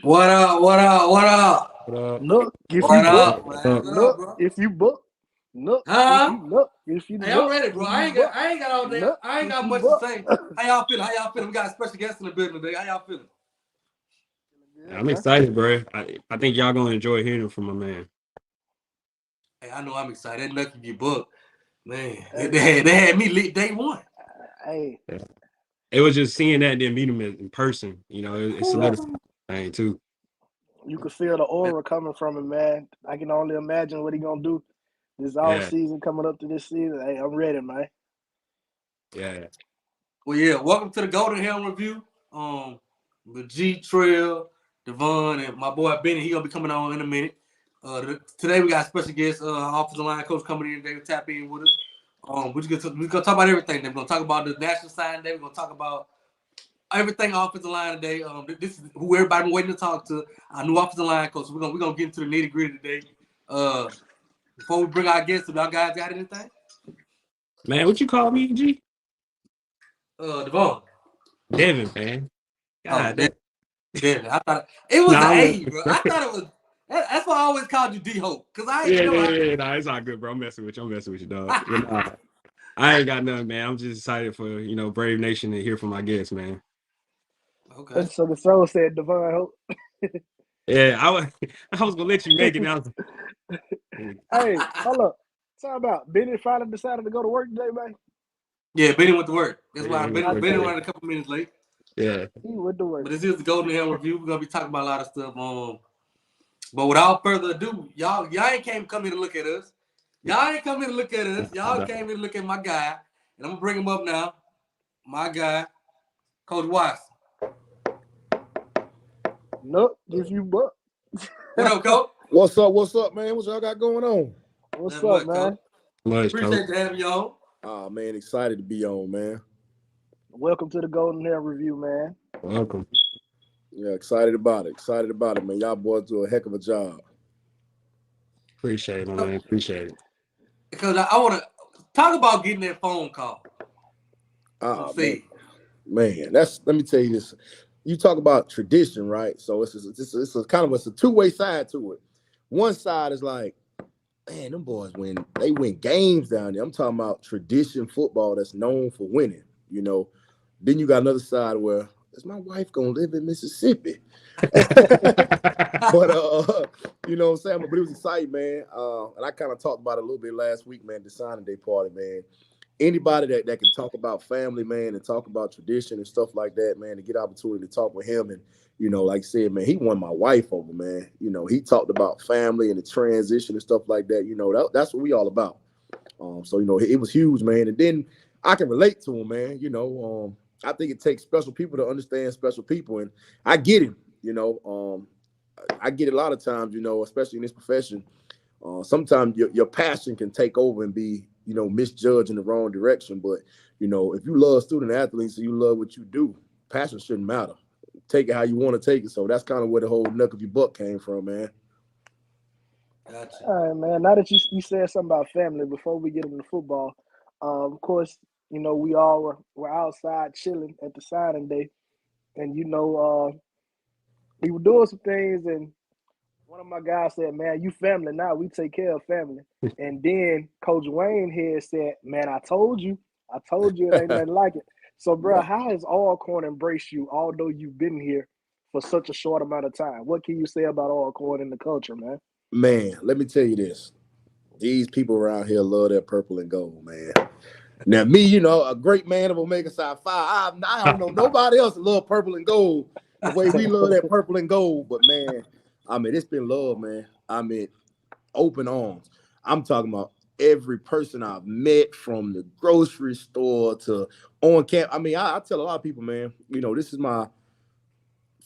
What up? What up? What up? What up? Look, if you What book, up, man? Up? What up, look, bro? if you book, look, Huh? if you Hey, I'm look, ready, bro. if you book, I ain't got all day. look, I ain't if got you much to book. say. How y'all feeling? How y'all feeling? We got a special guest in the building today. How y'all feeling? Good, I'm man. excited, bro. I think y'all gonna enjoy hearing from my man. Hey, I know I'm excited. That lucky you booked, man. Hey, They had me lit day one. hey, Yeah. It was just seeing that and then meet him in person. It's a yeah, little thing too. you can feel the Man, aura coming from him, man. I can only imagine what he gonna do this all Yeah, season coming up to this season. Hey, I'm ready, man. yeah. well, yeah. Welcome to the Golden Helm Review. The G Trail, Devon, and my boy Benny. He gonna be coming on in a minute. Today we got a special guest, offensive line coach coming in. They will tap in with us. We gonna talk about everything. We're gonna talk about the National Signing Day. We're gonna talk about everything offensive line today. This is who everybody been waiting to talk to. Our new offensive line coach. So we're gonna get into the nitty gritty today. Uh, Before we bring our guests, y'all guys got anything? Man, what you call me, G? Devon. Devin, man. Oh, God damn. Devin. I thought it was Nah, an I'm A, messing. bro. I thought it was. That's why I always called you D Hope, cause I ain't Yeah, never. yeah, yeah. Nah, it's all good, bro. I'm messing with you. I'm messing with you, dog. But nah, I ain't got nothing, man. I'm just excited for Brave Nation to hear from my guests, man. Okay. And so the soul said, Divine Hope. Yeah, I was gonna let you make it now. Hey, hold up. Talk about Benny finally decided to go to work today, man. Yeah, Benny went to work. That's Yeah, why he went I to work Benny told today. running a couple minutes late. Yeah. he went to But work. this is the Golden Hill Review. We're gonna be talking about a lot of stuff. But without further ado, y'all ain't come here to look at us. Y'all ain't come here to look at us. Y'all came here to look at my guy, and I'm gonna bring him up now. My guy, Coach Watson. Look, if you book. What up, Coach? What's up? What's up, man? What y'all got going on? What's Nothing up, much, Coach. man? Much, coach. Appreciate you having you on. Ah, man, excited to be on, man. Welcome to the Golden Hair Review, man. Welcome. Yeah, excited about it. Excited about it, man. Y'all boys do a heck of a job. Appreciate it, my man. Appreciate it. Because I want to talk about getting that phone call from Ah, man, Fed. man. Let me tell you this. You talk about tradition, right? So it's a kind of a two-way side to it. One side is like, man, them boys win games down there. I'm talking about tradition football that's known for winning. You know, then you got another side where is my wife gonna live in Mississippi? But you know what I'm saying? But it was exciting, man. And I kind of talked about it a little bit last week, man, the signing day party, man. Anybody that can talk about family, man, and talk about tradition and stuff like that, man, to get opportunity to talk with him. And, like I said, man, he won my wife over, man. He talked about family and the transition and stuff like that. That's what we all about. So, it was huge, man. And then I can relate to him, man. I think it takes special people to understand special people. And I get him, I get it a lot of times, especially in this profession. Sometimes your passion can take over and be, misjudged in the wrong direction. But, if you love student athletes and you love what you do, passion shouldn't matter. Take it how you want to take it. So that's kind of where the whole knuck of your buck came from, man. Gotcha. All right, man. Now that you said something about family, before we get into football, of course, we all were outside chilling at the signing day, and we were doing some things, and one of my guys said, "Man, you family now. We take care of family." And then Coach Wayne here said, "Man, I told you it ain't nothing like it." So, bro, Yeah. how has Alcorn embraced you, although you've been here for such a short amount of time? What can you say about Alcorn and the culture, man? Man, let me tell you this. These people around here love that purple and gold, man. Now, me, a great man of Omega Psi Phi. I don't know nobody else that love purple and gold the way we love that purple and gold. But man, I mean, it's been love, man. I mean, open arms. I'm talking about every person I've met from the grocery store to on camp. I mean, I tell a lot of people, man, this is my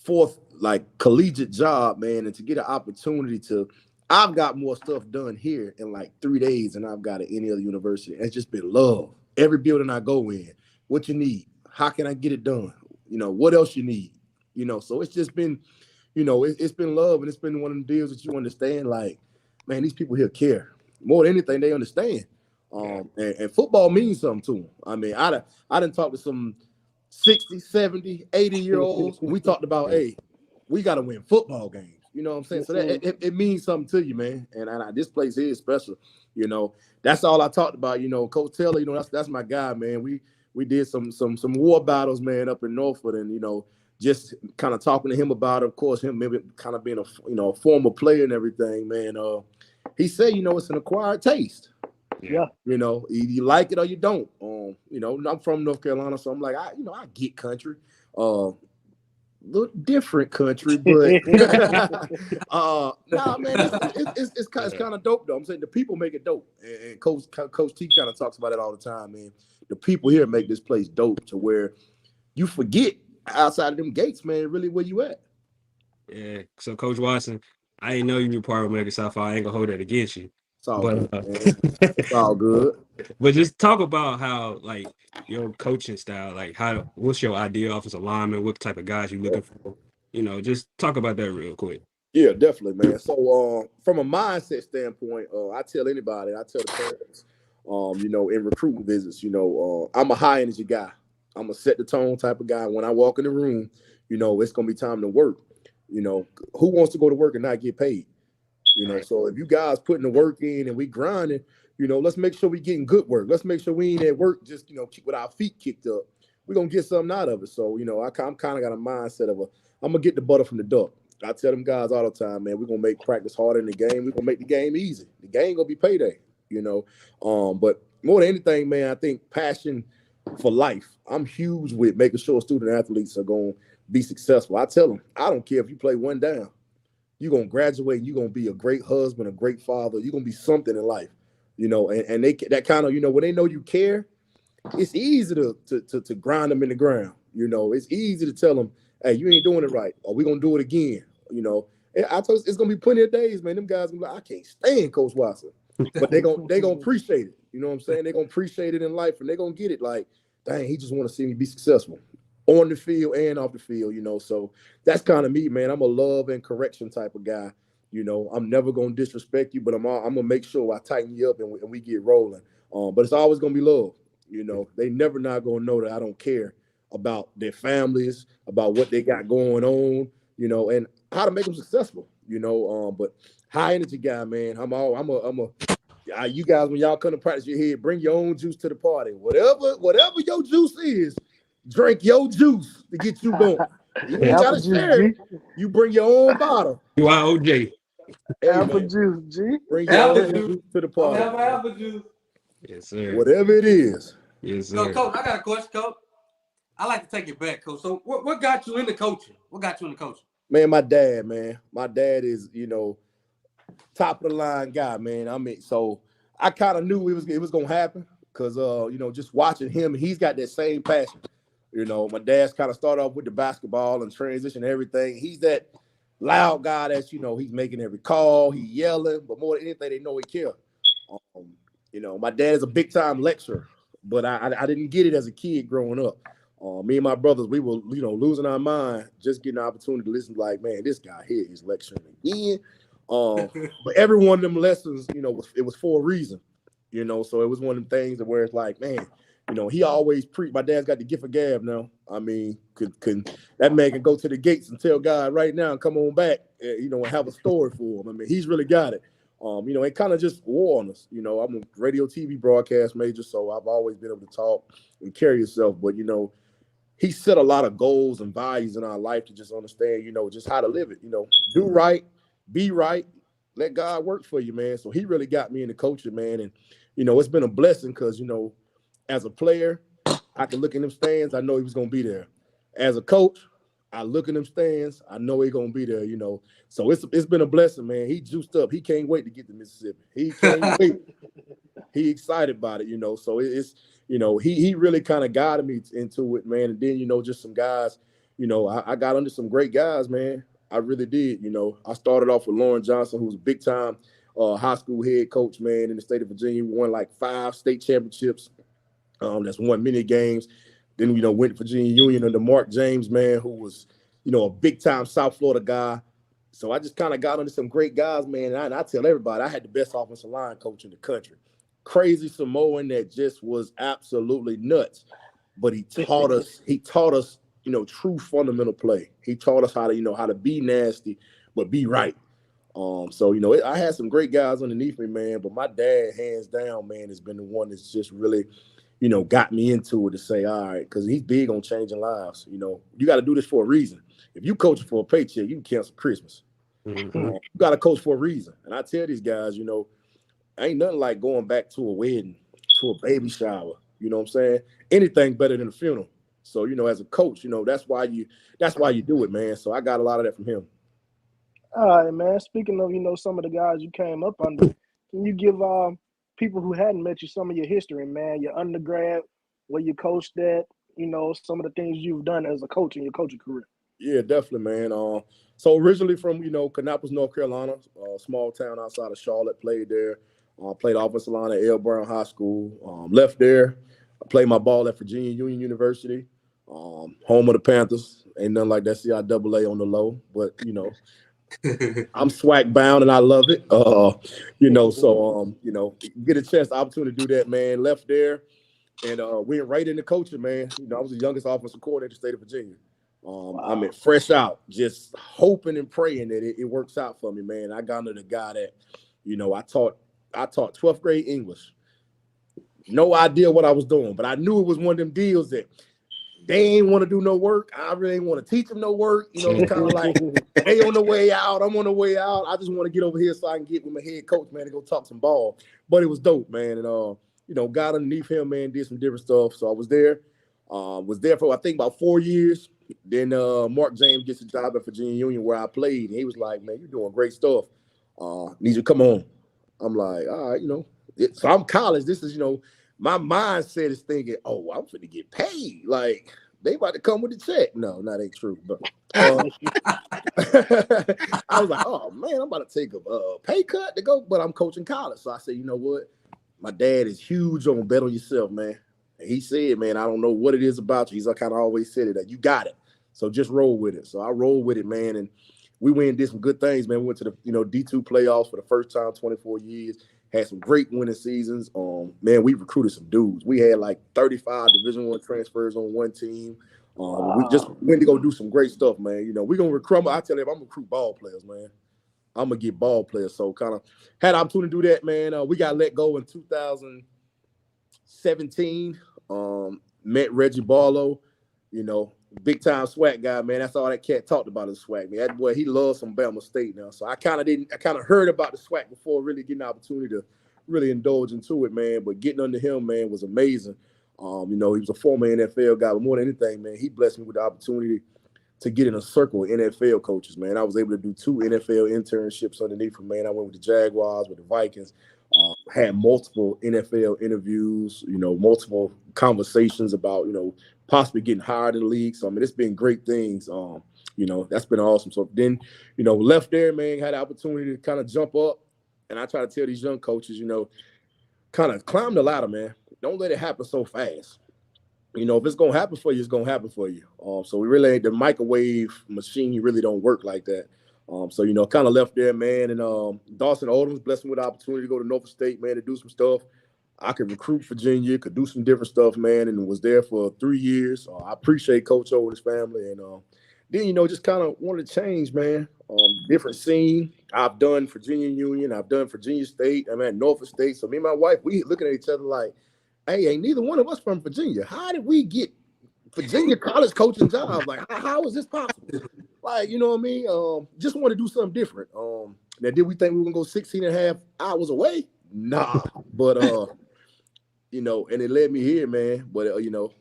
fourth collegiate job, man, and to get an opportunity to, I've got more stuff done here in like 3 days than I've got at any other university. It's just been love. Every building I go in, what you need, how can I get it done? What else you need? So it's just been, it's been love, and it's been one of the deals that you understand. Like, man, these people here care more than anything. They understand, Yeah. and football means something to them. I mean, I didn't talk to some 60, 70, 80-year-olds. We talked about, Yeah. hey, we got to win football games. You know what I'm saying? Yes, So that it means something to you, man. And this place is special. You know, that's all I talked about. You know, Coach Taylor, you know, that's my guy, man. We did some war battles, man, up in Norfolk, and you know, just kind of talking to him about it. Of course, him maybe kind of being a former player and everything, man. He said, you know, it's an acquired taste. Yeah. You know, you like it or you don't. You know, I'm from North Carolina, so I'm like, I get country. Little different country, but nah, man, it's kind of dope though. I'm saying the people make it dope, and Coach T kind of talks about it all the time, man. The people here make this place dope to where you forget outside of them gates, man, really where you at. Yeah. So Coach Watson, I ain't know you were part of American South. I ain't gonna hold that against you. It's all But good, man. It's all good. But just talk about how like your coaching style, like what's your ideal offensive lineman, what type of guys you looking for? You know, just talk about that real quick. Yeah, definitely, man. So from a mindset standpoint, I tell anybody, I tell the parents, you know, in recruiting visits, you know, I'm a high energy guy. I'm a set the tone type of guy. When I walk in the room, you know, it's gonna be time to work. You know, who wants to go to work and not get paid? You know, so if you guys putting the work in and we grinding, you know, let's make sure we getting good work. Let's make sure we ain't at work just, you know, keep with our feet kicked up. We're gonna get something out of it. So, you know, I'm kind of got a mindset of I'm gonna get the butter from the duck. I tell them guys all the time, man, we're gonna make practice harder in the game. We're gonna make the game easy. The game gonna be payday, you know. But more than anything, man, I think passion for life. I'm huge with making sure student athletes are gonna be successful. I tell them, I don't care if you play one down. You're gonna graduate and you're gonna be a great husband, a great father. You're gonna be something in life, you know, and they that kind of, you know, when they know you care, it's easy to grind them in the ground. You know, it's easy to tell them, hey, you ain't doing it right, or we're gonna do it again. You know, and I told you, it's gonna be plenty of days, man. Them guys gonna be like, I can't stand Coach Watson. But they gonna appreciate it. You know what I'm saying? They're gonna appreciate it in life, and they're gonna get it like, dang, he just want to see me be successful on the field and off the field, you know. So that's kind of me, man. I'm a love and correction type of guy. You know, I'm never gonna disrespect you, but I'm gonna make sure I tighten you up and we get rolling. But it's always gonna be love. You know, they never not gonna know that I don't care about their families, about what they got going on, you know, and how to make them successful. You know, but high energy guy, man. You guys, when y'all come to practice your head, bring your own juice to the party. Whatever your juice is, drink your juice to get you going. You ain't gotta share it. You bring your own bottle. You are OJ. Hey, Apple man, juice, G. bring your own juice to the party. Have apple juice. Yes, sir. Whatever it is. Yes, So, sir. Coach, I got a question, Coach. I like to take it back, Coach. So, what got you into coaching? What got you into coaching? Man, my dad, man. My dad is, you know, top of the line guy, man. I mean, so I kind of knew it was gonna happen because you know, just watching him, he's got that same passion. You know, my dad's kind of started off with the basketball and transition and everything. He's that loud guy that's, you know, he's making every call, he yelling, but more than anything, they know he cares. You know, my dad is a big time lecturer, but I didn't get it as a kid growing up. Me and my brothers, we were, you know, losing our mind, just getting an opportunity to listen, like, man, this guy here is lecturing again. But every one of them lessons, you know, it was for a reason, you know. So it was one of them things where it's like, man, you know, he always preached. My dad's got the gift of gab now. I mean, that man can go to the gates and tell God right now and come on back, you know, and have a story for him. I mean, he's really got it. You know, it kind of just wore on us. You know, I'm a radio TV broadcast major, so I've always been able to talk and carry yourself. But, you know, he set a lot of goals and values in our life to just understand, you know, just how to live it. You know, do right, be right, let God work for you, man. So he really got me into coaching, man. And, you know, it's been a blessing because, you know, as a player, I can look in them stands, I know he was going to be there. As a coach, I look in them stands, I know he's going to be there, you know. So it's been a blessing, man. He juiced up. He can't wait to get to Mississippi. He can't wait. He excited about it, you know. So it's, you know, he really kind of guided me into it, man. And then, you know, just some guys, you know, I got under some great guys, man. I really did, you know. I started off with Lauren Johnson, who's a big-time high school head coach, man, in the state of Virginia. We won like 5 state championships. That's won many games. Then, you know, went to Virginia Union under Mark James, man, who was, you know, a big-time South Florida guy. So I just kind of got under some great guys, man. And I tell everybody, I had the best offensive line coach in the country. Crazy Samoan that just was absolutely nuts. But he taught us, true fundamental play. He taught us how to be nasty, but be right. So I had some great guys underneath me, man. But my dad, hands down, man, has been the one that's just really, got me into it to say, all right, because he's big on changing lives. You got to do this for a reason. If you coach for a paycheck, you can cancel Christmas. You got to coach for a reason. And I tell these guys, ain't nothing like going back to a wedding, to a baby shower. You know what I'm saying? Anything better than a funeral. So, as a coach, that's why you do it, man. So I got a lot of that from him. All right, man. Speaking of, some of the guys you came up under, can you give people who hadn't met you some of your history, man? Your undergrad, where you coached at, some of the things you've done as a coach in your coaching career. Yeah, definitely, man. So originally from, Kannapolis, North Carolina, small town outside of Charlotte, played there. Played offensive line at L. Brown High School. Left there. I played my ball at Virginia Union University, home of the Panthers. Ain't nothing like that CIAA on the low, but, I'm SWAC bound and I love it. Get a chance, the opportunity to do that, man. Left there and went right into coaching, man. I was the youngest offensive coordinator in the state of Virginia. I mean, fresh out, just hoping and praying that it works out for me, man. I got under the guy that, I taught 12th grade English. No idea what I was doing, but I knew it was one of them deals that they ain't want to do no work. I really ain't want to teach them no work. It's kind of like they on the way out. I'm on the way out. I just want to get over here so I can get with my head coach, man, and go talk some ball. But it was dope, man. And, got underneath him, man, did some different stuff. So I was there. Was there for, I think, about 4 years. Then Mark James gets a job at Virginia Union where I played. And he was like, man, you're doing great stuff. Need you to come on. I'm like, all right, so I'm college. This is, my mindset is thinking, oh, I'm finna get paid. Like, they about to come with the check. No, that ain't true. But I was like, oh, man, I'm about to take a pay cut to go, but I'm coaching college. So I said, you know what? My dad is huge on bet on yourself, man. And he said, man, I don't know what it is about you. He's kind of always said it, that you got it. So just roll with it. So I rolled with it, man. And we went and did some good things, man. We went to the, D2 playoffs for the first time, 24 years. Had some great winning seasons. Man, we recruited some dudes. We had like 35 Division I transfers on one team. We just went to go do some great stuff, man. We're going to recruit. I tell you, I'm going to recruit ball players, man. I'm going to get ball players. So kind of had the opportunity to do that, man. We got let go in 2017. Met Reggie Barlow, big time SWAC guy, man. That's all that cat talked about is SWAC, man. That boy, he loves some Bama State now. So I kind of heard about the SWAC before really getting the opportunity to really indulge into it, man. But getting under him, man, was amazing. He was a former NFL guy, but more than anything, man, he blessed me with the opportunity to get in a circle of NFL coaches, man. I was able to do 2 NFL internships underneath him, man. I went with the Jaguars, with the Vikings. Had multiple NFL interviews, multiple conversations about, possibly getting hired in the league. So, I mean, it's been great things. That's been awesome. So then, left there, man, had the opportunity to kind of jump up. And I try to tell these young coaches, kind of climb the ladder, man. Don't let it happen so fast. If it's going to happen for you, it's going to happen for you. So we really ain't the microwave machine. You really don't work like that. So, kind of left there, man. And Dawson Odoms blessed me with the opportunity to go to Norfolk State, man, to do some stuff. I could recruit Virginia, could do some different stuff, man, and was there for 3 years. I appreciate Coach O and his family. And then, just kind of wanted to change, man. Different scene. I've done Virginia Union. I've done Virginia State. I'm at Norfolk State. So me and my wife, we looking at each other like, hey, ain't neither one of us from Virginia. How did we get Virginia college coaching jobs? Like, how is this possible? Like, you know what I mean? Just want to do something different. Now, did we think we were going to go 16 and a half hours away? Nah. But, and it led me here, man. But,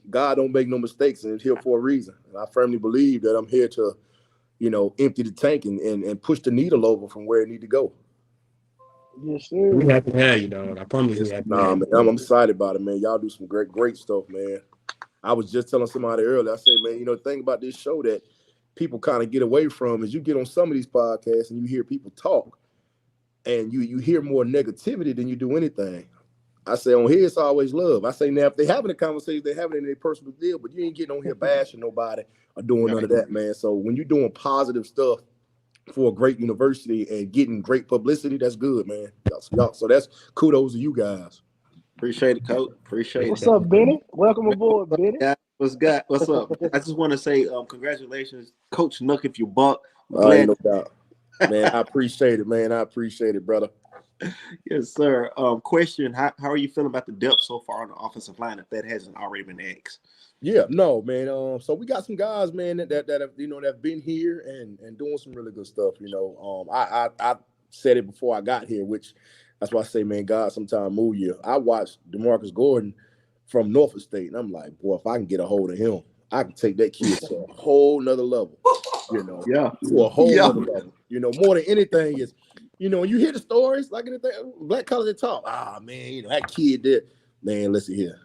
God don't make no mistakes, and it's here for a reason. And I firmly believe that I'm here to, empty the tank and push the needle over from where it need to go. Yes, sir. We have to have you, dog. I promise you. Man, I'm excited about it, man. Y'all do some great stuff, man. I was just telling somebody earlier, I say, man, the thing about this show that people kind of get away from is you get on some of these podcasts and you hear people talk and you hear more negativity than you do anything. I say on here, it's always love. I say now, if they having a conversation, they having it in their personal deal, but you ain't getting on here bashing nobody or doing none of that, man. So when you're doing positive stuff for a great university and getting great publicity, that's good, man. So that's kudos to you guys. Appreciate it, Coach. Appreciate it. What's up, Benny? Welcome aboard, Benny. What's up? I just want to say congratulations, Coach Nook, if you buck. No doubt. Man, I appreciate it, man. I appreciate it, brother. Yes, sir. Question: How are you feeling about the depth so far on the offensive line? If that hasn't already been asked. Yeah, no, man. So we got some guys, man, that have that have been here and doing some really good stuff. I said it before I got here, which that's why I say, man, God sometimes move you. I watched DeMarcus Gordon from Norfolk State, and I'm like, boy, if I can get a hold of him, I can take that kid to a whole nother level. To a whole nother level. More than anything is, you hear the stories like anything, black college talk. Man, that kid did. Man, listen here.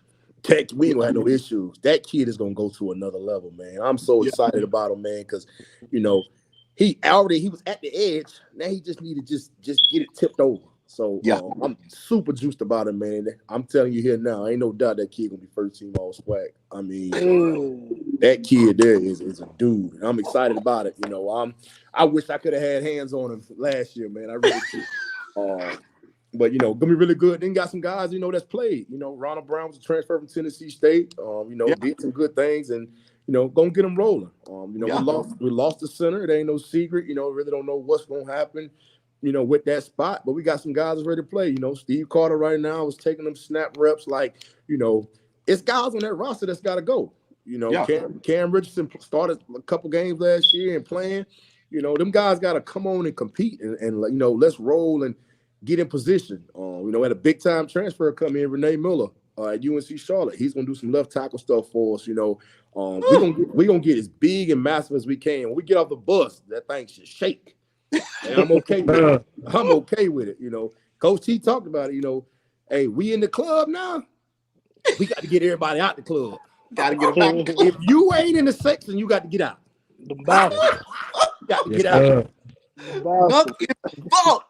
We ain't gonna have no issues. That kid is gonna go to another level, man. I'm so excited about him, man, because he was at the edge. Now he just need to just get it tipped over. So I'm super juiced about him, man. I'm telling you here now, ain't no doubt that kid gonna be first team all Swac'n. I mean, that kid there is a dude. And I'm excited about it. I wish I could have had hands on him last year, man. I really do. But gonna be really good. Then got some guys, that's played. Ronald Brown was a transfer from Tennessee State. Did some good things, and gonna get them rolling. We lost the center. It ain't no secret. Really don't know what's gonna happen. With that spot, but we got some guys that's ready to play. Steve Carter right now is taking them snap reps. Like, it's guys on that roster that's got to go. Cam Richardson started a couple games last year and playing. Them guys got to come on and compete and let's roll and get in position. Had a big time transfer come in, Renee Miller at UNC Charlotte. He's gonna do some left tackle stuff for us. We're gonna get as big and massive as we can. When we get off the bus, that thing should shake. And I'm okay with it. I'm okay with it. Coach T talked about it. Hey, we in the club now. We got to get everybody out the club. Got to get them back. If you ain't in the section, you got to get out. The bounce. You got to get out. The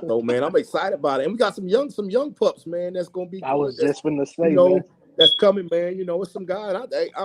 So man, I'm excited about it, and we got some young pups, man. That's gonna be. I was just gonna say, man. That's coming, man. It's some guys.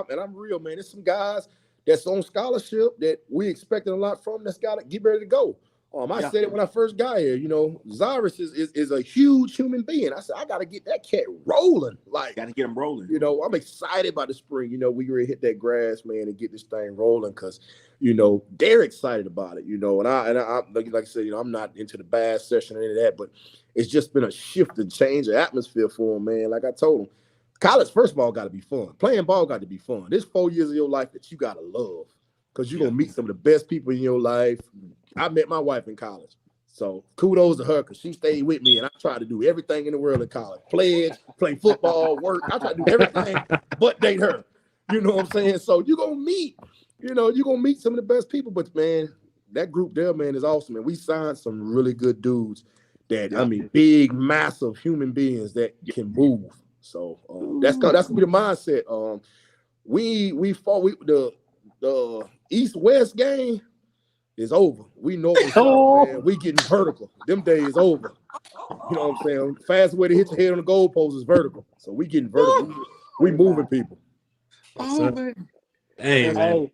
And I'm real, man. It's some guys that's on scholarship that we expecting a lot from. That's got to get ready to go. I said it when I first got here. Zyrus is a huge human being. I said I got to get that cat rolling. Like, got to get him rolling. I'm excited about the spring. We ready to hit that grass, man, and get this thing rolling because, they're excited about it. And I like I said, I'm not into the bass session or any of that, but it's just been a shift and change of atmosphere for them, man. Like I told them, college first of all got to be fun. Playing ball got to be fun. There's 4 years of your life that you got to love because you're gonna meet some of the best people in your life. I met my wife in college. So kudos to her because she stayed with me and I tried to do everything in the world in college. Pledge, play football, work. I tried to do everything but date her. You know what I'm saying? So you're going to meet, you're going to meet some of the best people. But, man, that group there, man, is awesome. And we signed some really good dudes that, big, massive human beings that can move. So that's going to be the mindset. The East-West game is over. We know man. We getting vertical. Them days over. You know what I'm saying? Fast way to hit your head on the goalpost is vertical. So we getting vertical. We moving people. Oh, man. Hey, man.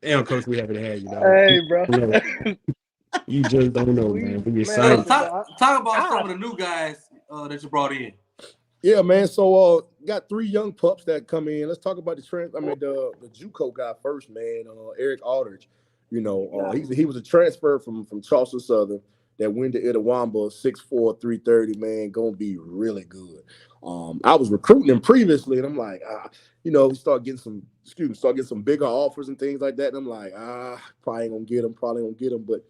Damn, Coach, we haven't had you, dog. Hey, bro. You just don't know, man. We excited. Talk about some of the new guys that you brought in. Yeah, man. So got 3 young pups that come in. Let's talk about the JUCO guy first, man. Eric Aldridge. He was a transfer from Charleston Southern that went to Itawamba, 6'4", 330, man, gonna be really good. I was recruiting him previously, and I'm like, we start getting some bigger offers and things like that. And I'm like, probably ain't gonna get him. But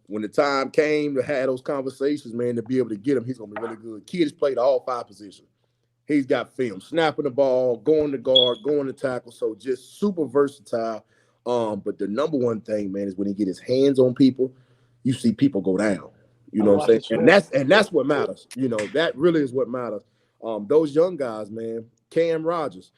when the time came to have those conversations, man, to be able to get him, he's gonna be really good. Kid has played all 5 positions. He's got film, snapping the ball, going to guard, going to tackle, so just super versatile. But the number one thing, man, is when he get his hands on people, you see people go down. You know what I'm saying? And that's what matters. That really is what matters. Those young guys, man, Cam Rogers,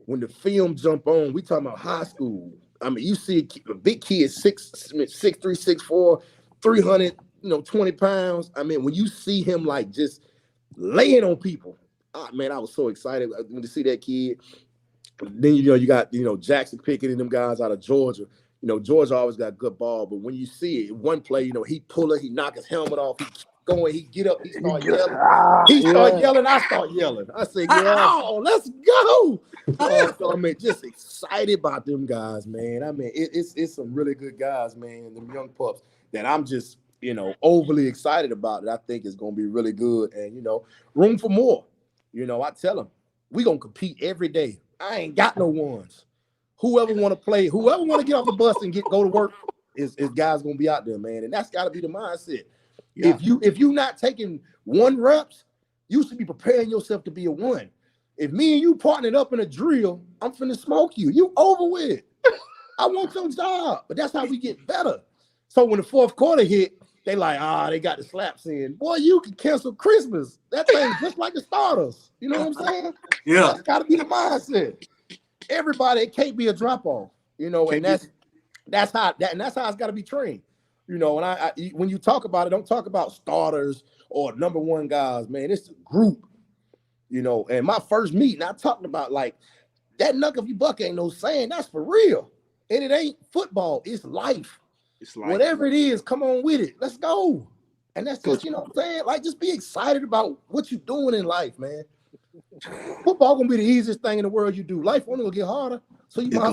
when the film jump on, we talking about high school. I mean, you see a big kid, 6'3", 6'4", 320 pounds. I mean, when you see him like just laying on people, man, I was so excited when to see that kid. Then you got Jackson Pickett and them guys out of Georgia. Georgia always got good ball, but when you see it, one play, he pull it, he knock his helmet off, he going. He get up, he start You get- yelling. ah, He start yeah. yelling, I start yelling. I said, "Yo, let's go!" So I mean, just excited about them guys, man. I mean, it's some really good guys, man. Them young pups that I'm just overly excited about. That I think is going to be really good, and room for more. I tell them we gonna compete every day. I ain't got no ones. Whoever want to play, whoever want to get off the bus and go to work, is guys gonna be out there, man. And that's got to be the mindset. Yeah. If you not taking one reps, you should be preparing yourself to be a one. If me and you partnered up in a drill, I'm finna smoke you. You over with. I want your job. But that's how we get better. So when the fourth quarter hit, they like, they got the slaps in. Boy, you can cancel Christmas. That thing just like the starters. You know what I'm saying? Yeah. That's got to be the mindset. Everybody, it can't be a drop off. And that's how it's got to be trained. And I when you talk about it, don't talk about starters or number one guys, man. It's a group. And my first meeting, I talked about like that knuck if you buck ain't no saying, that's for real. And it ain't football, it's life. It's like Whatever it is, come on with it. Let's go. And that's just, what I'm saying? Like, just be excited about what you're doing in life, man. Football gonna be the easiest thing in the world you do. Life only gonna get harder. So you might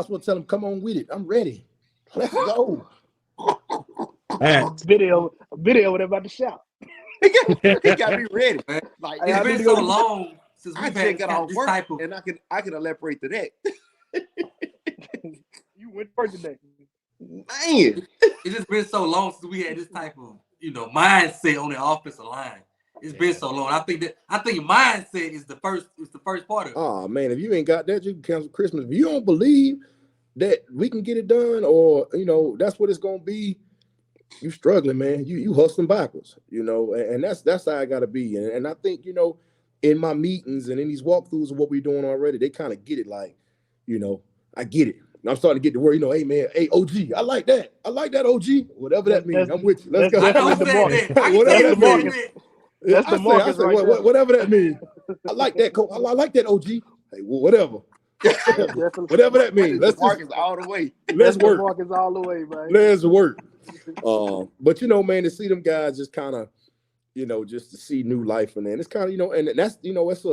as well tell them, come on with it. I'm ready. Let's go. Video what about to shout. he got me ready. Man. Like Hey, I It's need been to so go- long since I we've just had got off this work, type of. and I can elaborate to that. You went first today. Man, It's just been so long since we had this type of mindset on the offensive line. It's been so long. I think mindset is the first part of it. Oh man, if you ain't got that, you can cancel Christmas. If you don't believe that we can get it done, or that's what it's gonna be, you struggling, man. You hustling backwards, and that's how I gotta be. And I think, in my meetings and in these walkthroughs of what we're doing already, they kind of get it, like, I get it. I'm starting to get the word, hey man, hey OG, I like that. I like that OG. Whatever that means. I'm with you. Let's go. I know That's who the said Marcus. that. I can Whatever tell that you means. said that. That's the Marcus right there. Whatever that means. I like that, coach. I like that OG. Hey, whatever. Definitely. Whatever that means. Let's Marcus all the way. let's That's the work. Marcus all the way, man. Let's work. But man, to see them guys just kind of, just to see new life in there. And it's kind of, and that's, it's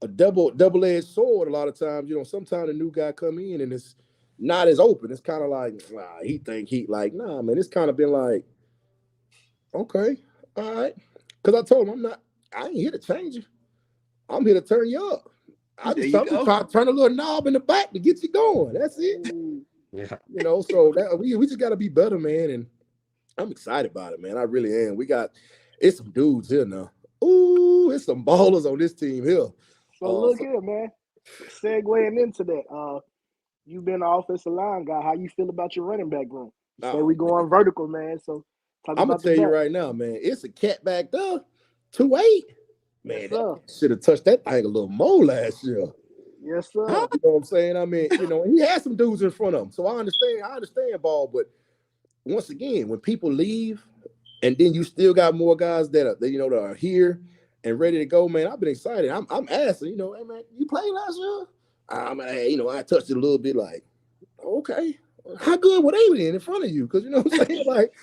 a double-edged sword a lot of times. Sometimes a new guy come in and it's not as open. It's kind of like, he think he like, nah, man. It's kind of been like, okay, all right. Because I told him I ain't here to change you. I'm here to turn you up. I just try to turn a little knob in the back to get you going. That's it. Yeah. So that we just got to be better, man. And I'm excited about it, man. I really am. It's some dudes here now. Ooh, it's some ballers on this team here. So look here, man. Segueing into that, you've been an offensive line guy. How you feel about your running back room? You say we going vertical, man. So I'm gonna tell you right now, man. It's a cat back there, 2'8". Man, should have touched that thing a little more last year. Yes, sir. You know what I'm saying? I mean, he had some dudes in front of him, so I understand ball. But once again, when people leave, and then you still got more guys that are here and ready to go, man. I've been excited. I'm asking, hey man, you played last year? I touched it a little bit. Like, okay, how good were they in front of you? Because what I'm saying, like,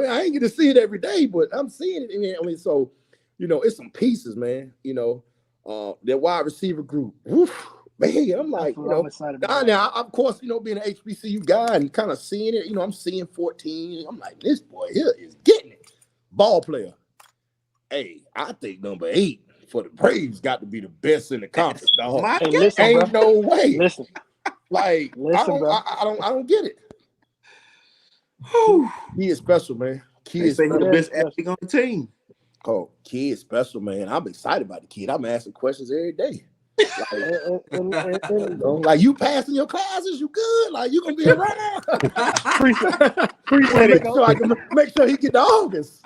I ain't get to see it every day, but I'm seeing it. So. It's some pieces, man. That wide receiver group. Oof, man, I'm like, now, of course, being an HBCU guy and kind of seeing it, I'm seeing 14. I'm like, this boy here is getting it. Ball player. Hey, I think number 8 for the Braves got to be the best in the conference, dog. Hey, listen, ain't bro. no way. Listen. Like, I don't get it. He is special, man. He's the best athlete on the team. Oh, kid special, man. I'm excited about the kid. I'm asking questions every day. Like you passing your classes, you good? Like you gonna be around? Make sure he get to August.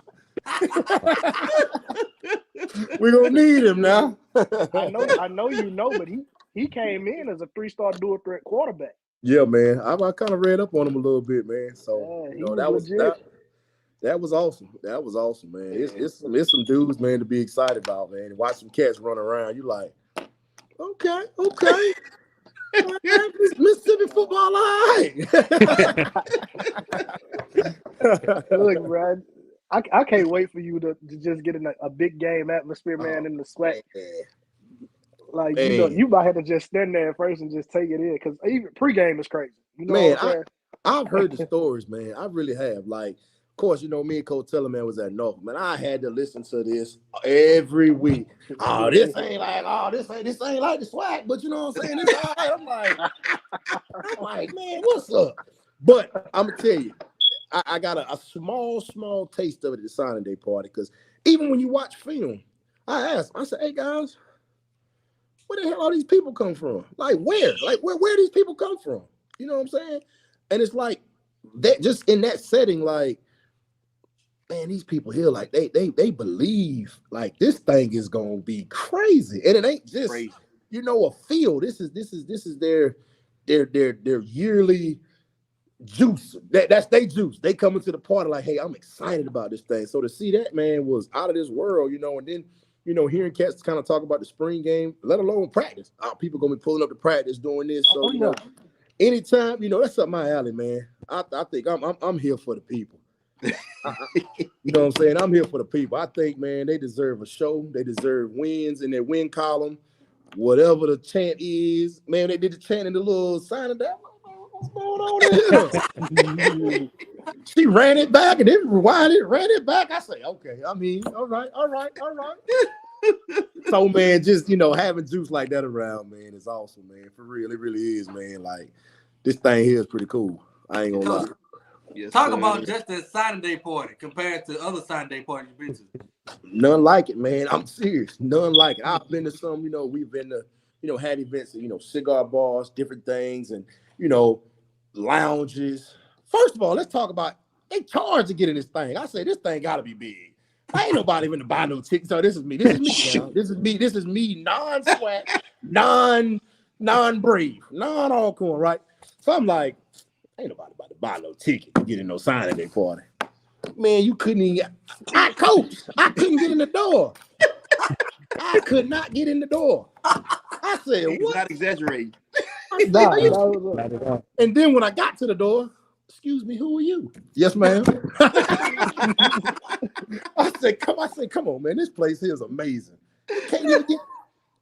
We're gonna need him now. I know but he came in as a 3-star dual threat quarterback. Yeah, man. I kind of read up on him a little bit, man. So that was awesome. That was awesome, man. It's some dudes, man, to be excited about, man. Watch some cats run around. You like, okay. Mississippi football, all right. Look, Brad, I can't wait for you to just get in a big game atmosphere, man, in the SWAC. Like, Man. you might have to just stand there first and just take it in, because even pregame is crazy. You know Man, what I'm saying? I've heard the stories, man. I really have. Like, of course, me and Coach Teller, man, was at Norfolk. Man, I had to listen to this every week. Oh, this ain't like the SWAC, but you know what I'm saying? It's all right. I'm like, man, what's up? But I'm gonna tell you, I got a small taste of it at the signing day party, because even when you watch film, I asked, I said, hey guys, where the hell all these people come from? Like where? Like where these people come from? You know what I'm saying? And it's like that, just in that setting, like, man, these people here, like they believe like this thing is gonna be crazy. And it ain't just Crazy. a field. This is their yearly juice. That's their juice. They come into the party like, hey, I'm excited about this thing. So to see that, man, was out of this world, and then hearing cats kind of talk about the spring game, let alone practice. People gonna be pulling up to practice doing this. So anytime, that's up my alley, man. I think I'm here for the people. You know what I'm saying? I'm here for the people. I think, man, they deserve a show. They deserve wins in their win column. Whatever the chant is, man, they did the chant in the little sign of that. What's going on here? She ran it back and then rewind it, ran it back. I say, okay. I mean, all right. So, man, just, having juice like that around, man, is awesome, man. For real, it really is, man. Like, this thing here is pretty cool. I ain't gonna lie. Yes, Talk sir. about just that signing day party compared to other signing day parties you've been to. None like it, man. I'm serious. None like it. I've been to some, we've been to, had events, cigar bars, different things, and, lounges. First of all, let's talk about, they charge to get in this thing. I say, this thing got to be big. Ain't nobody even to buy no tickets. So this is me. This is me, non-SWAC, non-Brave, non-Alcorn, right? So I'm like, ain't nobody about to buy no ticket to get in no signing day party. Man, you couldn't even I couldn't get in the door. I could not get in the door. I said, He's what? not exaggerating. And then when I got to the door, excuse me, who are you? Yes, ma'am. I said, come on, man. This place here is amazing.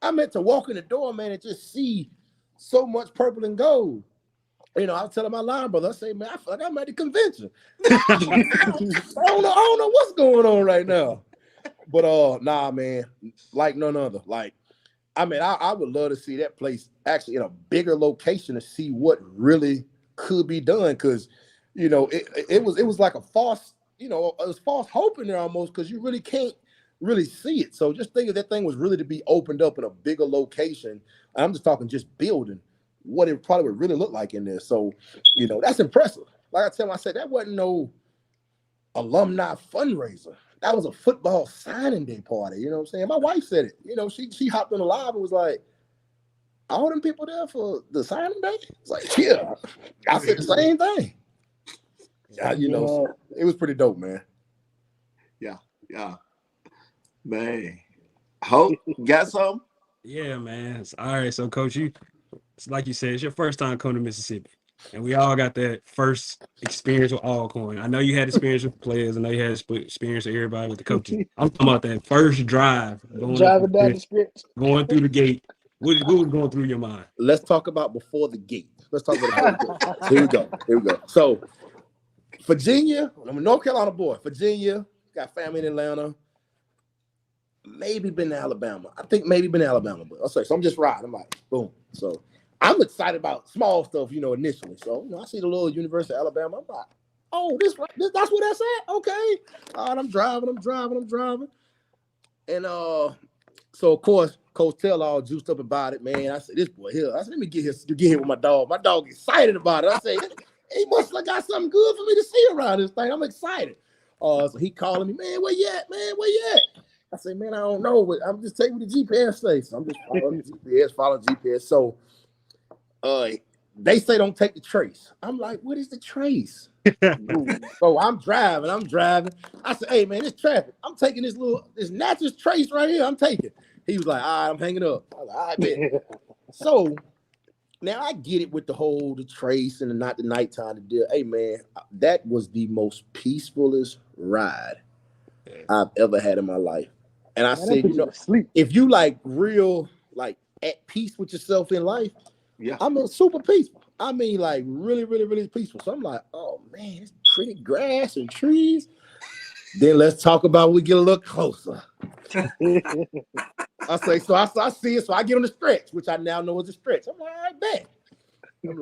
I meant to walk in the door, man, and just see so much purple and gold. I was telling my line brother, I say, man, I feel like I'm at the convention. I don't know what's going on right now. But nah, man, like none other. Like, I mean, I would love to see that place actually in a bigger location to see what really could be done. Cause it was like a false, it was false hope in there almost, because you really can't really see it. So just think if that thing was really to be opened up in a bigger location. I'm just talking just building, what it probably would really look like in there. So, that's impressive. Like I tell him, I said, that wasn't no alumni fundraiser. That was a football signing day party. You know what I'm saying? My wife said it. She hopped on the live and was like, all them people there for the signing day? It's like, yeah. I said the same thing. So it was pretty dope, man. Yeah. Man. Hope, got some? Yeah, man. All right. So, Coach, it's like you said, it's your first time coming to Mississippi. And we all got that first experience with Alcorn. I know you had experience with players. I know you had experience with everybody with the coaches. I'm talking about that first drive. Driving down the street. Going through the gate. What was going through your mind? Let's talk about before the gate. Let's talk about before the gate. Here we go. So, Virginia, I'm a North Carolina boy. Virginia, got family in Atlanta. Maybe been to Alabama. I think maybe been to Alabama. But I'll say, so I'm just riding. I'm like, boom. So I'm excited about small stuff, initially. So, I see the little University of Alabama. I'm like, oh, that's where that's at? Okay. All right, I'm driving. And so of course, Coach Tell all juiced up about it, man. I said, this boy here. I said, let me get here with my dog. My dog excited about it. I said, he must have got something good for me to see around this thing. I'm excited. So he calling me, man, where you at, man? Where you at? I say, man, I don't know, but I'm just taking what the GPS says. So I'm just following GPS. So they say don't take the trace. I'm like, what is the trace? So I'm driving. I said, hey, man, this traffic. I'm taking this Natchez trace right here. I'm taking. He was like, all right, I'm hanging up. I was like, all right, man. So now I get it with the trace and not the nighttime to deal. Hey, man, that was the most peacefulest ride I've ever had in my life. And I Man, that said, put you to sleep. if you like real, like at peace with yourself in life, Yeah. I'm a super peaceful. I mean, like really, really, really peaceful. So I'm like, oh man, it's pretty grass and trees. Then let's talk about when we get a little closer. I say, so I see it. So I get on the stretch, which I now know is a stretch. I'm like, I bet. I'm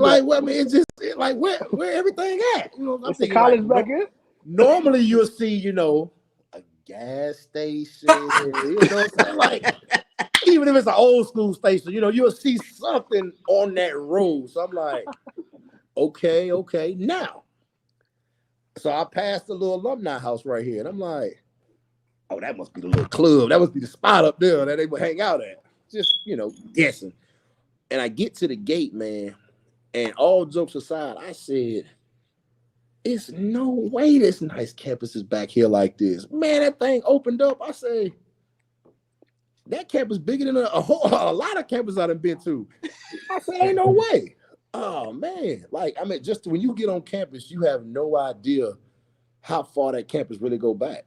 like, well, I mean, it's just like where everything at? You know, I'm It's the thinking college like, back in. normally you'll see, a gas station, you know what I'm saying? Like, even if it's an old school station, you'll see something on that road. So I'm like, okay, now. So I passed the little alumni house right here, and I'm like, oh, that must be the little club. That must be the spot up there that they would hang out at. Just, guessing. And I get to the gate, man, and all jokes aside, I said, it's no way this nice campus is back here like this. Man, that thing opened up. I say, that campus bigger than a lot of campuses I've been to. I said, ain't no way. Oh, man. Like, I mean, just when you get on campus, you have no idea how far that campus really go back.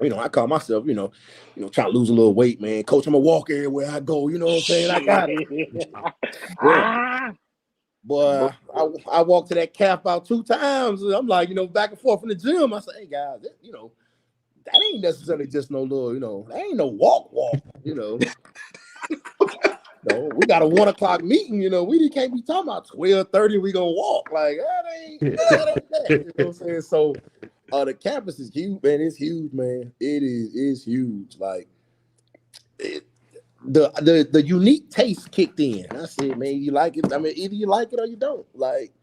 I call myself, trying to lose a little weight, man. Coach, I'm going to walk everywhere I go. You know what I'm saying? I got it. Yeah. Boy, I walked to that cap out 2 times. I'm like, back and forth from the gym. I said, hey, guys, that ain't necessarily just no little, that ain't no walk, we got a 1 o'clock meeting, we can't be talking about 12:30, we gonna walk. Like, that ain't that. You know what I'm saying? So the campus is huge, man. It's huge, man. It's huge. Like the unique taste kicked in. I said, man, you like it. I mean, either you like it or you don't. Like,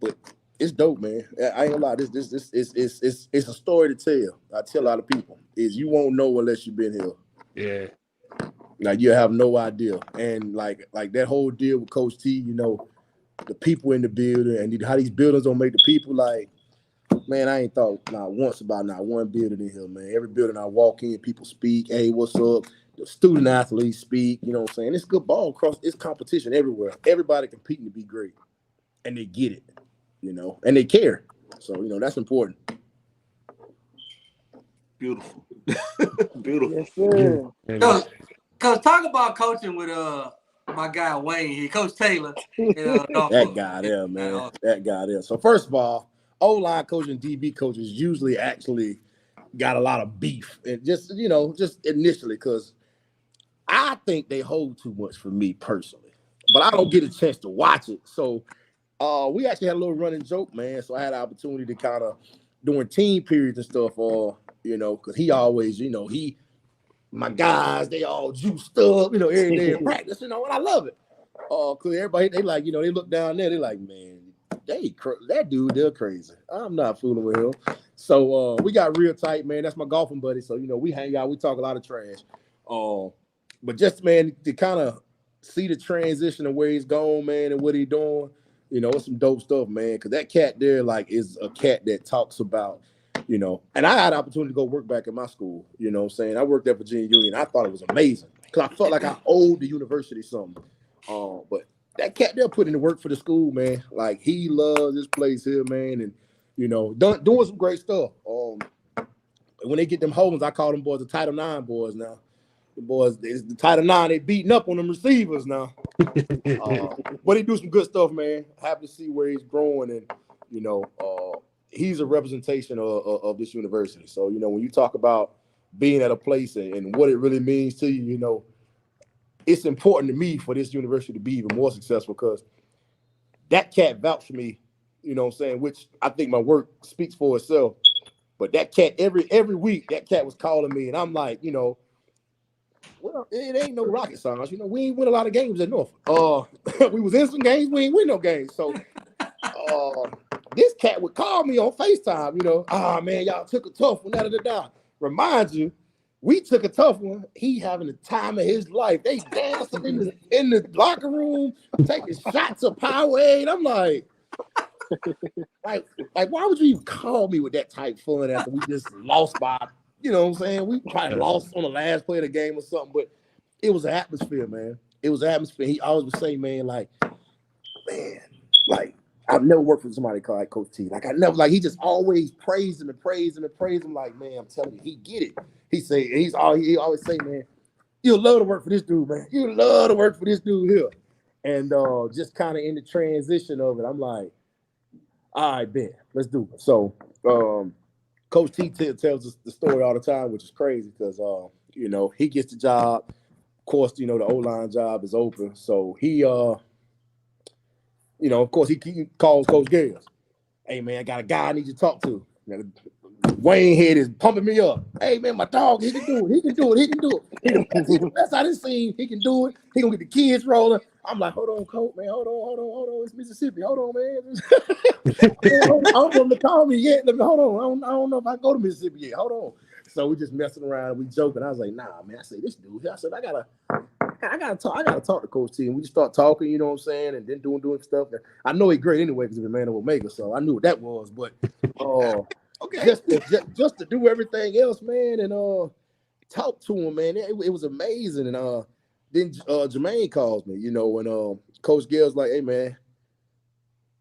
but it's dope, man. I ain't gonna lie. This it's a story to tell. I tell a lot of people is you won't know unless you've been here. Yeah. Like you have no idea. And like that whole deal with Coach T, the people in the building and how these buildings don't make the people like, man, I ain't thought not once about not one building in here, man. Every building I walk in, people speak, hey, what's up? The student athletes speak, you know what I'm saying? It's good ball across, it's competition everywhere. Everybody competing to be great. And they get it, and they care. So, that's important. Beautiful. Beautiful. Yes, sir. Cause talk about coaching with my guy Wayne here, Coach Taylor. That guy there, man. That guy there. So first of all, O-line coach and DB coaches usually actually got a lot of beef. And just initially, because I think they hold too much for me personally. But I don't get a chance to watch it. So we actually had a little running joke, man. So I had the opportunity to kind of during team periods and stuff, because he always, my guys, they all juiced up, every day in practice, and I love it. Cause everybody, they like, they look down there, they like, man, that dude, they're crazy. I'm not fooling with him. So we got real tight, man. That's my golfing buddy. So, we hang out, we talk a lot of trash. But just, man, to kind of see the transition of where he's gone, man, and what he's doing, it's some dope stuff, man. Because that cat there, like, is a cat that talks about, and I had the opportunity to go work back at my school, what I'm saying? I worked at Virginia Union. I thought it was amazing because I felt like I owed the university something. But that cat there put in the work for the school, man. Like, he loves this place here, man, and, doing some great stuff. When they get them homes, I call them boys the Title IX boys now. The boys, it's the Title IX, they beating up on them receivers now. But he do some good stuff, man. Happy to see where he's growing, and he's a representation of this university. So when you talk about being at a place and what it really means to you, it's important to me for this university to be even more successful because that cat vouched for me. You know what I'm saying? Which I think my work speaks for itself. But that cat every week, that cat was calling me, and I'm like, well, it ain't no rocket science. We ain't win a lot of games at North. We was in some games, we ain't win no games. So this cat would call me on FaceTime, man, y'all took a tough one, da. Remind you, we took a tough one. He having the time of his life. They dancing in the locker room, taking shots of Powerade. I'm like, why would you even call me with that type fun after we just lost by, what I'm saying? We probably lost on the last play of the game or something, but it was an atmosphere, man. It was an atmosphere. He always would say, man, I've never worked for somebody called like Coach T. Like I never, like he just always praised him and praised him and praised him. Like, man, I'm telling you, he get it. He always say, man, you'll love to work for this dude, man. You love to work for this dude here. And just kind of in the transition of it, I'm like, all right, bet, let's do it. So Coach T tells us the story all the time, which is crazy because you know, he gets the job. Of course, you know, the O-line job is open. So he you know, of course, he calls Coach Gales. Hey, man, I got a guy I need you to talk to. Now, Wayne Head is pumping me up. Hey, man, my dog, he can do it. He can do it. He can do it. He the best I done seen. He can do it. He gonna get the kids rolling. I'm like, hold on, Coach, man. Hold on. It's Mississippi. Hold on, man. I don't want him to call me yet. Hold on. I don't know if I go to Mississippi yet. Hold on. So we just messing around. We joking. I was like, nah, man. I say, this dude. I said, I gotta talk to Coach T, and we just start talking, you know what I'm saying, and then doing stuff. And I know he's great anyway because he's a man of Omega, so I knew what that was. But Okay. just to do everything else, man, and talk to him, man, it was amazing. And then Jermaine calls me, you know, and Coach Gale's like, hey, man,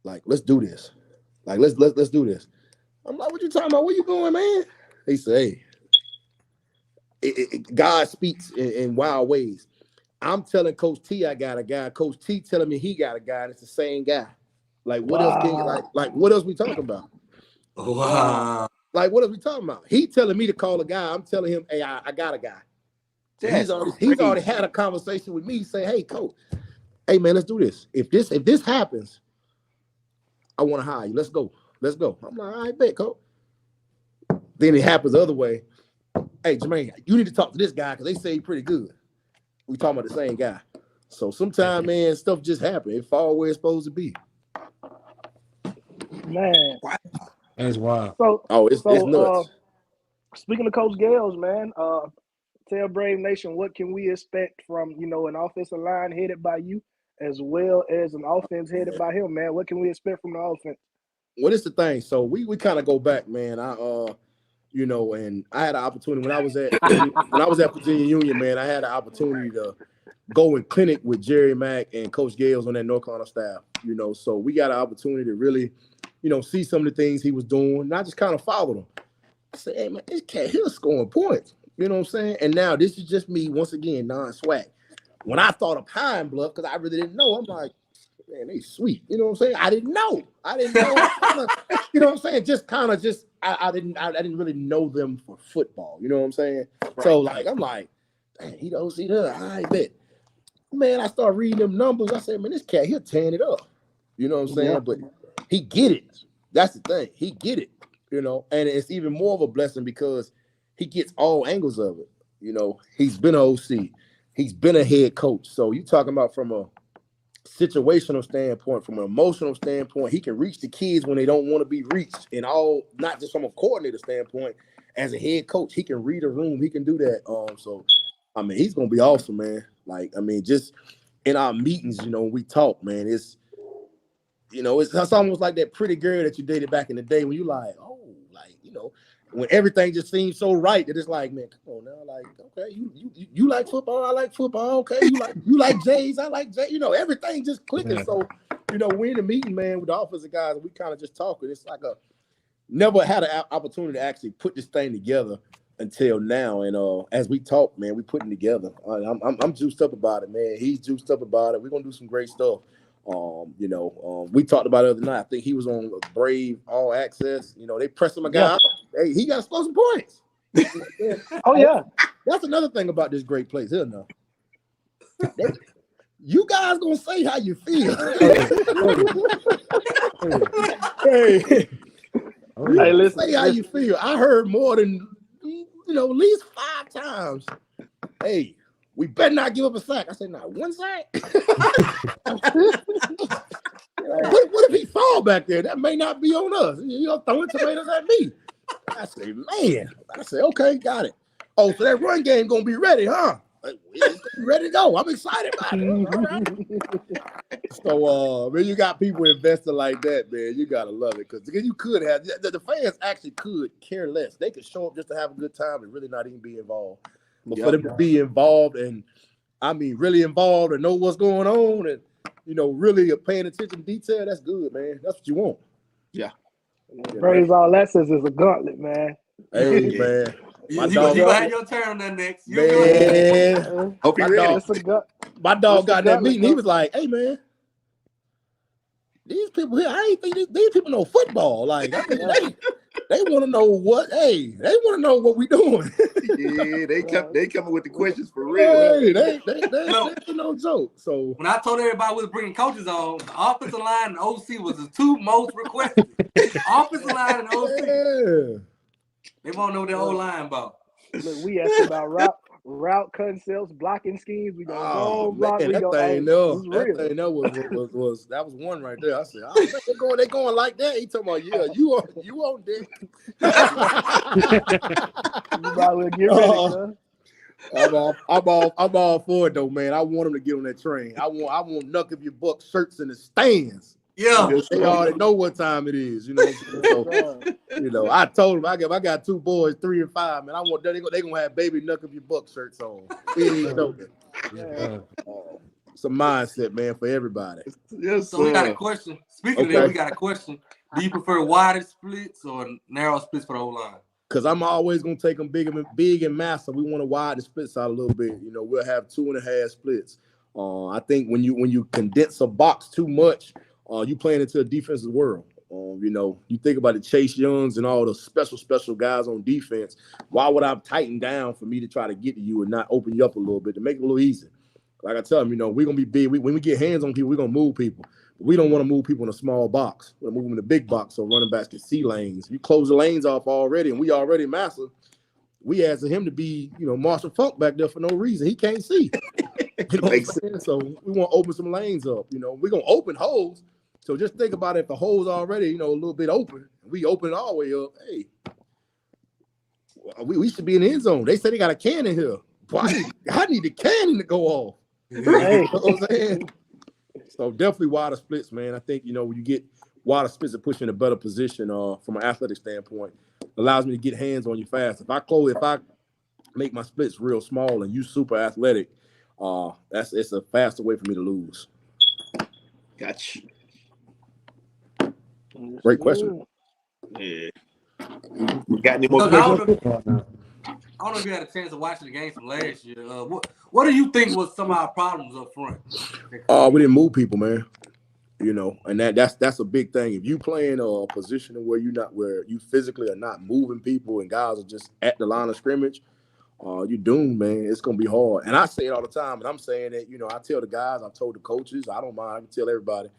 like let's do this, like let's do this. I'm like, what you talking about? Where you going, man? He said, hey, God speaks in wild ways. I'm telling Coach T I got a guy. Coach T telling me he got a guy, and it's the same guy. Like, what else can you like? What else we talking about? Wow. Like, what else we talking about? He telling me to call a guy. I'm telling him, hey, I got a guy. He's already had a conversation with me. Say, hey, Coach, hey man, let's do this. If this happens, I want to hire you. Let's go. I'm like, all right, bet, Coach. Then it happens the other way. Hey, Jermaine, you need to talk to this guy because they say he's pretty good. We talking about the same guy. So sometimes, man, stuff just happen. It fall where it's supposed to be. Man. That's wild. It's nuts. Speaking of Coach Gales, man, tell Brave Nation what can we expect from, you know, an offensive line headed by you as well as an offense headed by him, man. What can we expect from the offense? Well, it's the thing. So we kind of go back, man. You know, and I had an opportunity when I was at Virginia Union, man. I had an opportunity to go and clinic with Jerry Mack and Coach Gales on that North Carolina staff. You know, so we got an opportunity to really, you know, see some of the things he was doing. And I just kind of followed him. I said, hey man, this cat here scoring points. You know what I'm saying? And now this is just me once again, non-swag. When I thought of Pine Bluff, because I really didn't know, I'm like, man, they sweet. You know what I'm saying? I didn't know. You know what I'm saying? I didn't really know them for football. You know what I'm saying? Right. So like, I'm like, dang, he don't see that. I bet. Man, I start reading them numbers. I said, man, this cat, he'll tearing it up. You know what I'm saying? Yeah. But he get it. That's the thing. He get it. You know, and it's even more of a blessing because he gets all angles of it. You know, he's been an OC. He's been a head coach. So you talking about from a situational standpoint, from an emotional standpoint, he can reach the kids when they don't want to be reached, and all, not just from a coordinator standpoint. As a head coach, he can read a room. He can do that. So, I mean, he's gonna be awesome, man. Like, I mean, just in our meetings, you know, we talk, man. It's, you know, it's almost like that pretty girl that you dated back in the day when you like, oh, like, you know, when everything just seems so right that it's like, man, come on now, like, okay, you like football, I like football, okay, you like Jays, I like Jays, you know, everything just clicking. So, you know, we're in the meeting, man, with the offensive guys, and we kind of just talking. It's like never had an opportunity to actually put this thing together until now. And as we talk, man, we putting together. I'm juiced up about it, man. He's juiced up about it. We're gonna do some great stuff. You know, we talked about it the other night. I think he was on Brave All Access. You know, they pressed him a guy out. Hey, he got to score some points. Oh, yeah. That's another thing about this great place here now. You guys gonna say how you feel. Hey, listen, say how you feel. I heard more than, you know, at least 5 times. Hey, we better not give up a sack. I said, nah, one sack. What if he fall back there? That may not be on us. You're throwing tomatoes at me. I say, man. I say, okay, got it. Oh, so that run game gonna be ready, huh? It's ready to go. I'm excited about it. All right. So, man, you got people investing like that, man. You gotta love it because you could have the fans actually could care less. They could show up just to have a good time and really not even be involved. But for them to be involved, and I mean really involved and know what's going on, and really paying attention to detail, that's good, man. That's what you want. Yeah. Braves, all that says is a gauntlet, man. Hey, man. You gonna have your turn on that next. Man. Hope you're ready. My dog got in that meeting. He was like, hey, man, these people here, I ain't think these people know football. Like, I mean, they want to know what, they want to know what we doing. Yeah, they coming with the questions for real. Hey, they no joke. So when I told everybody we was bringing coaches on, the offensive line and OC was the two most requested. Offensive line and OC. Yeah. They won't know their whole line about. Look, we asked about route concepts, blocking schemes. We gonna go block. Man, that thing was one right there. I said, they going like that. He talking about, yeah, you on deck. You might well get ready, I'm all for it though, man. I want them to get on that train. I want Knuck of your buck shirts in the stands. Yeah, they already know what time it is. So, I told them I got two boys, 3 and 5, man. I want they gonna have baby Knuck of your buck shirts on. It's a mindset, man, for everybody. Yes, so we got a question. Speaking of that, we got a question. Do you prefer wider splits or narrow splits for the whole line? Because I'm always gonna take them big and massive. We want to widen the splits out a little bit. We'll have 2.5 splits. I think when you condense a box too much, you playing into a defensive world. You think about the Chase Youngs and all the special guys on defense. Why would I tighten down for me to try to get to you and not open you up a little bit to make it a little easier? Like I tell them, we're gonna be big. When we get hands on people, we're gonna move people. We don't want to move people in a small box. We're gonna move them in a big box so running backs can see lanes. You close the lanes off already, and we already massive. We asked him to be, Marshall Funk back there for no reason. He can't see. So we want to open some lanes up. We're gonna open holes. So just think about it. If the hole's already, a little bit open, we open it all the way up. Hey, we should be in the end zone. They said they got a cannon here. Boy, I need the cannon to go off. Hey. You know what I'm saying? So definitely wider splits, man. I think, when you get wider splits, it puts you in a better position from an athletic standpoint. Allows me to get hands on you fast. If I make my splits real small and you super athletic, it's a faster way for me to lose. Gotcha. Great question. Yeah. We got any more questions? I don't know if you had a chance to watch the game from last year. What do you think was some of our problems up front? We didn't move people, man. And that's a big thing. If you playing a position where you physically are not moving people and guys are just at the line of scrimmage, you're doomed, man. It's gonna be hard. And I say it all the time, and I'm saying that, I tell the guys, I've told the coaches, I don't mind, I can tell everybody,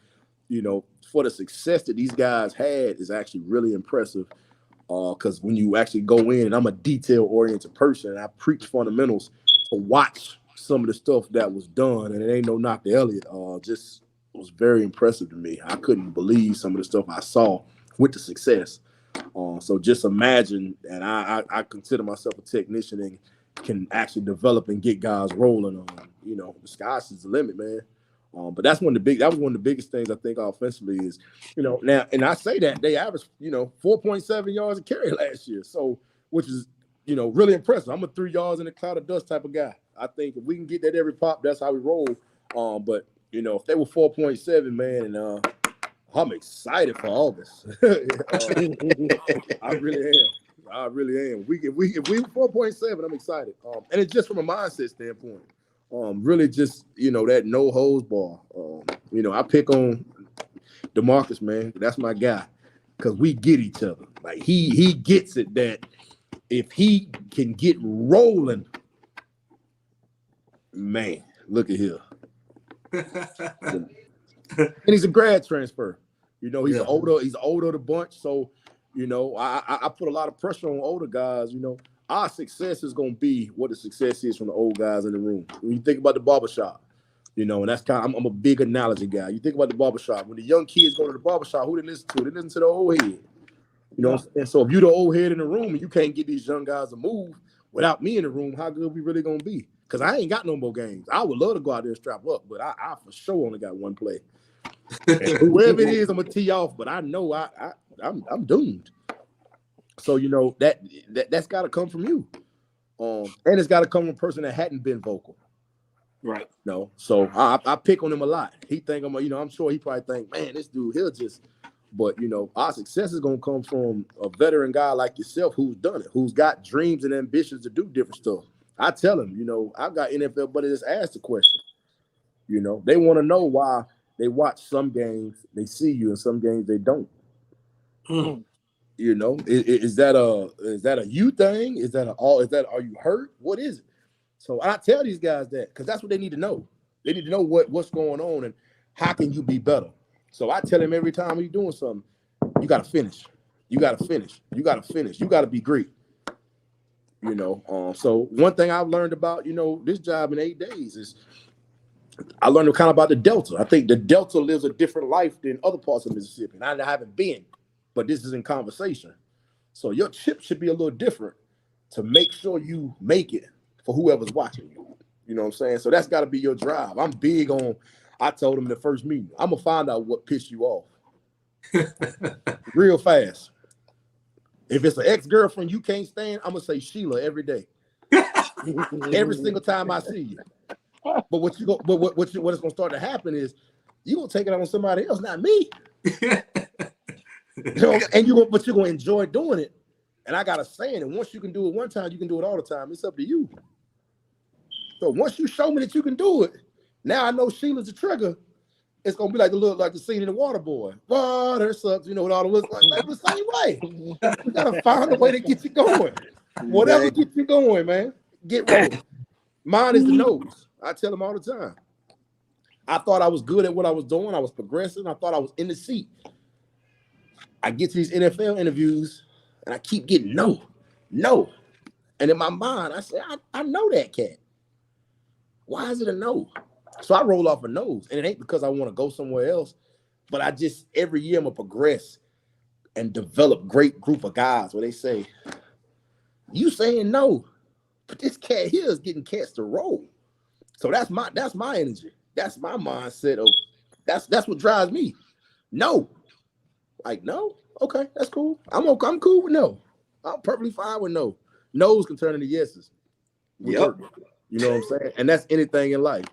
for the success that these guys had is actually really impressive. Because when you actually go in, and I'm a detail-oriented person, and I preach fundamentals, to watch some of the stuff that was done, and it ain't no knock to Elliott, just was very impressive to me. I couldn't believe some of the stuff I saw with the success. So just imagine, and I consider myself a technician and can actually develop and get guys rolling. The sky's the limit, man. But that was one of the biggest things I think offensively is, now, and I say that they averaged, 4.7 yards a carry last year. So, which is, really impressive. I'm a 3 yards in a cloud of dust type of guy. I think if we can get that every pop, that's how we roll. But, if they were 4.7, man, and I'm excited for August. I really am. If we 4.7, I'm excited. And it's just from a mindset standpoint. Really just, that no hose bar. I pick on DeMarcus, man. That's my guy. Because we get each other. Like he gets it that if he can get rolling, man, look at here. And he's a grad transfer. He's older of the bunch. So, I put a lot of pressure on older guys, Our success is going to be what the success is from the old guys in the room. When you think about the barbershop, and that's I'm a big analogy guy. You think about the barbershop. When the young kids go to the barbershop, who they listen to? They listen to the old head. And so if you're the old head in the room and you can't get these young guys to move without me in the room, how good we really going to be? Because I ain't got no more games. I would love to go out there and strap up, but I for sure only got one play. And whoever it is, I'm going to tee off, but I know I'm doomed. So, that's got to come from you. And it's got to come from a person that hadn't been vocal. Right. No, so I pick on him a lot. He think I'm sure he probably think, man, this dude, he'll just. But our success is gonna come from a veteran guy like yourself who's done it, who's got dreams and ambitions to do different stuff. I tell him, I've got NFL buddies that ask the question. They want to know why they watch some games, they see you, and some games they don't. Is that a you thing? Is that are you hurt? What is it? So I tell these guys that because that's what they need to know. They need to know what's going on and how can you be better. So I tell him every time he's doing something, you got to finish. You got to finish. You got to finish. You got to be great. So one thing I've learned about, this job in 8 days is I learned kind of about the Delta. I think the Delta lives a different life than other parts of Mississippi. And I haven't been, but this is in conversation. So your chip should be a little different to make sure you make it for whoever's watching you. You know what I'm saying? So that's got to be your drive. I'm big on, I told him the first meeting, I'm going to find out what pissed you off real fast. If it's an ex-girlfriend you can't stand, I'm going to say Sheila every day. Every single time I see you. But what's going to start to happen is you're going to take it on somebody else, not me. And you're going to enjoy doing it. And I got a saying, and once you can do it one time, you can do it all the time. It's up to you. So once you show me that you can do it, now I know Sheila's the trigger. It's gonna be like the scene in The Water Boy. Water sucks, with all the looks like the same way. You gotta find a way to get you going. Whatever gets you going, man. Get rolling. Mine is the nose. I tell them all the time. I thought I was good at what I was doing. I was progressing. I thought I was in the seat. I get to these NFL interviews and I keep getting no. And in my mind, I say, I know that cat. Why is it a no? So I roll off a nose. And it ain't because I want to go somewhere else, but I just, every year I'm going to progress and develop great group of guys where they say, you saying no, but this cat here is getting cats to roll. So that's my energy. That's my mindset of, that's what drives me. No. Like, no? Okay, that's cool. I'm cool with no. I'm perfectly fine with no. No's can turn into yeses. Yep. You know what I'm saying? And that's anything in life.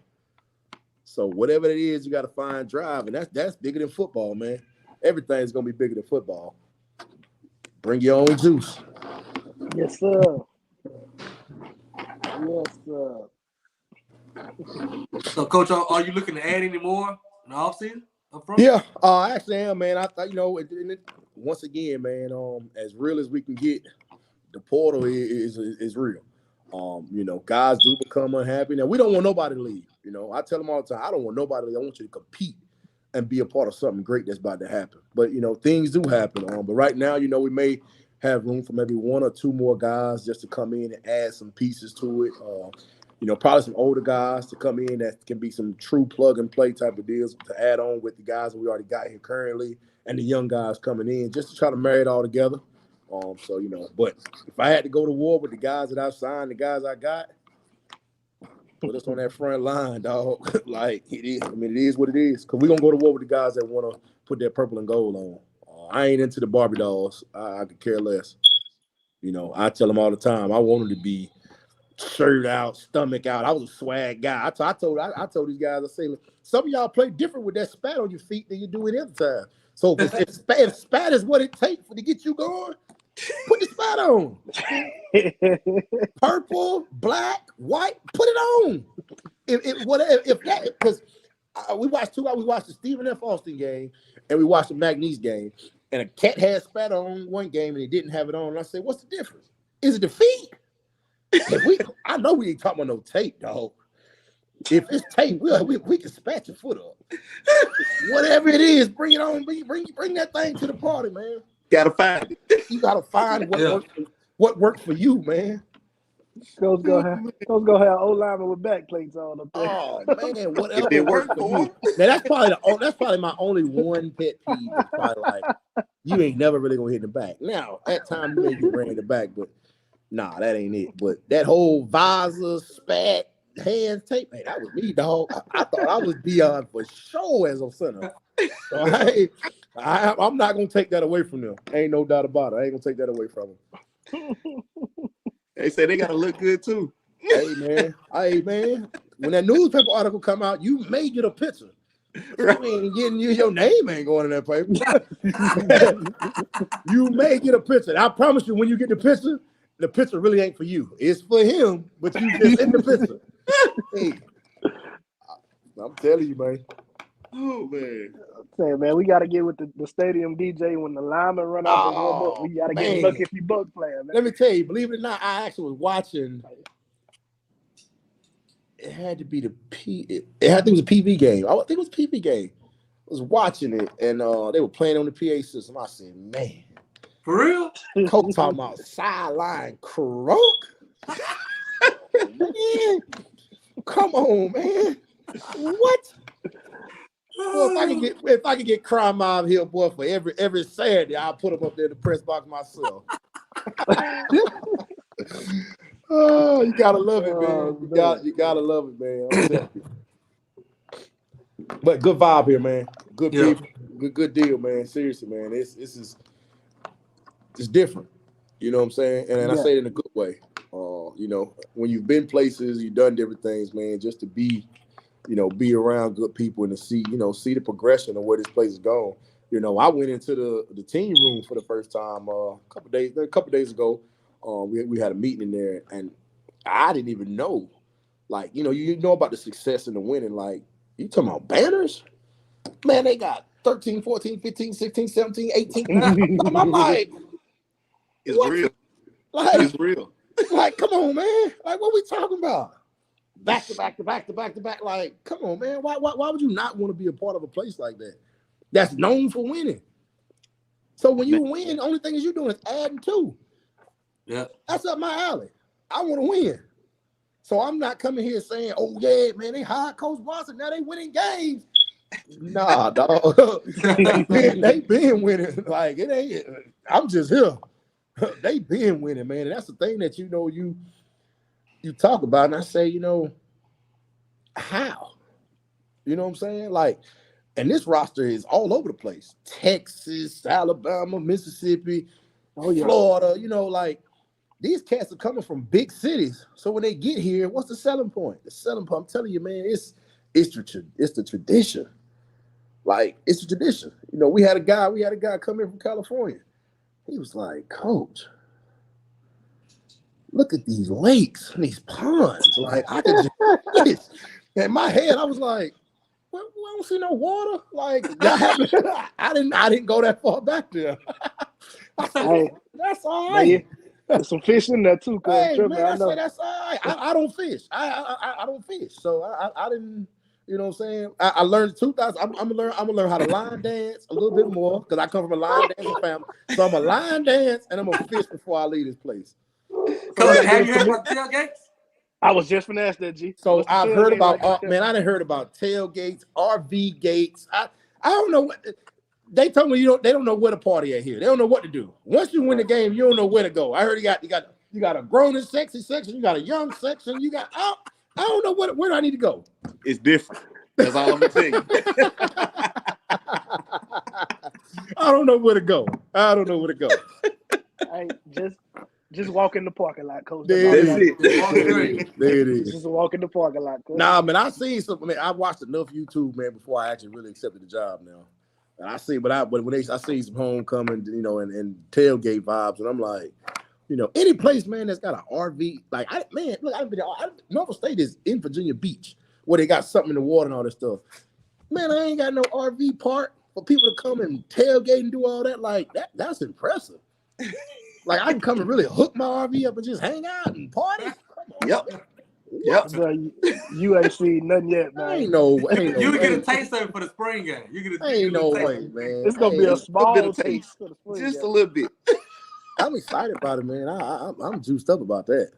So whatever it is, you got to find drive. And that's bigger than football, man. Everything's going to be bigger than football. Bring your own juice. Yes, sir. Yes, sir. So, Coach, are you looking to add any more in the offseason up front? Yeah, I actually am, man. I thought, once again, man, as real as we can get, the portal is real. Guys do become unhappy. Now, we don't want nobody to leave. I tell them all the time, I don't want nobody to leave. I want you to compete and be a part of something great that's about to happen. But, things do happen. But right now, we may have room for maybe one or two more guys just to come in and add some pieces to it. Probably some older guys to come in that can be some true plug-and-play type of deals to add on with the guys that we already got here currently and the young guys coming in just to try to marry it all together. But if I had to go to war with the guys that I've signed, the guys I got, put us on that front line, dog. Like, it is. I mean, it is what it is. Because we're going to go to war with the guys that want to put that purple and gold on. I ain't into the Barbie dolls. I could care less. I tell them all the time, I want them to be shirt out, stomach out. I was a swag guy. I told these guys, I say, some of y'all play different with that spat on your feet than you do any other time. So if spat is what it takes to get you going, put the spat on. Purple, black, white, put it on. Because we watched the Stephen F. Austin game and we watched the McNeese game, and a cat had spat on one game and he didn't have it on. And I said, what's the difference? Is it the feet? I know we ain't talking about no tape, dog. If it's tape, we can spat your foot up. Whatever it is, bring it on. Bring that thing to the party, man. Gotta find it. You gotta find what works for you, man. Coach gonna have old lineman with back plates on up there. Oh man, whatever works for you. Now that's probably my only one pet peeve. It's probably like you ain't never really gonna hit the back. Now at times you bring the back, but nah, that ain't it. But that whole visor, spat, hands, tape, man, that was me, dog. I thought I was Dion for sure as a center. So I'm not gonna take that away from them. Ain't no doubt about it. I ain't gonna take that away from them. They say they gotta look good too. Hey man, when that newspaper article come out, you may get a picture. Right. You ain't getting your name ain't going in that paper. You may get a picture. And I promise you, when you get the picture really ain't for you. It's for him, but you just in the picture. Hey, I'm telling you, man. Oh man. Say, man, we got to get with the stadium DJ when the linemen run out the warm up. We got to get lucky if you bug player, man. Let me tell you, believe it or not, I actually was watching. It had to be I think it was a PV game. I think it was a PV game. I was watching it, and they were playing on the PA system. I said, man. For real? Coach talking about sideline crunk. Man, come on, man. What? Well, if I could get Crime Mob Hill, boy, for every Saturday, I'll put him up there in the press box myself. Oh, you gotta love it, man. You gotta love it, man. I'm telling you. But good vibe here, man. Good people, good deal, man. Seriously, man. It's different. You know what I'm saying? And I say it in a good way. You know, when you've been places, you've done different things, man, just to be around good people and to see the progression of where this place is going. You know, I went into the team room for the first time a couple days ago. We had a meeting in there, and I didn't even know. Like, you know about the success and the winning. Like, you talking about banners? Man, they got 13, 14, 15, 16, 17, 18. I'm like, it's what? real. Like, it's real. Like, come on, man. Like, what we talking about? Back to back to back to back to back. Like, come on, man. Why would you not want to be a part of a place like that that's known for winning? So when you win, the only thing you're doing is adding to. Yeah. That's up my alley. I want to win. So I'm not coming here saying, oh, yeah, man, they hired Coach Watson. Now they winning games. Nah, dog. they been winning. Like, it ain't. I'm just here. They been winning, man. And that's the thing that you talk about. And I say, how? You know what I'm saying? Like, and this roster is all over the place. Texas, Alabama, Mississippi, Florida, like these cats are coming from big cities. So when they get here, what's the selling point? The selling point, I'm telling you, man, it's the tradition. Like, it's a tradition. We had a guy come in from California. He was like, Coach, look at these lakes and these ponds. Like, I could just in my head, I was like, well, I don't see no water. Like, I didn't go that far back there. I said, that's all right. There's some fish in there too, Hey, man, I said that's all right. I don't fish. I don't fish. So I didn't, you know what I'm saying? I learned 2,000. I'm gonna learn how to line dance a little bit more because I come from a line dancing family. So I'm a line dance and I'm gonna fish before I leave this place. Coach, have you heard about tailgates? I was just gonna ask that, G. So I've heard about man. I done heard about tailgates, RV gates. I don't know what they told me. They don't know where to party at here. They don't know what to do. Once you win the game, you don't know where to go. I heard you got a grown and sexy section. You got a young section. You got I don't know where do I need to go. It's different. That's all I'm gonna tell you. I don't know where to go. Hey, just walk in the parking lot, Coach. There it is. Just walk in the parking lot, Coach. Nah, man, I seen something. Man, I watched enough YouTube, man, before I actually really accepted the job now. And I see, I see some homecoming, and tailgate vibes, and I'm like, any place, man, that's got an RV, like, Norfolk State is in Virginia Beach, where they got something in the water and all this stuff. Man, I ain't got no RV park for people to come and tailgate and do all that. Like, that's impressive. Like, I can come and really hook my RV up and just hang out and party. Come on. Yep. Bro, you ain't seen nothing yet, man. Ain't no way. You get a taste of it for the spring game. Ain't no way, man. It's gonna be a small taste for the spring just game. a little bit. I'm excited about it, man. I'm juiced up about that.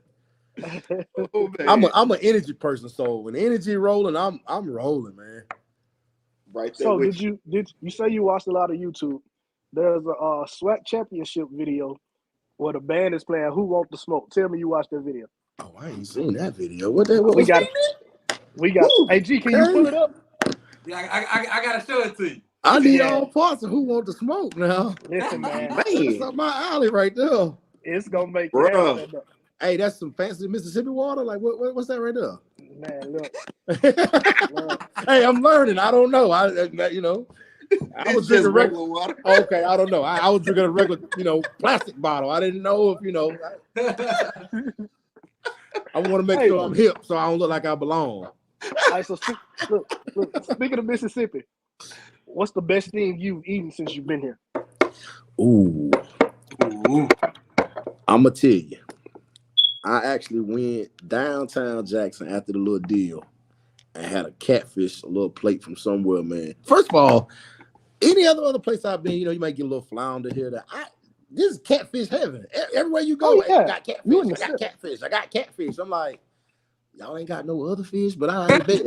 Oh, man. I'm an energy person, so when the energy rolling, I'm rolling, man. Right there. So did you say you watched a lot of YouTube? There's a Swac'n championship video where the band is playing Who Want the Smoke. Tell me you watched that video. Oh, I ain't seen that video. What we got. Hey, G, can you pull it up? Yeah, I gotta show it to you. I need all parts of Who Want the Smoke now. Listen, man. That's up my alley right there. It's gonna make Bruh. Hey, that's some fancy Mississippi water. Like what's that right there? Man, look. Hey, I'm learning. I don't know. I was drinking regular water. Okay, I don't know. I was drinking a regular, plastic bottle. I didn't know if, I want to make sure I'm hip so I don't look like I belong. All right, so look. Speaking of Mississippi, what's the best thing you've eaten since you've been here? Ooh. I'm going to tell you. I actually went downtown Jackson after the little deal and had a little plate from somewhere, man. First of all, any other place I've been, you might get a little flounder here. This is catfish heaven. Everywhere you go, I got catfish. I got catfish. I'm like, y'all ain't got no other fish, but I ain't bet.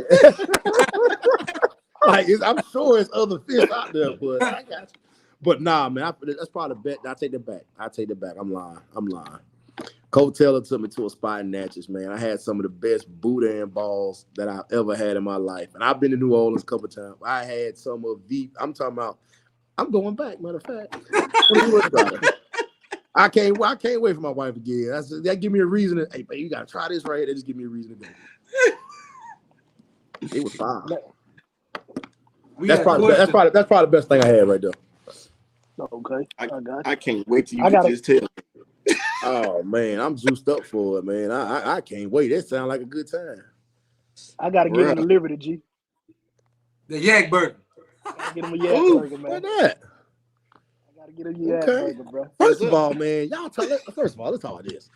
I'm sure there's other fish out there, but I got you. But nah, man, that's probably the bet. I take that back. I'm lying. Coach Taylor took me to a spot in Natchez, man. I had some of the best boudin balls that I've ever had in my life. And I've been to New Orleans a couple of times. I had some of I'm going back, matter of fact. I can't wait for my wife again. That give me a reason hey, babe, you got to try this right here. They just give me a reason to go. It was fine. That's probably the best thing I had right there. Okay. I can't wait till you can just tell. Oh man, I'm juiced up for it, man. I can't wait. It sounds like a good time. I gotta get him the Liberty, G. The yak burger. I gotta get him a yak burger, man. What's that? I gotta get him a yak burger, bro. First of all, man, let's talk about this.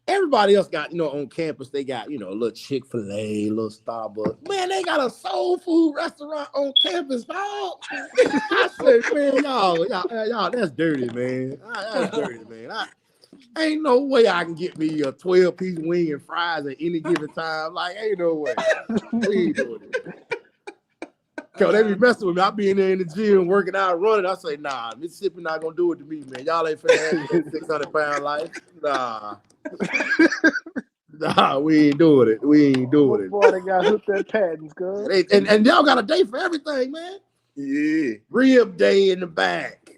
Everybody else got, on campus, they got, a little Chick-fil-A, a little Starbucks. Man, they got a soul food restaurant on campus, dog. I said, man, y'all, that's dirty, man. That's dirty, man. Ain't no way I can get me a 12-piece wing and fries at any given time. Like, ain't no way. We ain't doing it. Cause they be messing with me. I be in there in the gym working out, running. I say, nah, Mississippi not gonna do it to me, man. Y'all ain't finna have 600-pound life. Nah, we ain't doing it. Boy, they got hooked at patents, cuz. And y'all got a day for everything, man. Yeah. Rib day in the back.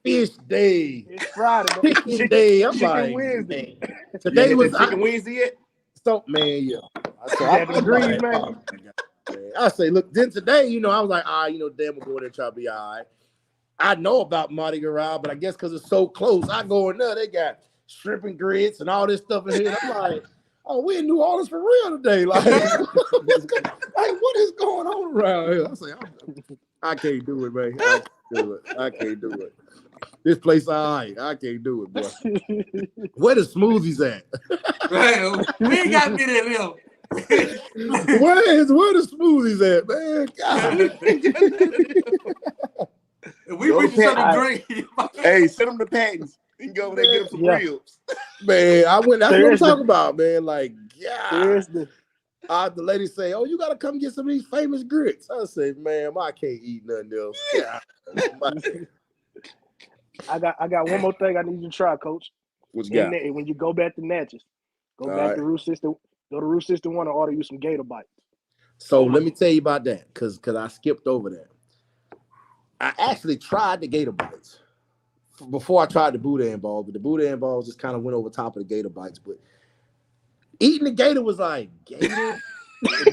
Fish day. It's Friday. Chicken day. I'm Chicken like, Wednesday. man. Today was Chicken Wednesday yet? So, man, yeah. I say, look, then today, I was like, damn, we're going there try to be all right. I know about Mardi Gras, but I guess because it's so close, I go in there, they got shrimp and grits and all this stuff in here. I'm like, oh, we in New Orleans for real today. Like, what is going on around here? I say, I can't do it, man. I can't do it. This place, all right. I can't do it, boy. Where the smoothies at? Right. We ain't got many of them. Where the smoothies at, man? If we bring you something to drink. Hey, send them the patents. You can go over there and get them some ribs. Man, that's what I'm talking about, man. Like, yeah. The lady say, oh, you got to come get some of these famous grits. I say, ma'am, I can't eat nothing else. Yeah. I got one more thing I need you to try, Coach. What you got? When you go back to Natchez, go back to Route 61. Go to Route 61 and order you some Gator Bites. So let me tell you about that, because I skipped over that. I actually tried the Gator Bites before I tried the boudin ball, but the boudin balls just kind of went over top of the Gator Bites. But eating the Gator was like Gator,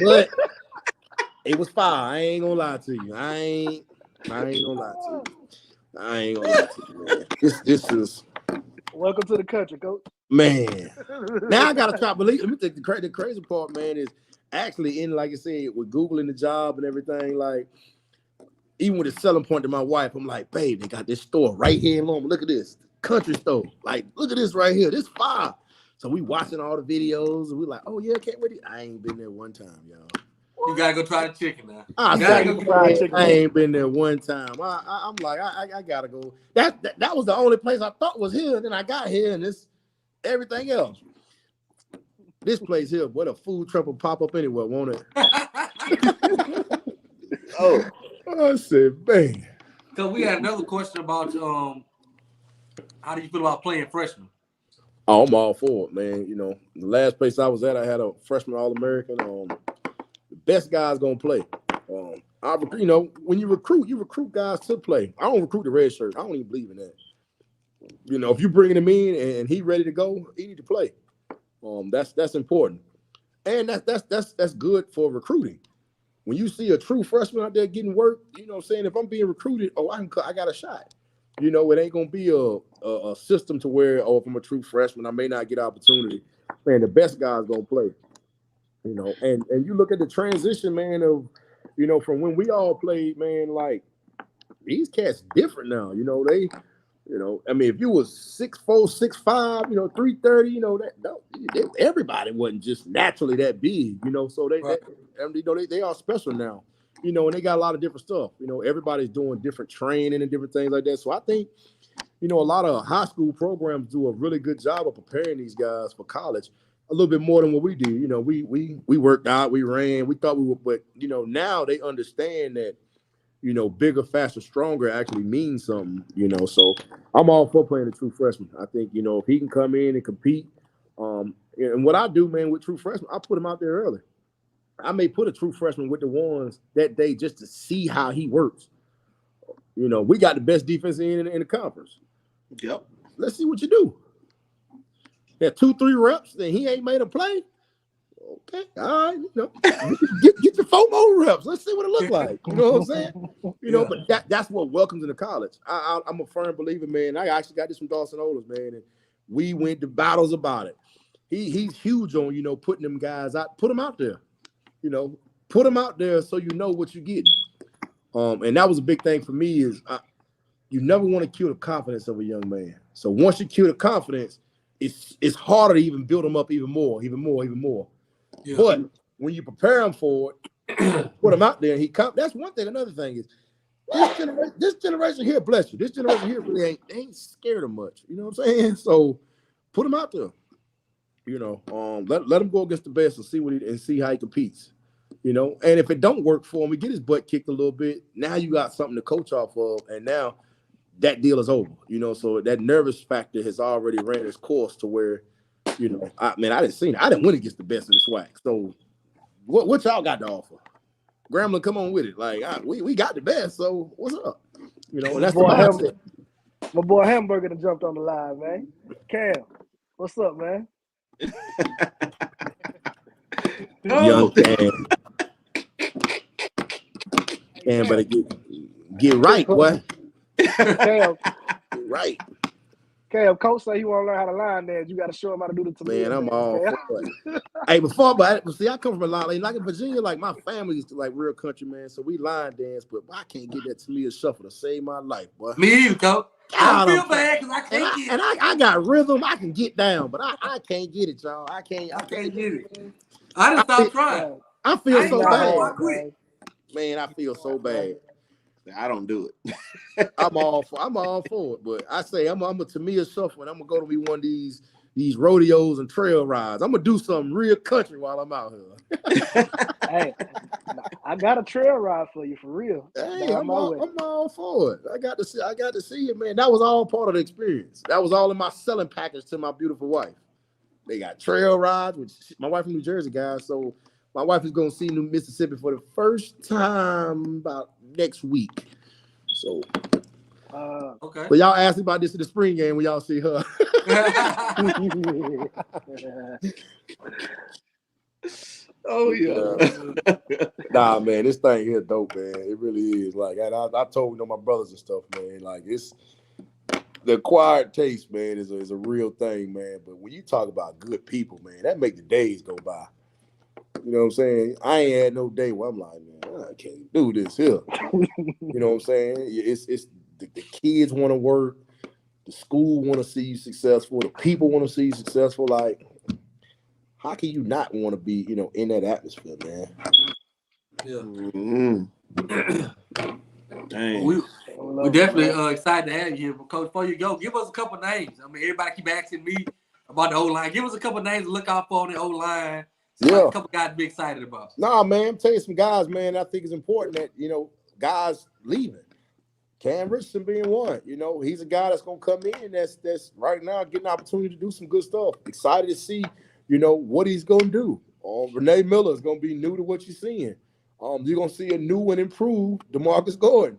but it was fire. I ain't gonna lie to you. I ain't gonna lie to you, man. This is. Welcome to the country, Coach. Man, now I gotta try. Believe. Let me think. The crazy part, man, is actually in, like I said, with Googling the job and everything. Like, even with the selling point to my wife, I'm like, babe, they got this store right here in Loma. Look at this country store. Like, look at this right here. This fire. So we watching all the videos, and we like, oh yeah, can't wait. I ain't been there one time, y'all. You gotta go try the chicken now. I ain't been there one time. I'm like, I gotta go. That was the only place I thought was here. And then I got here, and this. Everything else. This place here, what a food truck will pop up anywhere, won't it? I said, man. So we had another question about how do you feel about playing freshman? Oh, I'm all for it, man. The last place I was at, I had a freshman All-American. The best guys gonna play. When you recruit guys to play. I don't recruit the red shirt. I don't even believe in that. If you bringing him in and he ready to go, he need to play. That's important. And that's good for recruiting. When you see a true freshman out there getting work, you know what I'm saying? If I'm being recruited, I got a shot. You know, it ain't gonna be a system to where, if I'm a true freshman, I may not get opportunity. Man, the best guy's gonna play. You know, and you look at the transition, man, of, you know, from when we all played, man, like these cats different now. You know, I mean, if you was 6'4", 6'5", 330, everybody wasn't just naturally that big, So they are special now, and they got a lot of different stuff. Everybody's doing different training and different things like that. So I think, a lot of high school programs do a really good job of preparing these guys for college, a little bit more than what we do. We worked out, we ran, we thought we would, but now they understand that. Bigger, faster, stronger actually means something, So I'm all for playing a true freshman. I think, if he can come in and compete, and what I do, man, with true freshmen, I put him out there early. I may put a true freshman with the ones that day just to see how he works. We got the best defense in the conference. Yep. Let's see what you do. Yeah, 2-3 reps, then he ain't made a play. Okay, all right, get your 4 more reps. Let's see what it looks like. You know what I'm saying? But that's what welcomes into college. I'm a firm believer, man. I actually got this from Dawson Olders, man, and we went to battles about it. He's huge on, putting them guys out, put them out there. Put them out there so you know what you're getting. And that was a big thing for me is you never want to kill the confidence of a young man. So once you kill the confidence, it's harder to even build them up even more. Yeah. But when you prepare him for it, put him out there, and that's one thing. Another thing is this generation here, bless you. This generation here really ain't scared of much. You know what I'm saying? So put him out there. Let him go against the best and see how he competes. And if it don't work for him, he get his butt kicked a little bit. Now you got something to coach off of, and now that deal is over. So that nervous factor has already ran its course to where. I didn't win against the best in the SWAC. So, what y'all got to offer? Grambling, come on with it. Like we got the best. So what's up? And that's the mindset. My boy Hamburger done jumped on the line, man. Cam, what's up, man? Young Cam. Cam better get right, boy. Cam, get right. Cam, coach say he want to learn how to line dance. You got to show him how to do the tomato. Man, I'm all for it. Hey, see, I come from a line like in Virginia, like my family used to like real country, man. So we line dance, but I can't get that Tamia shuffle to save my life, boy. Me either, coach. I feel bad because I can't get it. And I got rhythm, I can get down, but I can't get it, y'all. I can't get it. I done stopped trying. I feel so bad. I quit. Man, I feel so bad. I don't do it. I'm all for it, but I say I'm a Tamia shuffle, and I'm gonna go to be one of these rodeos and trail rides. I'm gonna do something real country while I'm out here. Hey, I got a trail ride for you for real. Hey, I'm all for it. I got to see it, man. That was all part of the experience. That was all in my selling package to my beautiful wife. They got trail rides, which my wife from New Jersey, guys. So my wife is gonna see New Mississippi for the first time about next week. So okay. But y'all asked about this in the spring game when y'all see her. Oh yeah. Nah, man, this thing here dope, man. It really is. Like, I told my brothers and stuff, man. Like, it's the acquired taste, man, is a real thing, man. But when you talk about good people, man, that make the days go by. You know what I'm saying? I ain't had no day where I'm like, man, I can't do this here. You know what I'm saying? It's the kids want to work, the school want to see you successful, the people want to see you successful. Like, how can you not want to be, in that atmosphere, man? Yeah. Dang. We're definitely excited to have you here. But Coach, before you go, give us a couple names. I mean, everybody keep asking me about the O-line. Give us a couple names to look out for on the O-line. A couple guys to be excited about. Nah, man, I'm telling you some guys, man, I think it's important that, guys leaving. Cam Richardson being one. He's a guy that's going to come in that's right now getting an opportunity to do some good stuff. Excited to see, what he's going to do. Renee Miller is going to be new to what you're seeing. You're going to see a new and improved DeMarcus Gordon.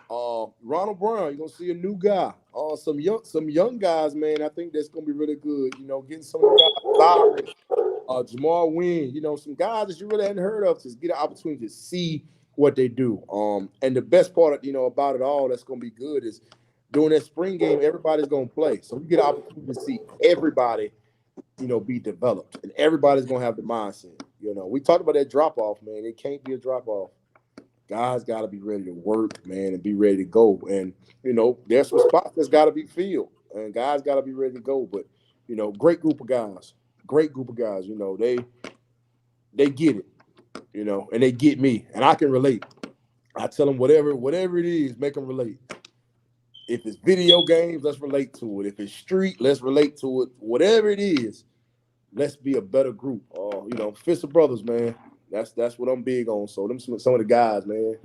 Ronald Brown, you're going to see a new guy. Some young guys, man, I think that's going to be really good. Getting some of the guys Jamal Wynn, some guys that you really hadn't heard of, just get an opportunity to see what they do. And the best part, about it all that's going to be good is during that spring game, everybody's going to play. So you get an opportunity to see everybody, be developed, and everybody's going to have the mindset. We talked about that drop-off, man. It can't be a drop-off. Guys got to be ready to work, man, and be ready to go. And, there's some spots that's got to be filled, and guys got to be ready to go. But, great group of guys. Great group of guys. They get it, and they get me, and I can relate. I tell them whatever it is, make them relate. If it's video games, let's relate to it. If it's street, let's relate to it. Whatever it is, let's be a better group. Fist of brothers, man. That's what I'm big on. So them some of the guys, man.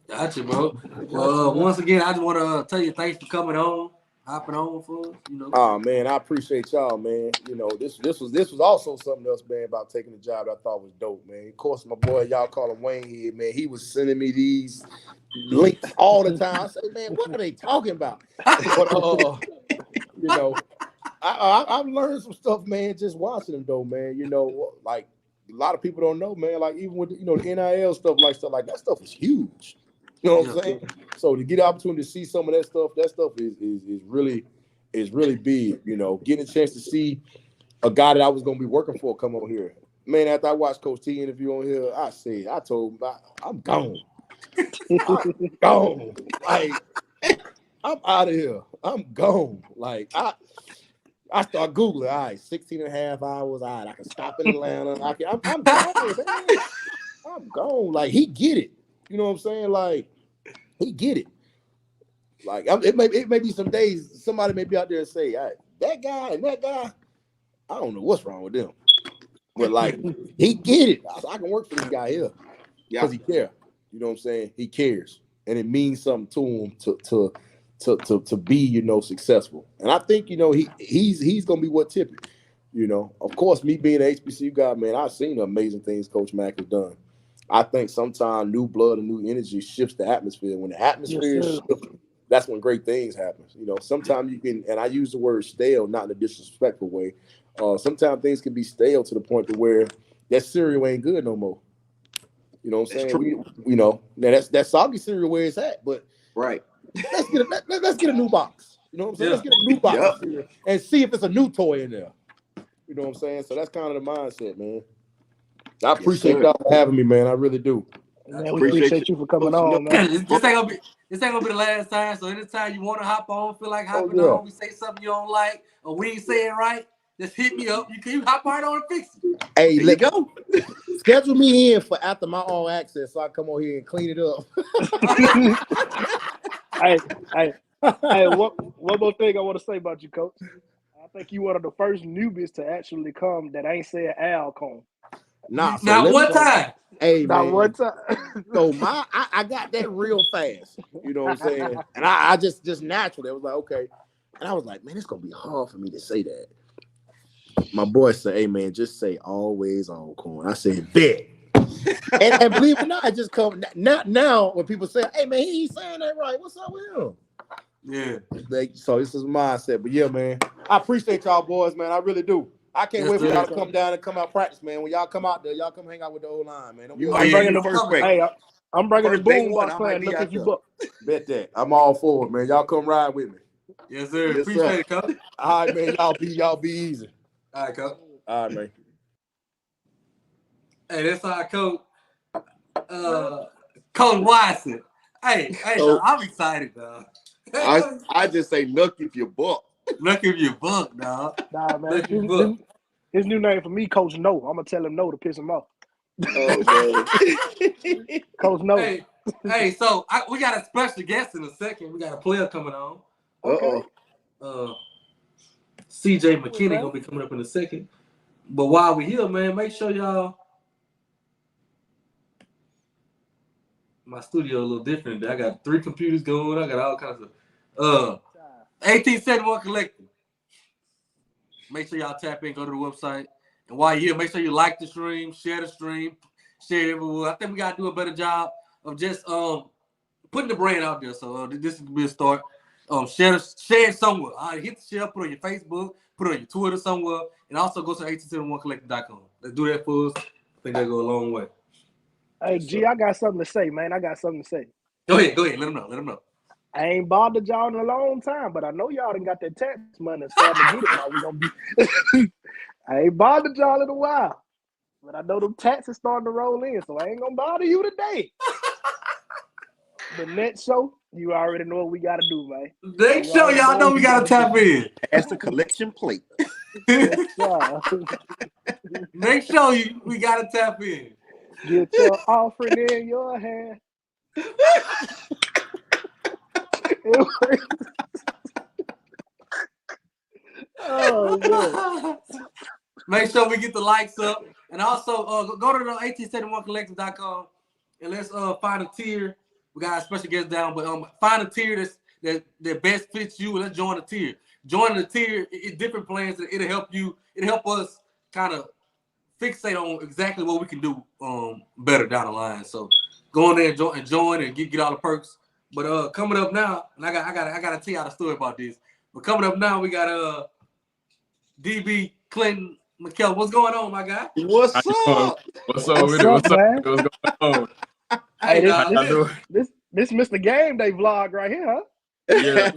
Gotcha, bro. Well, once again, I just want to tell you thanks for coming on, hopping on for us. Oh man, I appreciate y'all, man. This was also something else, man, about taking the job that I thought was dope, man. Of course, my boy, y'all call him Wayne here, man. He was sending me these links all the time. I say, man, what are they talking about? But I've learned some stuff, man, just watching them though, man. Like a lot of people don't know, man. Like even with the NIL stuff like that stuff is huge. You know what I'm saying? So to get the opportunity to see some of that stuff is really big. Getting a chance to see a guy that I was gonna be working for come on here. Man, after I watched Coach T interview on here, I told him I'm gone. I'm gone. Like I'm out of here. I'm gone. Like I start Googling. All right, 16 and a half hours. All right, I can stop in Atlanta. I'm gone, man. I'm gone. Like he get it. You know what I'm saying? Like he get it. Like it may be some days somebody may be out there and say, all right, that guy and that guy, I don't know what's wrong with them. But like he get it. I can work for this guy here because he cares. You know what I'm saying? He cares, and it means something to him to be successful. And I think he's gonna be what tip it. Of course, me being an HBCU guy, man, I've seen the amazing things Coach Mack has done. I think sometimes new blood and new energy shifts the atmosphere. When the atmosphere shifts, that's when great things happen. Sometimes you can, and I use the word stale, not in a disrespectful way. Sometimes things can be stale to the point to where that cereal ain't good no more. You know what I'm saying? Now that's soggy cereal where it's at, but right. Let's get a new box. You know what I'm saying? Let's get a new box and see if it's a new toy in there. You know what I'm saying? So that's kind of the mindset, man. I appreciate y'all for having me, man. I really do. Man, we appreciate you for coming on, man. This ain't gonna be the last time. So anytime you want to hop on, feel like hopping on, we say something you don't like, or we ain't saying right, just hit me up. You can hop right on and fix it. Hey, let go. Schedule me in for after my all access, so I come on here and clean it up. Hey, one more thing I want to say about you, Coach. I think you one of the first newbies to actually come that ain't said Alcorn. Not one time. Hey, not man. one time. So I got that real fast. You know what I'm saying? And I just naturally, I was like, okay. And I was like, man, it's gonna be hard for me to say that. My boy said, hey man, just say always Alcorn. I said, bet. and believe it or not, I just come now when people say, hey man, he ain't saying that right. What's up with him? Yeah. So this is mindset. But yeah, man, I appreciate y'all boys, man. I really do. I can't wait for y'all to come down and come out practice, man. When y'all come out there, y'all come hang out with the O-line, man. I'm bringing the boom box playing. Look if you book. Bet that. I'm all for it, man. Y'all come ride with me. Yes, sir. Yes, appreciate it, Coach. All right, man. Y'all be easy. All right, Coach. All right, man. Hey, that's our coach. Coach Watson. Hey, so, I'm excited, dog. I just say look if you book. Look if you book, dog. Nah, man. His new name for me, Coach No. I'm gonna tell him no to piss him off. Oh, Coach No. Hey, so we got a special guest in a second. We got a player coming on. Okay. CJ McKenna gonna be coming up in a second. But while we're here, man, make sure y'all. My studio a little different. I got 3 computers going. I got all kinds of 1871 Collective. Make sure y'all tap in, go to the website. And while you're here, make sure you like the stream, share it everywhere. I think we gotta do a better job of just putting the brand out there. So this is a good start. Share it somewhere. Hit the share, put it on your Facebook, put it on your Twitter somewhere, and also go to 1871collective.com. Let's do that for us. I think that'll go a long way. Hey, G, I got something to say, man. I got something to say. Go ahead. Let them know. I ain't bothered y'all in a long time, but I know y'all done got that tax money and starting to get it. Now we gonna be. I ain't bothered y'all in a while, but I know them taxes starting to roll in, so I ain't gonna bother you today. The next show, you already know what we gotta do, man. Next show, y'all know we gotta tap in. Pass the collection plate. Yes, sir. Next show, we gotta tap in. Get your offering in your hand. Oh man. Make sure we get the likes up, and also go to the 1871collective.com and let's find a tier. We got a special guest down, but find a tier that best fits you, and let's join the tier. Joining the tier, it's different plans. It'll help you. It'll help us kind of fixate on exactly what we can do better down the line. So go in there and join and get all the perks. But coming up now, and I gotta tell y'all the story about this. But coming up now, we got DB Clinton McKenna. What's going on, my guy? What's up? What's up with it? What's up? Man? What's going on? Hey, How this Mr. Game Day vlog right here, huh? Yeah.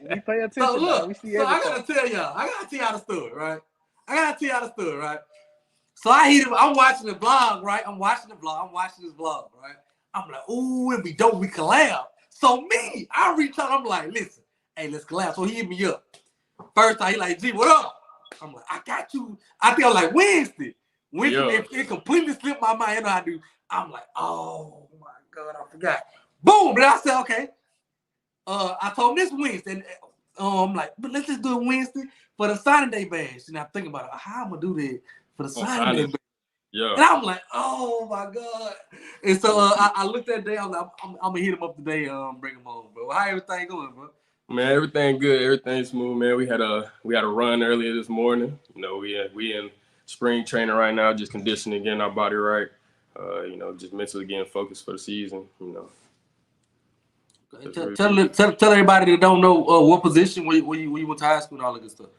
We pay attention. So look, man. We see so I everything. gotta tell y'all the story, right? So I hit him. I'm watching the vlog, right? I'm watching this vlog, right? I'm like, ooh, it'd be dope. We collab. So me, I reach out. I'm like, listen, hey, let's collab. So he hit me up. First time, he like, G, what up? I'm like, I got you. I think I'm like Wednesday. It completely slipped my mind. You know how I do. I'm like, oh my God, I forgot. Boom. Then I said, okay. I told him this Wednesday. I'm like, but let's just do it Wednesday for the signing day bash. And I'm thinking about how I'm gonna do that for the signing day bash. Yeah. And I'm like, oh my God. And so I looked that day. I was like, I'm gonna hit him up today. Bring him on, bro. How everything going, bro? Man, everything good. Everything's smooth, man. We had a run earlier this morning. You know, we in spring training right now, just conditioning, getting our body right. You know, just mentally getting focused for the season. You know. Tell everybody that don't know what position where you went to high school and all that good stuff.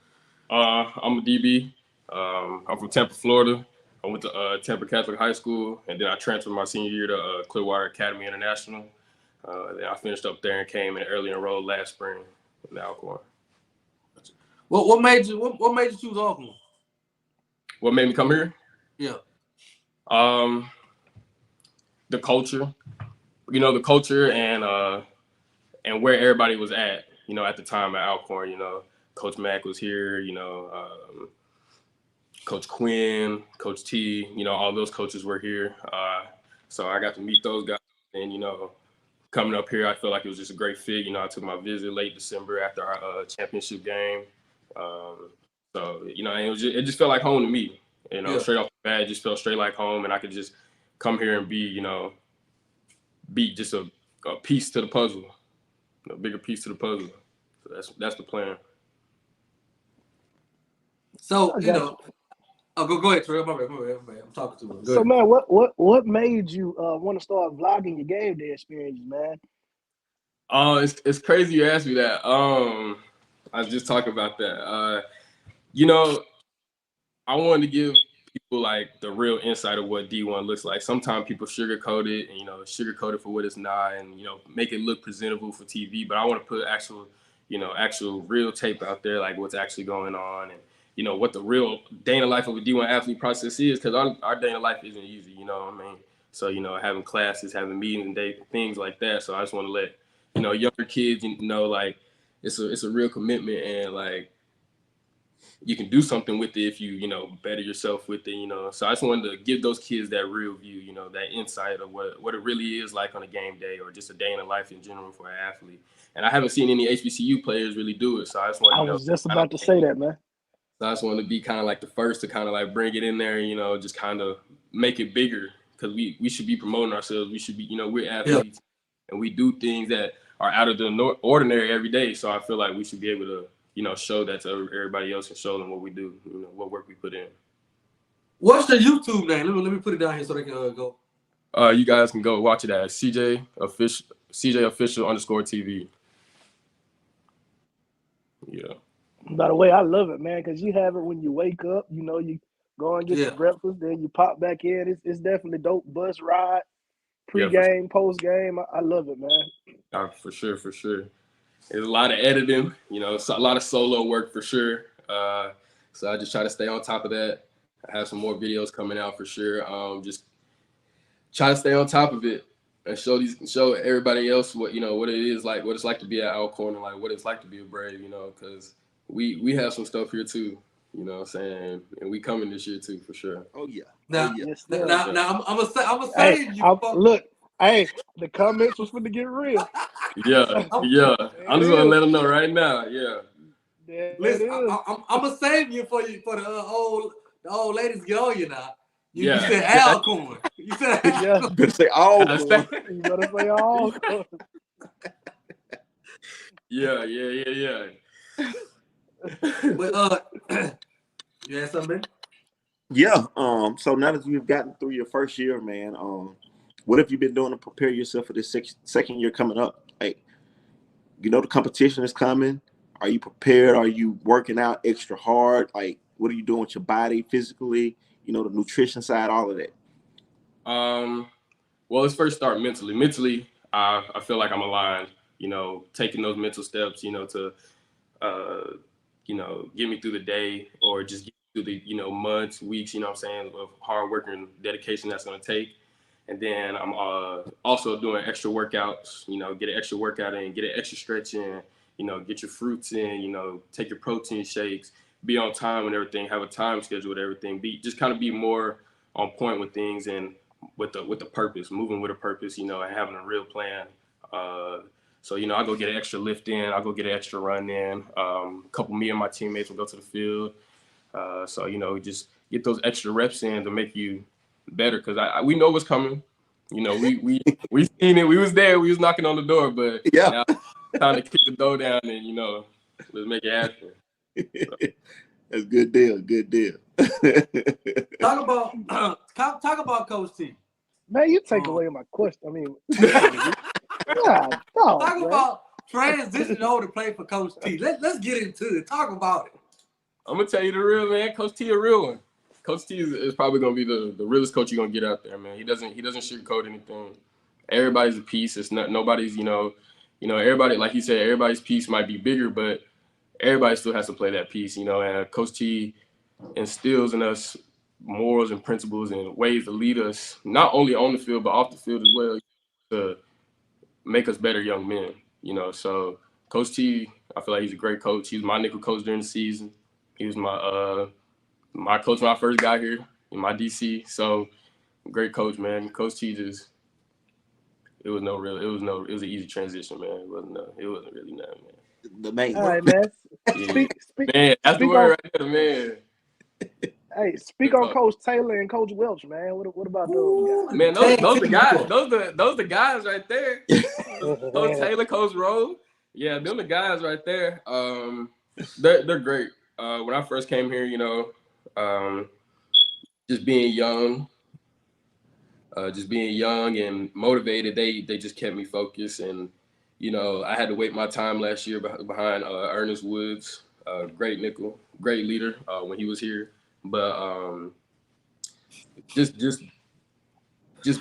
I'm a DB. I'm from Tampa, Florida. I went to Tampa Catholic High School, and then I transferred my senior year to Clearwater Academy International. Then I finished up there and came in early enrolled last spring in Alcorn. What made you choose Alcorn? What made me come here? Yeah. The culture. You know, the culture and where everybody was at, you know, at the time at Alcorn. You know, Coach Mack was here, you know, Coach Quinn, Coach T, you know, all those coaches were here. So I got to meet those guys. And, you know, coming up here, I feel like it was just a great fit. You know, I took my visit late December after our championship game. So, you know, it just felt like home to me. You know, straight off the bat, it just felt straight like home. And I could just come here and be just a piece to the puzzle, a bigger piece to the puzzle. So that's the plan. So, you know, go ahead, Trey. My bad. I'm talking to him. So, man, what made you want to start vlogging your game day experiences, man? It's crazy you asked me that. I was just talking about that. You know, I wanted to give people like the real insight of what D1 looks like. Sometimes people sugarcoat it, and sugarcoat it for what it's not, and make it look presentable for TV. But I want to put actual real tape out there, like what's actually going on, and what the real day in the life of a D1 athlete process is, because our day in life isn't easy. You know what I mean? So having classes, having meetings, and things like that. So I just want to let younger kids know, like, it's a real commitment, and like you can do something with it if you better yourself with it. So I just wanted to give those kids that real view, that insight of what it really is like on a game day, or just a day in the life in general for an athlete. And I haven't seen any HBCU players really do it. So I just want I was just about to say that, man. So I just wanted to be kind of like the first to kind of like bring it in there, just kind of make it bigger, because we should be promoting ourselves. We should be, we're athletes, and we do things that are out of the ordinary every day. So I feel like we should be able to, show that to everybody else and show them what we do, what work we put in. What's the YouTube name? Let me put it down here so they can go. You guys can go watch it at CJ official _TV. Yeah. By the way, I love it, man, because you have it when you wake up. You know, you go and get Yeah. your breakfast, then you pop back in. It's definitely dope. Bus ride, Yeah, for pre-game, post-game. I love it, man. For sure, for sure. There's a lot of editing, you know, so a lot of solo work for sure. So I just try to stay on top of that. I have some more videos coming out for sure. Just try to stay on top of it and show everybody else what what it is like, what it's like to be at Alcorn, and like what it's like to be a Brave, because we have some stuff here too, you know what I'm saying, and we coming this year too for sure. Oh yeah. Now, Oh yeah. Yes, now, sir. now, now I'm gonna Hey, save you. look. Hey, the comments was finna get real. Yeah, I'm, yeah. There I'm it just gonna is. let them know right now. Yeah. There it listen, is. I'm gonna save you for the old ladies get on you now. You Yeah. said Alcorn. You said Yeah, Alcorn. Better say all. you better say all. Yeah. But you had something? Yeah. So now that you've gotten through your first year, man, what have you been doing to prepare yourself for this second year coming up? Like, the competition is coming. Are you prepared? Are you working out extra hard? Like, what are you doing with your body physically? The nutrition side, all of that. Well, let's first start mentally. Mentally, I feel like I'm aligned. Taking those mental steps. To get me through the day, or just get through the months, weeks. What I'm saying, of hard work and dedication that's going to take. And then I'm also doing extra workouts. Get an extra workout in, get an extra stretch in. Get your fruits in. Take your protein shakes. Be on time and everything. Have a time schedule with everything. Just kind of be more on point with things, and with the purpose, moving with a purpose. And having a real plan. So I go get an extra lift in. I go get an extra run in. A couple me and my teammates will go to the field. So just get those extra reps in to make you better, because we know what's coming. We seen it. We was there. We was knocking on the door, but Yeah. now it's time to kick the door down and let's make it happen. That's a good deal. Good deal. Talk about Coach T. Man, you take away my question. I mean, God, dog, Talk man. about transitioning over to play for Coach T. Let's get into it. Talk about it. I'm gonna tell you the real, man. Coach T a real one. Coach T is probably gonna be the realest coach you're gonna get out there, man. He doesn't sugarcoat anything. Everybody's a piece. It's not nobody's. Everybody, like he said, everybody's piece might be bigger, but everybody still has to play that piece. And Coach T instills in us morals and principles and ways to lead us, not only on the field but off the field as well, to make us better young men. So Coach T, I feel like he's a great coach. He was my nickel coach during the season. He was my coach when I first got here in my DC. So great coach, man. Coach T it was an easy transition, man. It wasn't really nothing, man. The main. All right, man. Yeah. Speak. Man, that's the speak word on, right there, man. Hey, speak on Coach Taylor and Coach Welch, man. What about those guys? Man, those the guys. Those the guys right there. Coach Taylor, Coach Rowe. Yeah, them the guys right there. They're great. When I first came here, just being young and motivated, they just kept me focused. And I had to wait my time last year behind Ernest Woods, great nickel, great leader when he was here. But just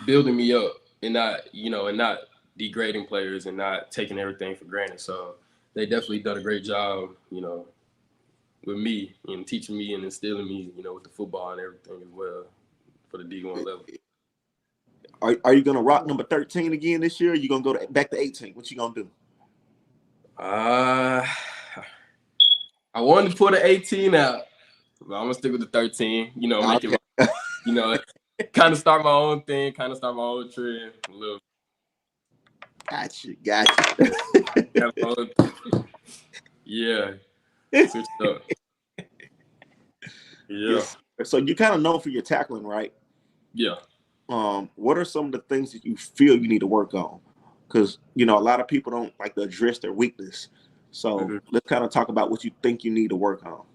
building me up, and not degrading players and not taking everything for granted. So they definitely done a great job, with me and teaching me and instilling me, with the football and everything as well for the D1 level. Are you gonna rock number 13 again this year? Or you gonna go back to 18? What you gonna do? I wanted to put an 18 out, but I'm gonna stick with the 13. Make it, kind of start my own thing, kind of start my own trend a little. Gotcha. Yeah. Switch it up. Yeah. Yes. So you kind of known for your tackling, right? Yeah. What are some of the things that you feel you need to work on? Because a lot of people don't like to address their weakness. So let's kind of talk about what you think you need to work on.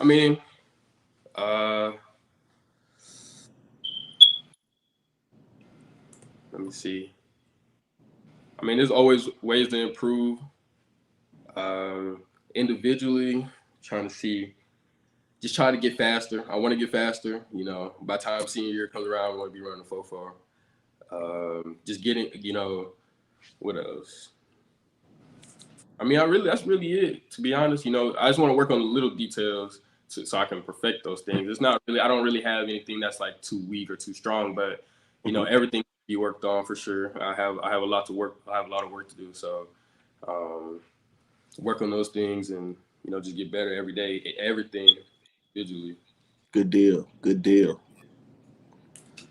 I mean, let me see. I mean, there's always ways to improve. Individually, trying to see, just try to get faster. I want to get faster. You know, by the time senior year comes around, I want to be running 4.4. Just getting, you know, what else? I mean, that's really it. To be honest, you know, I just want to work on the little details so I can perfect those things. It's not really, I don't really have anything that's like too weak or too strong, but you know, everything can be worked on for sure. I have a lot to work. I have a lot of work to do. So, work on those things and, you know, just get better every day, everything individually. Good deal. Good deal.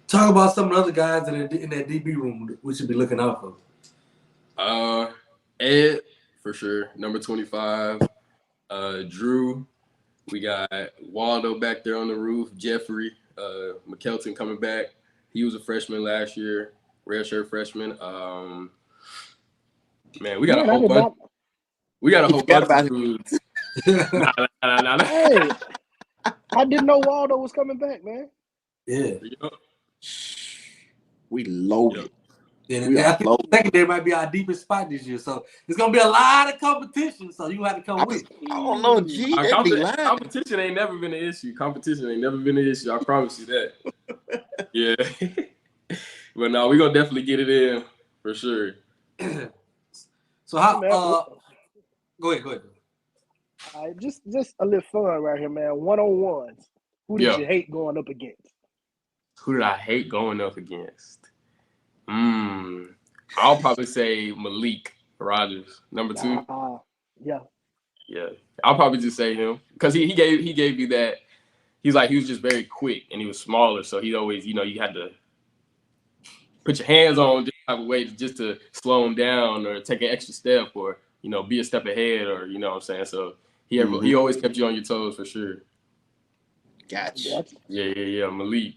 Talk about some of the other guys in that DB room that we should be looking out for. Ed, for sure. Number 25. Drew. We got Waldo back there on the roof. Jeffrey. McKelton coming back. He was a freshman last year. Redshirt freshman. Man, we got a whole bunch. We got a whole bunch of dudes. Nah. Hey, I didn't know Waldo was coming back, man. Yeah. We loaded. Yeah, I think secondary might be our deepest spot this year. So it's gonna be a lot of competition. So you have to come with. I don't know, G. Competition ain't never been an issue. Competition ain't never been an issue. I promise you that. Yeah. But no, we're gonna definitely get it in for sure. So how go ahead. Just a little fun right here, man. One-on-ones. Who did you hate going up against? Who did I hate going up against? I'll probably say Malik Rogers, number 2. Yeah. I'll probably just say him because he gave you that. He was just very quick and he was smaller, so he always, you know, you had to put your hands on different type of ways just to slow him down or take an extra step or, you know, be a step ahead or, you know what I'm saying. So he always kept you on your toes for sure. Gotcha. Yeah, Malik.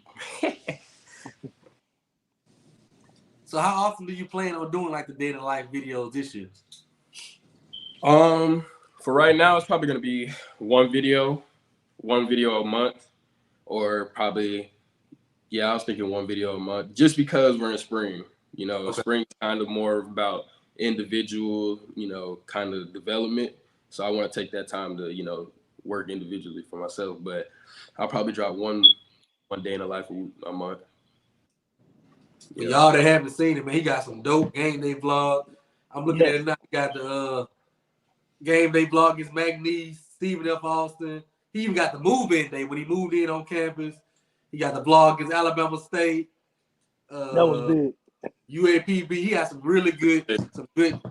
So how often do you plan on doing like the day in the life videos this year? For right now, it's probably gonna be one video a month, or probably, I was thinking one video a month, just because we're in spring. You know, spring's kind of more about individual, you know, kind of development. So I want to take that time to, you know, work individually for myself. But I'll probably drop one day in the life a month. For y'all that haven't seen it, man, he got some dope game day vlog. I'm looking at it now. He got the game day vlog against McNeese, Stephen F. Austin. He even got the move-in day when he moved in on campus. He got the vlog against Alabama State. That was big. UAPB. He got some really good,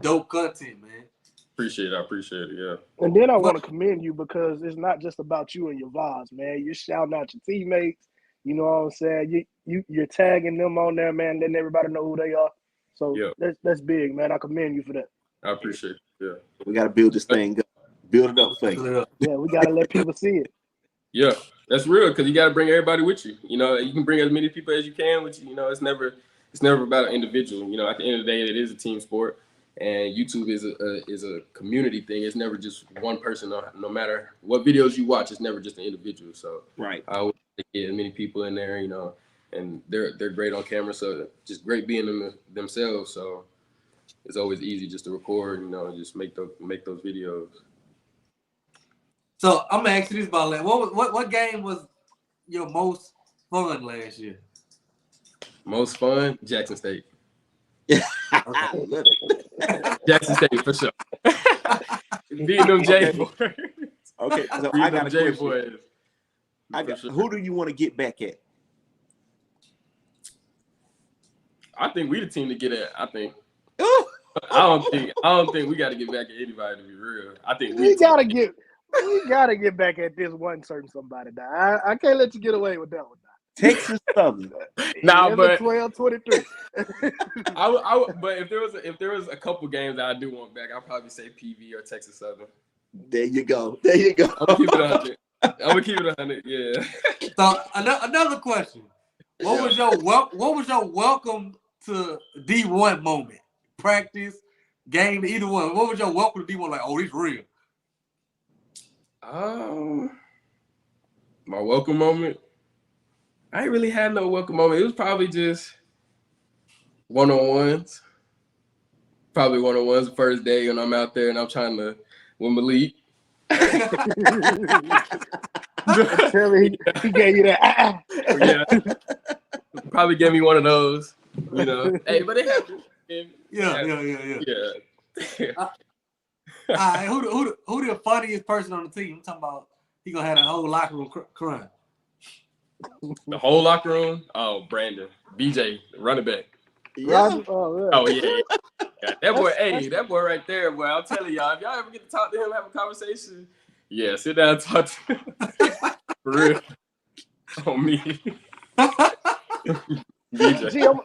dope content, man. Appreciate it, yeah. And then I want to commend you because it's not just about you and your vlogs, man. You're shouting out your teammates. You know what I'm saying? You're tagging them on there, man, letting everybody know who they are. So that's big, man. I commend you for that. I appreciate it. Yeah. We got to build this thing up. Build it up for you. Yeah, we got to let people see it. Yeah, that's real because you got to bring everybody with you. You know, you can bring as many people as you can with you. You know, it's never about an individual. You know, at the end of the day, it is a team sport. And YouTube is a community thing. It's never just one person. No matter what videos you watch, it's never just an individual. So right, I always get as many people in there, you know, and they're great on camera. So just great being themselves. So it's always easy just to record, you know, and just make those videos. So I'm gonna ask you this about that. What game was your most fun last year? Most fun, Jackson State. Okay. Jackson State for sure. Beating them J boys. Okay, so I got a J boys. Who do you want to get back at? I think we the team to get at. I think. I don't think we got to get back at anybody, to be real. I think we gotta get back at this one certain somebody. Now I can't let you get away with that one. Texas Southern. Nah, but 12-23. but if there was a couple games that I do want back, I'd probably say PV or Texas Southern. There you go. I'm gonna keep it 100. Yeah. So another question. What was your welcome to D1 moment? Practice, game, either one. What was your welcome to D1? Like, oh, it's real. My welcome moment. I ain't really had no welcome moment. It was probably just one-on-ones. Probably one of the ones the first day when I'm out there and I'm trying to win Malik. Tell me he gave you that. Yeah. Probably gave me one of those, you know. Hey, but it happened. Yeah. All right, who the funniest person on the team? I'm talking about he gonna have that whole locker room crying. The whole locker room? Oh, Brandon. BJ, running back. Roger, oh, Oh, yeah. That boy, that boy right there, boy. I'm telling y'all, if y'all ever get to talk to him, have a conversation, yeah, sit down and talk to him. For real. On me. G, I'm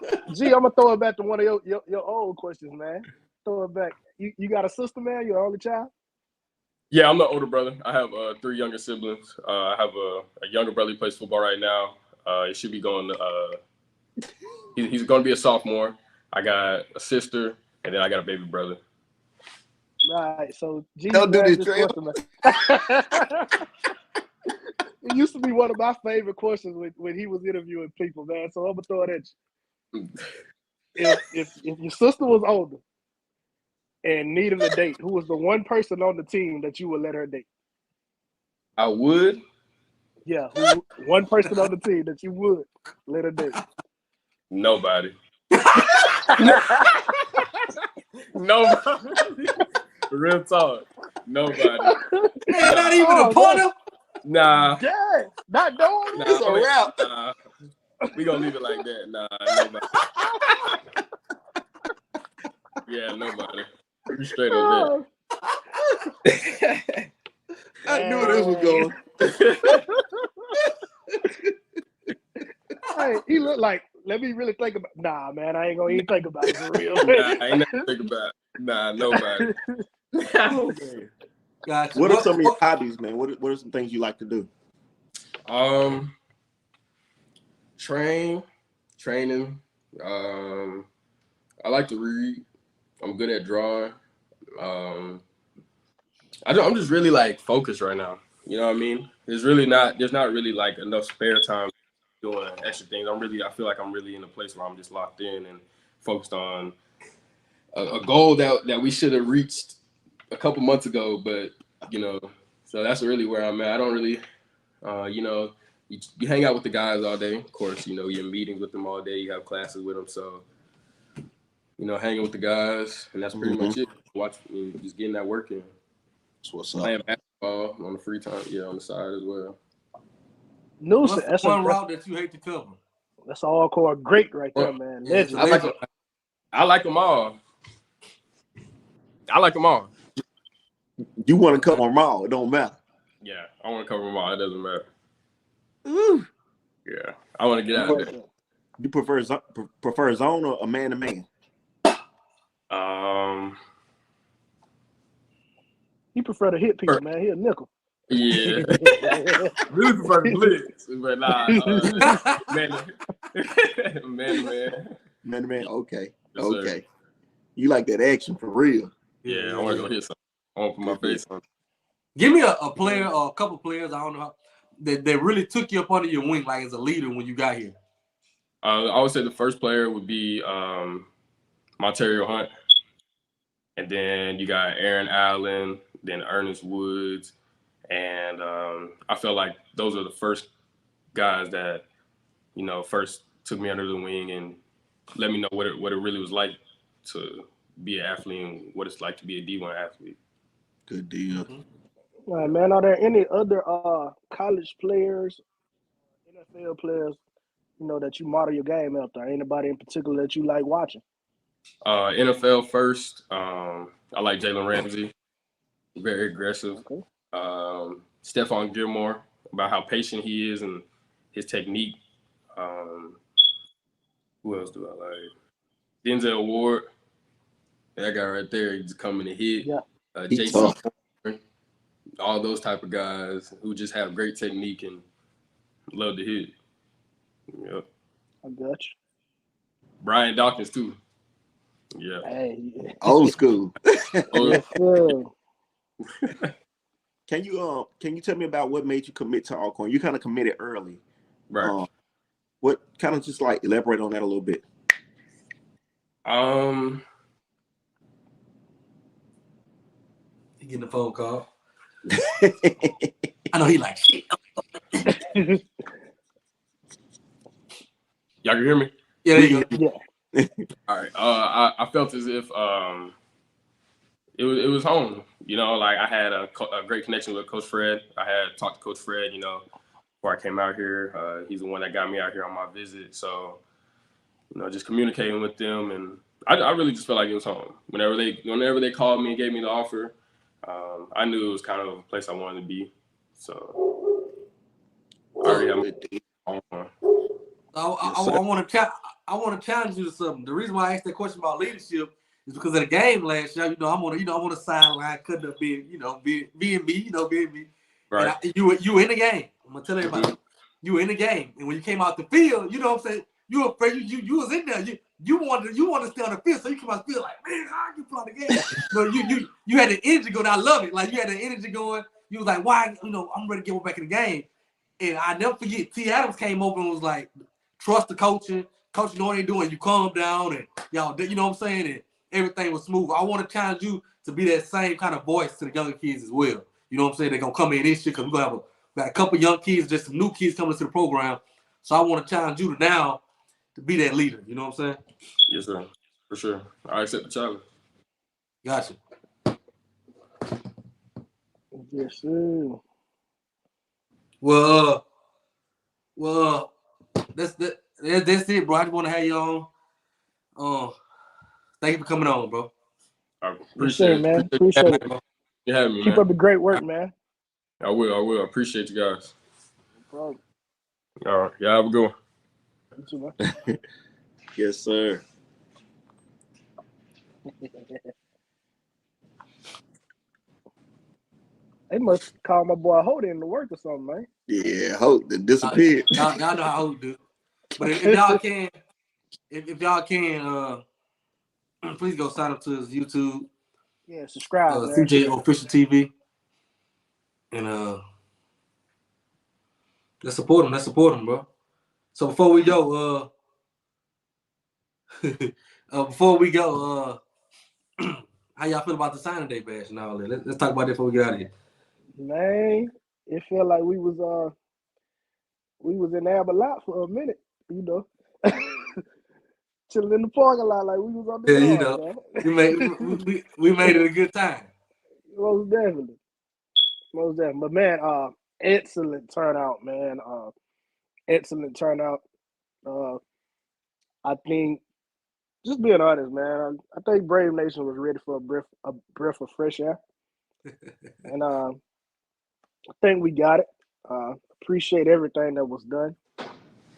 gonna throw it back to one of your old questions, man. Throw it back. You got a sister, man? You're the only child? Yeah, I'm the older brother. I have 3 younger siblings. I have a younger brother who plays football right now. He should be going to, he's going to be a sophomore. I got a sister, and then I got a baby brother. Right. So, G, Don't do this, question, man. It used to be one of my favorite questions when he was interviewing people, man. So I'm gonna throw it at you. If your sister was older and needed a date, who was the one person on the team that you would let her date? I would. Yeah, one person on the team that you would let her date? Nobody. Nobody. Real talk. Nobody. Man, not even a partner. Nah. Yeah, not knowing Nah, this a rap. Nah. We gonna leave it like that. Nah, nobody. Yeah, nobody. We straight on that. I knew this was going. Hey, he looked like, let me really think about. Nah, man, I ain't gonna even think about it for real. Nah, I ain't never think about it. Nah, nobody. Gotcha. What are some of your hobbies, man? What are some things you like to do? Training. I like to read. I'm good at drawing. I'm just really like focused right now. You know what I mean? There's not really like enough spare time doing extra things. I feel like I'm really in a place where I'm just locked in and focused on a goal that we should have reached a couple months ago, but you know, so that's really where I'm at. I don't really, you know, you hang out with the guys all day. Of course, you know, you're in meetings with them all day. You have classes with them, so you know, hanging with the guys, and that's pretty much it. Just getting that work in. That's what's up. Playing basketball on the free time, on the side as well. Newsom, What's the one route that you hate to cover? That's Alcorn great right there, man. Yeah, Legend. I like them all. You want to cover them all? It don't matter. Yeah, I want to cover them all. It doesn't matter. Ooh. Yeah, I want to get out of there. You prefer zone or a man to man? He prefer to hit people, man. He a nickel. Yeah, really prefer the blitz, but nah, man. Okay, Yes, okay. sir. You like that action for real? Yeah, I want to go hit something. I want to put my face on. Give me a player or a couple players, I don't know, that really took you up under your wing, like as a leader when you got here. I would say the first player would be Montario Hunt, and then you got Aaron Allen, then Ernest Woods, and I felt like those are the first guys that, you know, first took me under the wing and let me know what it really was like to be an athlete and what it's like to be a D1 athlete. Good deal. All right, man. Are there any other college players, NFL players, you know, that you model your game after? Anybody in particular that you like watching? NFL first, I like Jalen Ramsey, very aggressive. Okay. Stephon Gilmore, about how patient he is and his technique. Who else do I like? Denzel Ward, that guy right there, he's coming to hit. Yeah. Jason, all those type of guys who just have great technique and love to hit. Yep. I got you. Brian Dawkins too. Yeah. Hey. Old school. Yes, sir. Can you tell me about what made you commit to Alcorn? You kind of committed early. Right. What kind of just like elaborate on that a little bit? He getting a phone call. I know he like shit. Y'all can hear me? Yeah, there you go. Yeah. All right. I felt as if it was home. You know, like I had a great connection with Coach Fred. I had talked to Coach Fred, you know, before I came out here. He's the one that got me out here on my visit. So, you know, just communicating with them, and I really just felt like it was home. Whenever they called me and gave me the offer, I knew it was kind of a place I wanted to be. So I already have my home. I want to challenge you to something. The reason why I asked that question about leadership is because of the game last year. I'm on the sideline, cutting up being me. Right. And you were in the game. I'm gonna tell everybody, you were in the game. And when you came out the field, you know what I'm saying, you were afraid. You was in there. You wanted to stay on the field, so you come out the field like, man, how I can play the game? No, you had the energy going. I love it. Like you had the energy going. You was like, why? I'm ready to get back in the game. And I never forget. T. Adams came over and was like, trust the coaching. Coach, know what they're doing. You calm down and y'all, you know what I'm saying? And everything was smooth. I want to challenge you to be that same kind of voice to the younger kids as well. You know what I'm saying? They're going to come in this year because we're going to have got a couple young kids, just some new kids coming to the program. So I want to challenge you to now to be that leader. You know what I'm saying? Yes, sir. For sure. I accept the challenge. Gotcha. Yes, sir. Well, that's it, bro. I just want to have you on. Thank you for coming on, bro. I Yes, appreciate sir, it. man. Appreciate it. You having me, Keep man. up the great work, man. I will. I appreciate you guys. No problem. All right. Y'all have a good one. You too, man. Yes, sir. They must call my boy Hoda into work or something, man. Yeah, hope that disappeared. Y'all know how we do. But if y'all can, if y'all can, please go sign up to his YouTube. Yeah, subscribe, man. CJ Official TV. And let's support him. Let's support him, bro. So before we go, how y'all feel about the signing day bash and all that? Let's talk about that before we get out of here. Man, it felt like we was in there a lot for a minute, you know. Chilling in the parking lot like we was on the yard, man. we made it a good time. Most definitely. But man, excellent turnout, man. Excellent turnout. I think, just being honest, man, I think Brave Nation was ready for a breath of fresh air. And I think we got it. Appreciate everything that was done.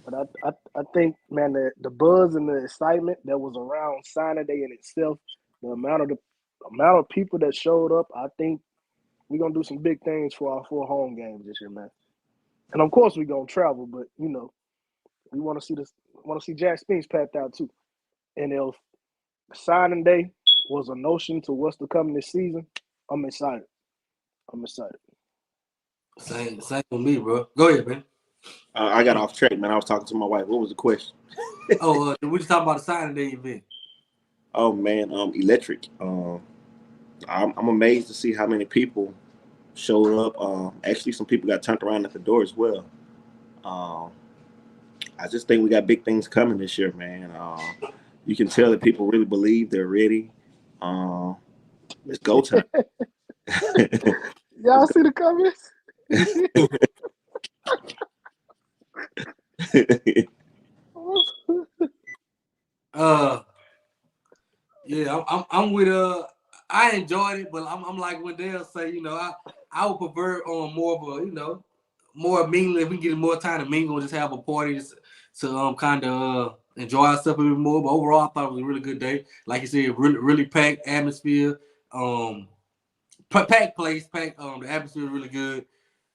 But I think, man, the buzz and the excitement that was around signing day in itself, the amount of people that showed up, I think we're gonna do some big things for our 4 home games this year, man. And of course we're gonna travel, but we want to see Jack Spinks packed out too. And if signing day was a notion to what's to come this season, I'm excited. Same with me, bro. Go ahead, man. I got off track, man. I was talking to my wife. What was the question? We just talking about the signing day event. Oh man, electric. I'm amazed to see how many people showed up. Actually, some people got turned around at the door as well. I just think we got big things coming this year, man. You can tell that people really believe they're ready. It's go time. Y'all see the comments? Yeah, I'm with I enjoyed it, but I'm like when they'll say, I would prefer on more of a, more mingle. If we get more time to mingle and just have a party to kind of enjoy ourselves a bit more. But overall, I thought it was a really good day. Like you said, really packed atmosphere. Packed place, packed. The atmosphere was really good.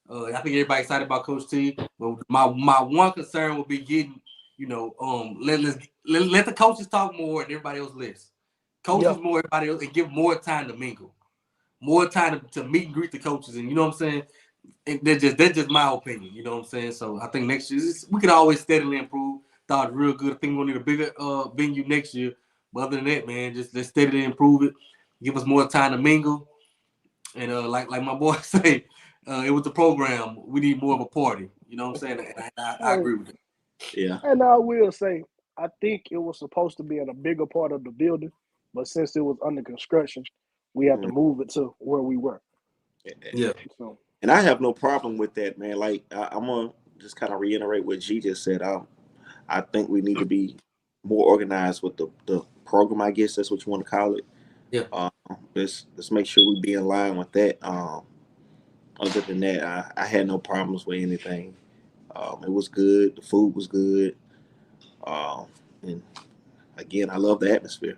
I think everybody excited about Coach T. But my one concern would be getting, let the coaches talk more and everybody else less. Coaches more, everybody else, and give more time to mingle, more time to meet and greet the coaches, and you know what I'm saying. And that's just my opinion. You know what I'm saying. So I think next year we can always steadily improve. Thought it real good. I think we're gonna need a bigger venue next year. But other than that, man, just let's steadily improve it. Give us more time to mingle. And like my boy say, it was the program. We need more of a party. You know what I'm saying? And I agree with that. Yeah. And I will say, I think it was supposed to be in a bigger part of the building, but since it was under construction, we had to move it to where we were. Yeah. So, And I have no problem with that, man. Like I'm gonna just kind of reiterate what G just said. I think we need to be more organized with the program. I guess that's what you want to call it. Yeah. Let's make sure we be in line with that. Other than that, I had no problems with anything. It was good. The food was good. And again, I love the atmosphere.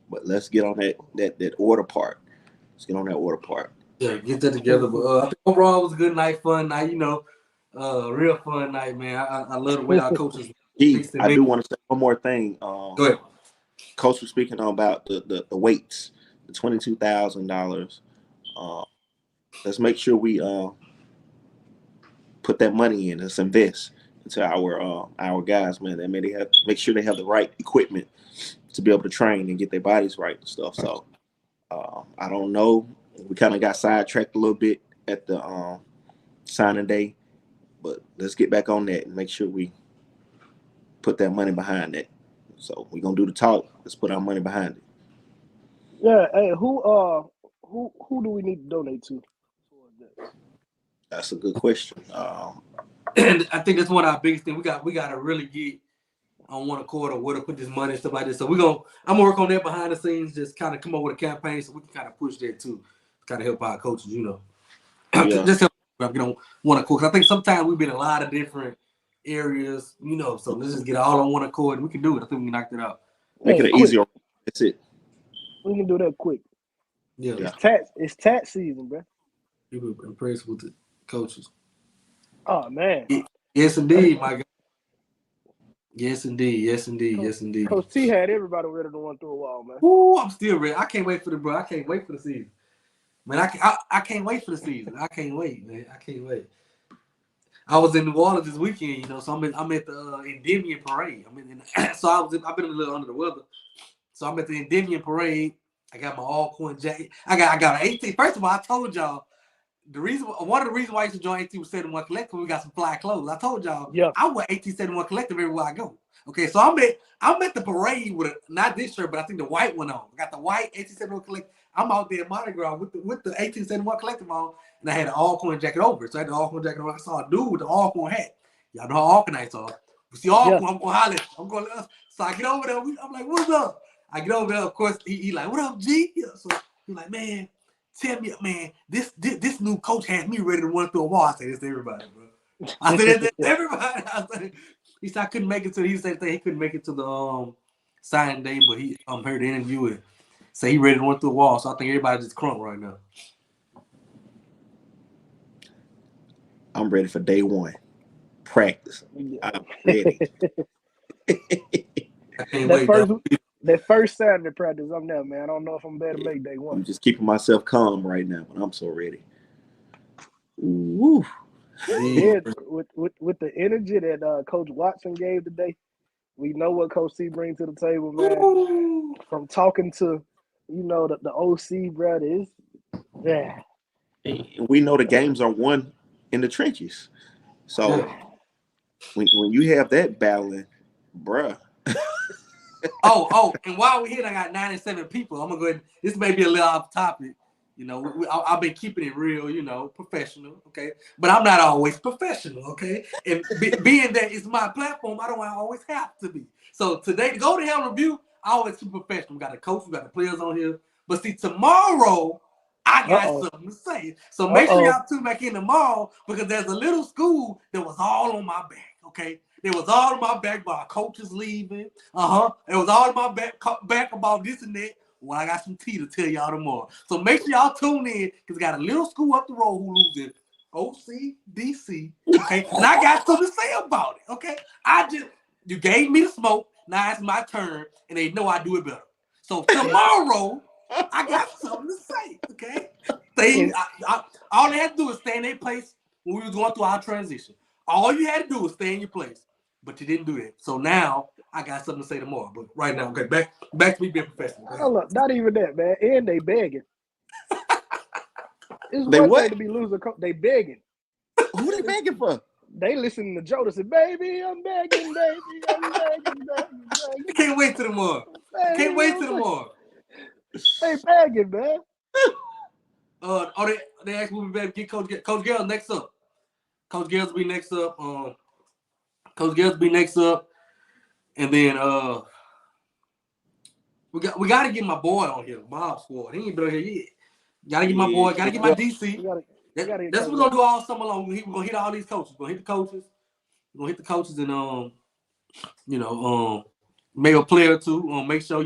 But let's get on that order part. Let's get on that order part. Yeah, get that together. But I think overall it was a good night, fun night. Real fun night, man. I love the way our coaches. Gee, I do want to say one more thing. Go ahead. Coach was speaking about the weights, the $22,000. Let's make sure we put that money in. Let's invest into our guys, man. They make sure they have the right equipment to be able to train and get their bodies right and stuff. So I don't know. We kind of got sidetracked a little bit at the signing day, but let's get back on that and make sure we put that money behind it. So we're gonna do the talk. Let's put our money behind it. yeah. Hey, who do we need to donate to? That's a good question. And I think that's one of our biggest things. We got to really get on one accord of where to put this money and stuff like this. So I'm gonna work on that behind the scenes, just kind of come up with a campaign so we can kind of push that too, kind of help our coaches, Yeah. just help one accord. I think sometimes we've been in a lot of different areas, so let's just get all on one accord and we can do it. I think we knocked it out. Make it an easier. That's it. We can do that quick. Yeah. It's tax season, bro. You were impressed with the coaches. Oh man. Yes, indeed, my guy. Yes, indeed. Yes, indeed. Yes, indeed. Coach T had everybody ready to run through a wall, man. Ooh, I'm still ready. I can't wait for I can't wait for the season. Man, I can't wait for the season. I can't wait, man. I can't wait. I was in New Orleans this weekend, so I'm at the Endymion Parade. I've been a little under the weather. So I'm at the Endymion Parade. I got my Alcorn jacket. I got an 18. First of all, I told y'all one of the reasons why I used to join 1871 Collective, we got some fly clothes. I told y'all, I wear 1871 Collective everywhere I go. Okay, so I'm at the parade with not this shirt, but I think the white one on. I got the white 1871 Collective. I'm out there in Mardi Gras with the 1871 Collective on, and I had an Alcorn jacket over it. So I had the Alcorn jacket on. I saw a dude with the Alcorn hat. Y'all know how Alcornites are. We see Alcorn, I'm going to holler. I'm going to So I get over there. I'm like, what's up? I get over there. Of course, he like, what up, G? So he's like, man, tell me, man, this new coach has me ready to run through a wall. I said, it's everybody, bro. I said, it's everybody. He said I couldn't make it to. He said he couldn't make it to the signing day, but he heard the interview and say he ready to run through a wall. So I think everybody's just crunk right now. I'm ready for day one. Practice. I'm ready. I can't wait. That first Saturday practice, I'm there, man. I don't know if I'm better to make day one. I'm just keeping myself calm right now, but I'm so ready. Woo. Yeah, with the energy that Coach Watson gave today, we know what Coach C brings to the table, man. Ooh. From talking to, the OC, brother, yeah. We know the games are won in the trenches. So when you have that battling, bruh. And while we're here, I got 97 people. I'm gonna go ahead. This may be a little off topic. I've been keeping it real, professional, okay? But I'm not always professional, okay? And being that it's my platform, I don't always have to be. So today, to go to Helmed Review, I always keep professional. We got the coach, we got the players on here. But see, tomorrow, I got something to say. So make sure y'all tune back in tomorrow because there's a little school that was all on my back, okay? It was all on my back about coaches leaving. It was all on my back about this and that. Well, I got some tea to tell y'all tomorrow. So make sure y'all tune in because got a little school up the road who losing OC, DC. Okay, and I got something to say about it. Okay, you gave me the smoke. Now it's my turn, and they know I do it better. So tomorrow, I got something to say. Okay, all they had to do is stay in their place when we was going through our transition. All you had to do was stay in your place, but you didn't do that. So now I got something to say tomorrow. But right now, okay, back to me being professional. Oh, look, not even that, man. And they begging. It's They one what? thing to be losing. They begging. Who they begging for? They listening to Joe to say, "Baby, I'm begging, baby, I'm begging, begging." Can't wait till tomorrow. Can't wait till tomorrow. They begging, man. They asked me to get Coach Gales next up. Coach Gales will be next up. Coach Gales will be next up, and then we got to get my boy on here, Mob Squad. He ain't been here yet. Got to get my boy. Got to get my DC. That's what we're gonna do all summer long. We're gonna hit all these coaches. We're gonna hit the coaches. We're gonna hit the coaches and maybe a player or two. Make sure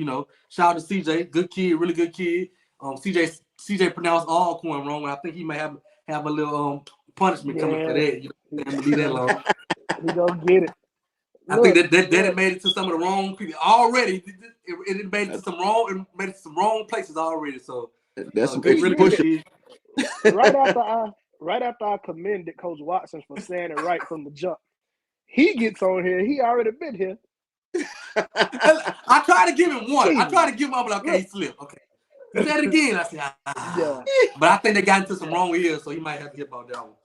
shout out to CJ, good kid, really good kid. CJ pronounced Alcorn wrong, and I think he may have a little punishment coming for that. Leave that alone. He gonna get it. I think that it made it to some of the wrong people already. It made it to some wrong places already. So that's some really good shit. Right after I commended Coach Watson for saying it right from the jump, he gets on here. He already been here. I try to give him one. I try to give him up, but okay, he slipped. Okay. He said it again. I said, Yeah. But I think they got into some wrong ears, so he might have to get about that one.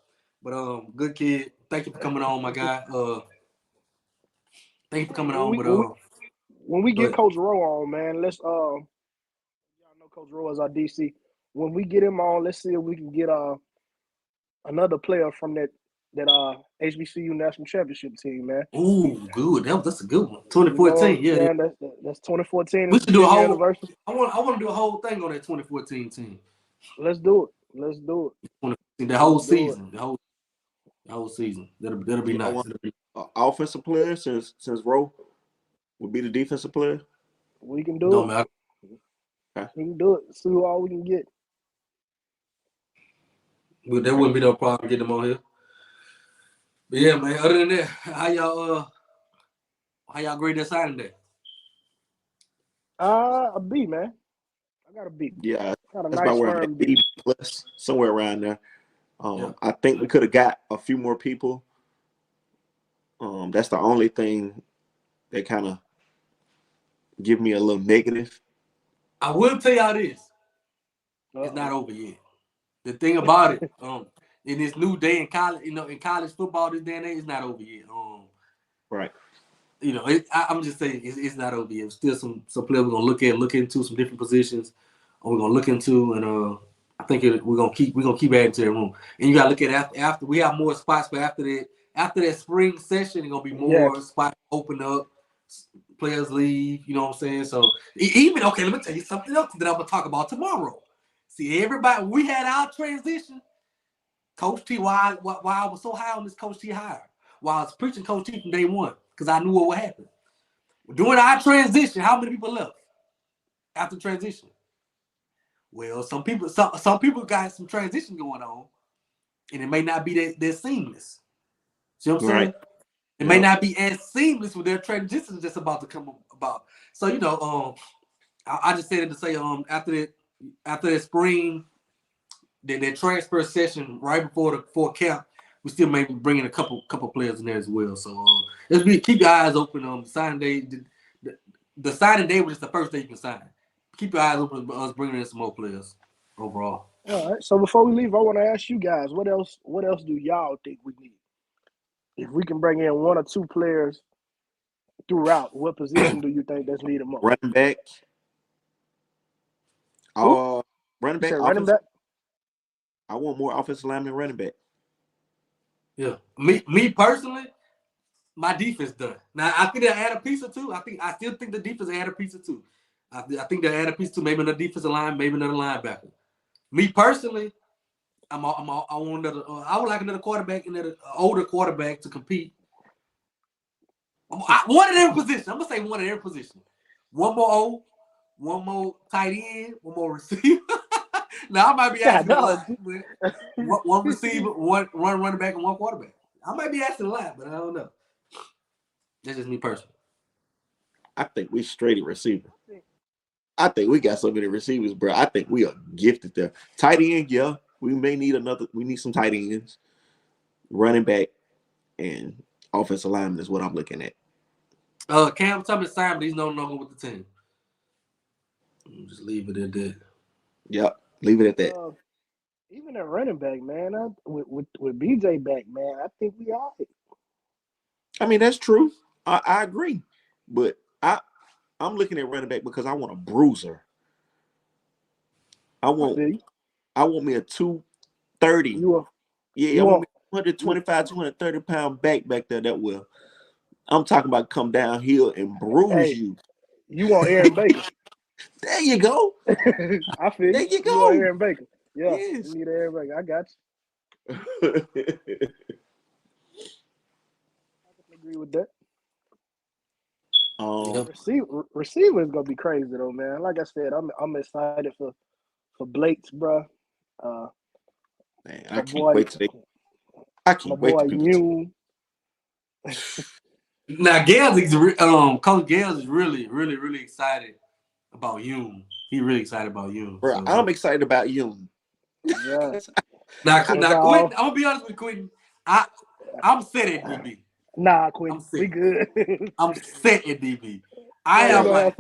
But good kid. Thank you for coming on, my guy. Thank you for coming on. When we get Coach Rowe on, man, let's y'all know Coach Rowe is our DC. When we get him on, let's see if we can get another player from that HBCU national championship team, man. Ooh, good. That's a good one. 2014, yeah. That's 2014. We should do a whole anniversary. I want to do a whole thing on that 2014 team. Let's do it. The whole season. The whole season. That'll be nice. Offensive player since Rowe would be the defensive player. We can do it. Matter. Okay. We can do it. See who all we can get. But there wouldn't be no problem getting them on here. But yeah, man. Other than that, how y'all grade that signing day? A B, man. I got a B. Yeah, got a that's nice about where I'm B plus, somewhere around there. I think we could have got a few more people. That's the only thing that kind of give me a little negative. I will tell y'all this. It's not over yet. The thing about it, in this new day in college, in college football this day and age, it's not over yet. Right. I'm just saying it's not over yet. Still some players we're gonna look into some different positions. We're gonna look into, and I think we're gonna keep adding to that room. And you gotta look at after we have more spots, but after that spring session, it's gonna be more spots open up. Players leave, you know what I'm saying? So even let me tell you something else that I'm gonna talk about tomorrow. See, everybody, we had our transition. Coach T, why I was so high on this Coach T hire? While I was preaching Coach T from day one, because I knew what would happen. During our transition, how many people left after transition? Well, some people got some transition going on, and it may not be that seamless. See what I'm saying? It may not be as seamless with their transition just about to come about. So I just said it to say after that spring, that transfer session right before camp, we still may be bringing a couple players in there as well. So keep your eyes open. Signing day, the signing day was just the first day you can sign. Keep your eyes open for us bringing in some more players overall. All right. So before we leave, I want to ask you guys, what else do y'all think we need? If we can bring in one or two players throughout, what position do you think that's needed most? Running back. Running back. Running back. I want more offensive linemen running back. Yeah, me personally, my defense done. Now I think they add a piece or two. I still think the defense add a piece or two. I think they add a piece to maybe another defensive line, maybe another linebacker. Me personally, I would like another quarterback, another older quarterback to compete. One of their positions. I'm gonna say one of their positions. One more one more tight end, one more receiver. Now I might be asking a lot, but one receiver, one running back, and one quarterback. I might be asking a lot, but I don't know. That's just me personally. I think we straight a receiver. I think we got so many receivers, bro. I think we are gifted there. Tight end, yeah. We may need we need some tight ends. Running back and offensive lineman is what I'm looking at. Cam Thomas signed, but he's no longer with the team. Just leave it at that. Yep, leave it at that. Even at running back, man, with BJ back, man, I think we are. I mean, that's true. I agree, but I'm looking at running back because I want a bruiser. I want me a 230. I want me 125, 230 pound back there that will. I'm talking about come downhill and bruise you. You want Aaron Baker? There you go. I feel there you go. You want Aaron Baker? Yeah, yes. You need Aaron Baker. I got you. I can agree with that. Receiver is gonna be crazy though, man. Like I said, I'm excited for Blake's, bro. Man, I can't wait today. I can't wait. Now, Coach Gales is really excited about you. He really excited about you. Bro, so, I'm excited about you. Yeah. now, Quentin, I'm gonna be honest with Quentin. I'm set at DB. Nah, Quentin, we good. I'm set at DB. I am like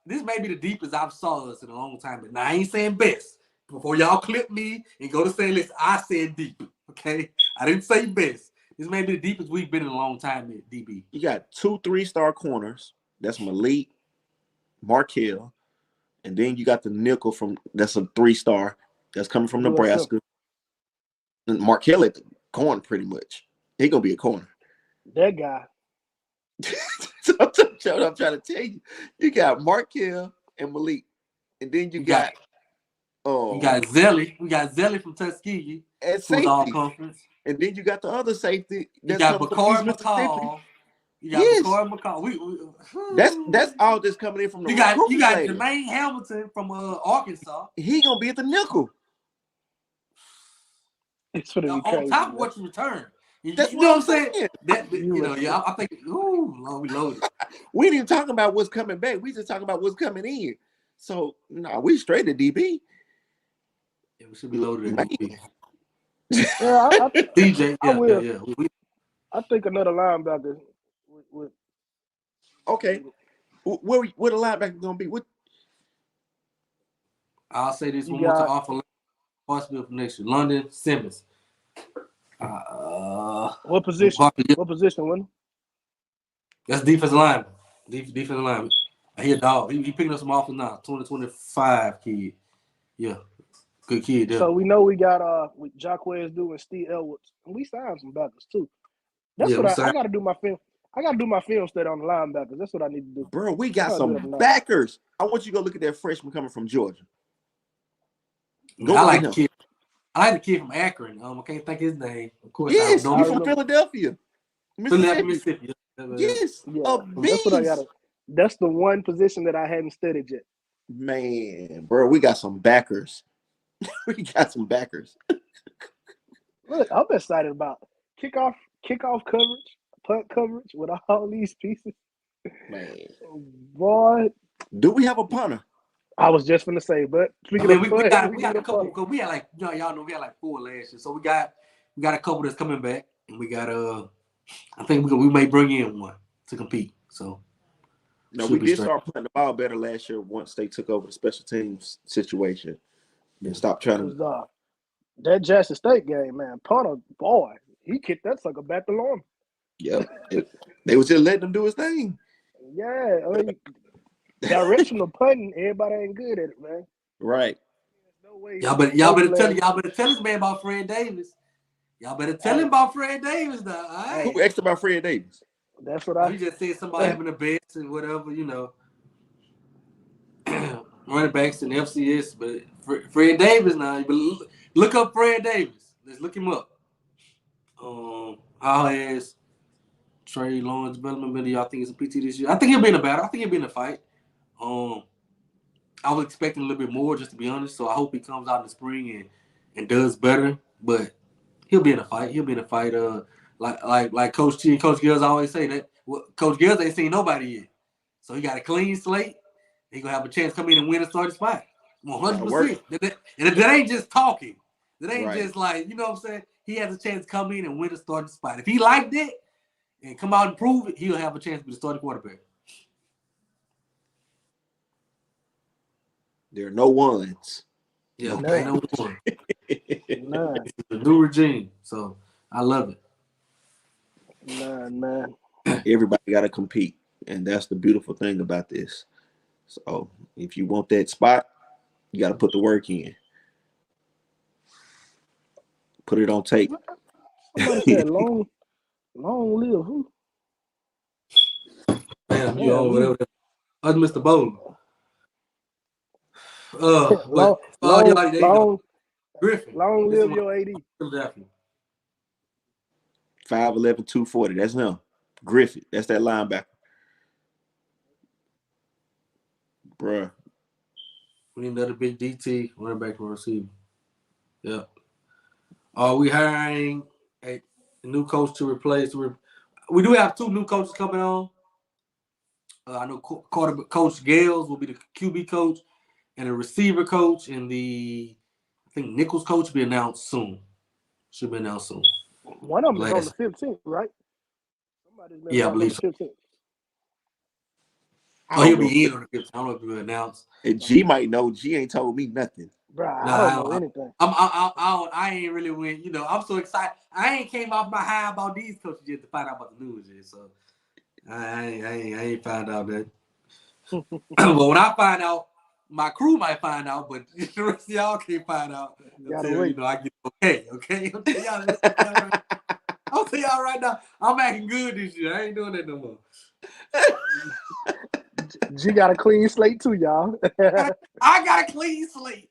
this may be the deepest I've saw us in a long time. But now I ain't saying best. Before y'all clip me and go to say listen, I said deep. Okay, I didn't say best. This may be the deepest we've been in a long time at DB. You got 2 3-star corners. That's Malik, Markel, and then you got the nickel that's a 3-star that's coming from Nebraska. And Markel at the corner, pretty much. He gonna be a corner. That guy. So I'm trying to tell you. You got Markel and Malik, and then you got Zelly. We got Zelly from Tuskegee. And safety. All conference. And then you got the other safety. You got Bakari McCall. Bakari McCall. That's all that's coming in from the You got Jermaine Hamilton from Arkansas. He gonna be at the nickel. It's gonna be crazy, on top of what you return. You know what I'm saying? I think we loaded. We ain't even talking about what's coming back. We just talking about what's coming in. So we straight at DB. Yeah, we should be loaded at DB. Yeah, DJ. I think another linebacker would. Okay, where the linebacker gonna be? I'll say this one more time. Offer possible for next year. London Simmons. What position? What position, Wendell? That's defensive lineman. Defensive lineman. He a dog. He picking up some offers now. 2025 kid. Yeah. Good kid there. So we know we got Jacquez doing Steve Edwards. And we signed some backers too. That's what I gotta do my film. I gotta do my film study on the linebackers. That's what I need to do. Bro, we got some backers. I want you to go look at that freshman coming from Georgia. I like the kid. I like the kid from Akron. I can't think his name. Of course, yes, he's from Philadelphia, Mississippi. Yes, a beast. That's the one position that I hadn't studied yet. Man, bro, we got some backers. We got some backers. Look, I'm excited about kickoff coverage, punt coverage with all these pieces. Man, boy, do we have a punter? I was just gonna say, but we got a couple because we had like y'all know we had like 4 last year, so we got a couple that's coming back, and we got I think we may bring in one to compete. So no, we did start putting the ball better last year once they took over the special teams situation and stopped trying to. That Jackson State game, man, punter boy, he kicked that sucker back along. Yep, they was just letting him do his thing. Yeah, I mean, directional punting, everybody ain't good at it, man. Right. No way. Y'all better tell this man about Fred Davis. Y'all better tell him about Fred Davis, though. All right. Who asked about Fred Davis? That's what he just said somebody having the best and whatever, running backs in FCS, but Fred Davis now. Look up Fred Davis. Let's look him up. How has Trey Lawrence development been? Y'all think it's a PT this year? I think he'll be in a battle. I think he'll be in a fight. I was expecting a little bit more, just to be honest. So I hope he comes out in the spring and does better. But he'll be in a fight. He'll be in a fight. Like Coach T and Coach Gills always say that. Coach Gills ain't seen nobody yet, so he got a clean slate. He gonna have a chance to come in and win a starting spot. 100%. And that ain't just talking. That ain't just like, you know what I'm saying? He has a chance to come in and win a starting spot. If he liked it, and come out and prove it, he'll have a chance to be the starting quarterback. There are no ones. Yeah, No. ain't no one. None. It's a new regime, so I love it. None, man. Everybody got to compete, and that's the beautiful thing about this. So if you want that spot, you got to put the work in. Put it on tape. Somebody said long live who? Man, you Yeah, on me. whatever. That's Mr. Bowden. long, But long, y'all, there you go. long, Griffin. long This is live my your AD. Philadelphia. 5'11", 240. That's him. Griffith. That's that linebacker. Bruh. We need another big DT, running back and receiver. Yep. Are we hiring a new coach to replace? We do have 2 new coaches coming on. I know Coach Gales will be the QB coach, and the receiver coach and I think Nichols coach will be announced soon. Should be announced soon. One of them is on the 15th, right? Somebody's been Yeah, I announced on believe the so. 15th. Oh, he'll be in on the 15th. I don't know if he'll be announced. And G might know. G ain't told me nothing. Bruh, Nah, I don't know anything. I ain't really went. I'm so excited. I ain't came off my high about these coaches yet to find out about the news yet. So I ain't found out that. But when I find out, my crew might find out, but the rest of y'all can't find out until I get okay. I'll tell y'all right now, I'm acting good this year. I ain't doing that no more. G got a clean slate too, y'all. I got a clean slate.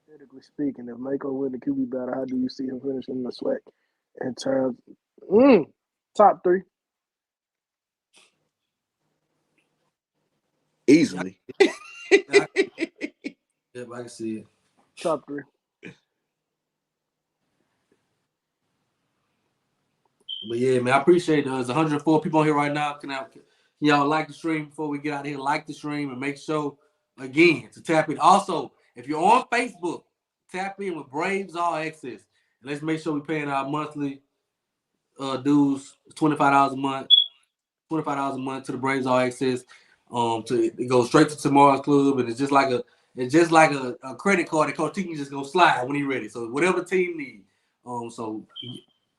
Hypothetically speaking, if Mako win the QB battle, how do you see him finishing the SWAC in terms top 3? Easily. Yep, I can see it. Top 3. But yeah, man, I appreciate it. There's 104 people on here right now. Can y'all like the stream before we get out of here? Like the stream and make sure, again, to tap in. Also, if you're on Facebook, tap in with Braves All Access. And let's make sure we're paying our monthly dues, $25 a month. $25 a month to the Braves All Access. It goes straight to tomorrow's club, and it's just like a credit card that Coach T can just go slide when he's ready. So whatever the team needs. So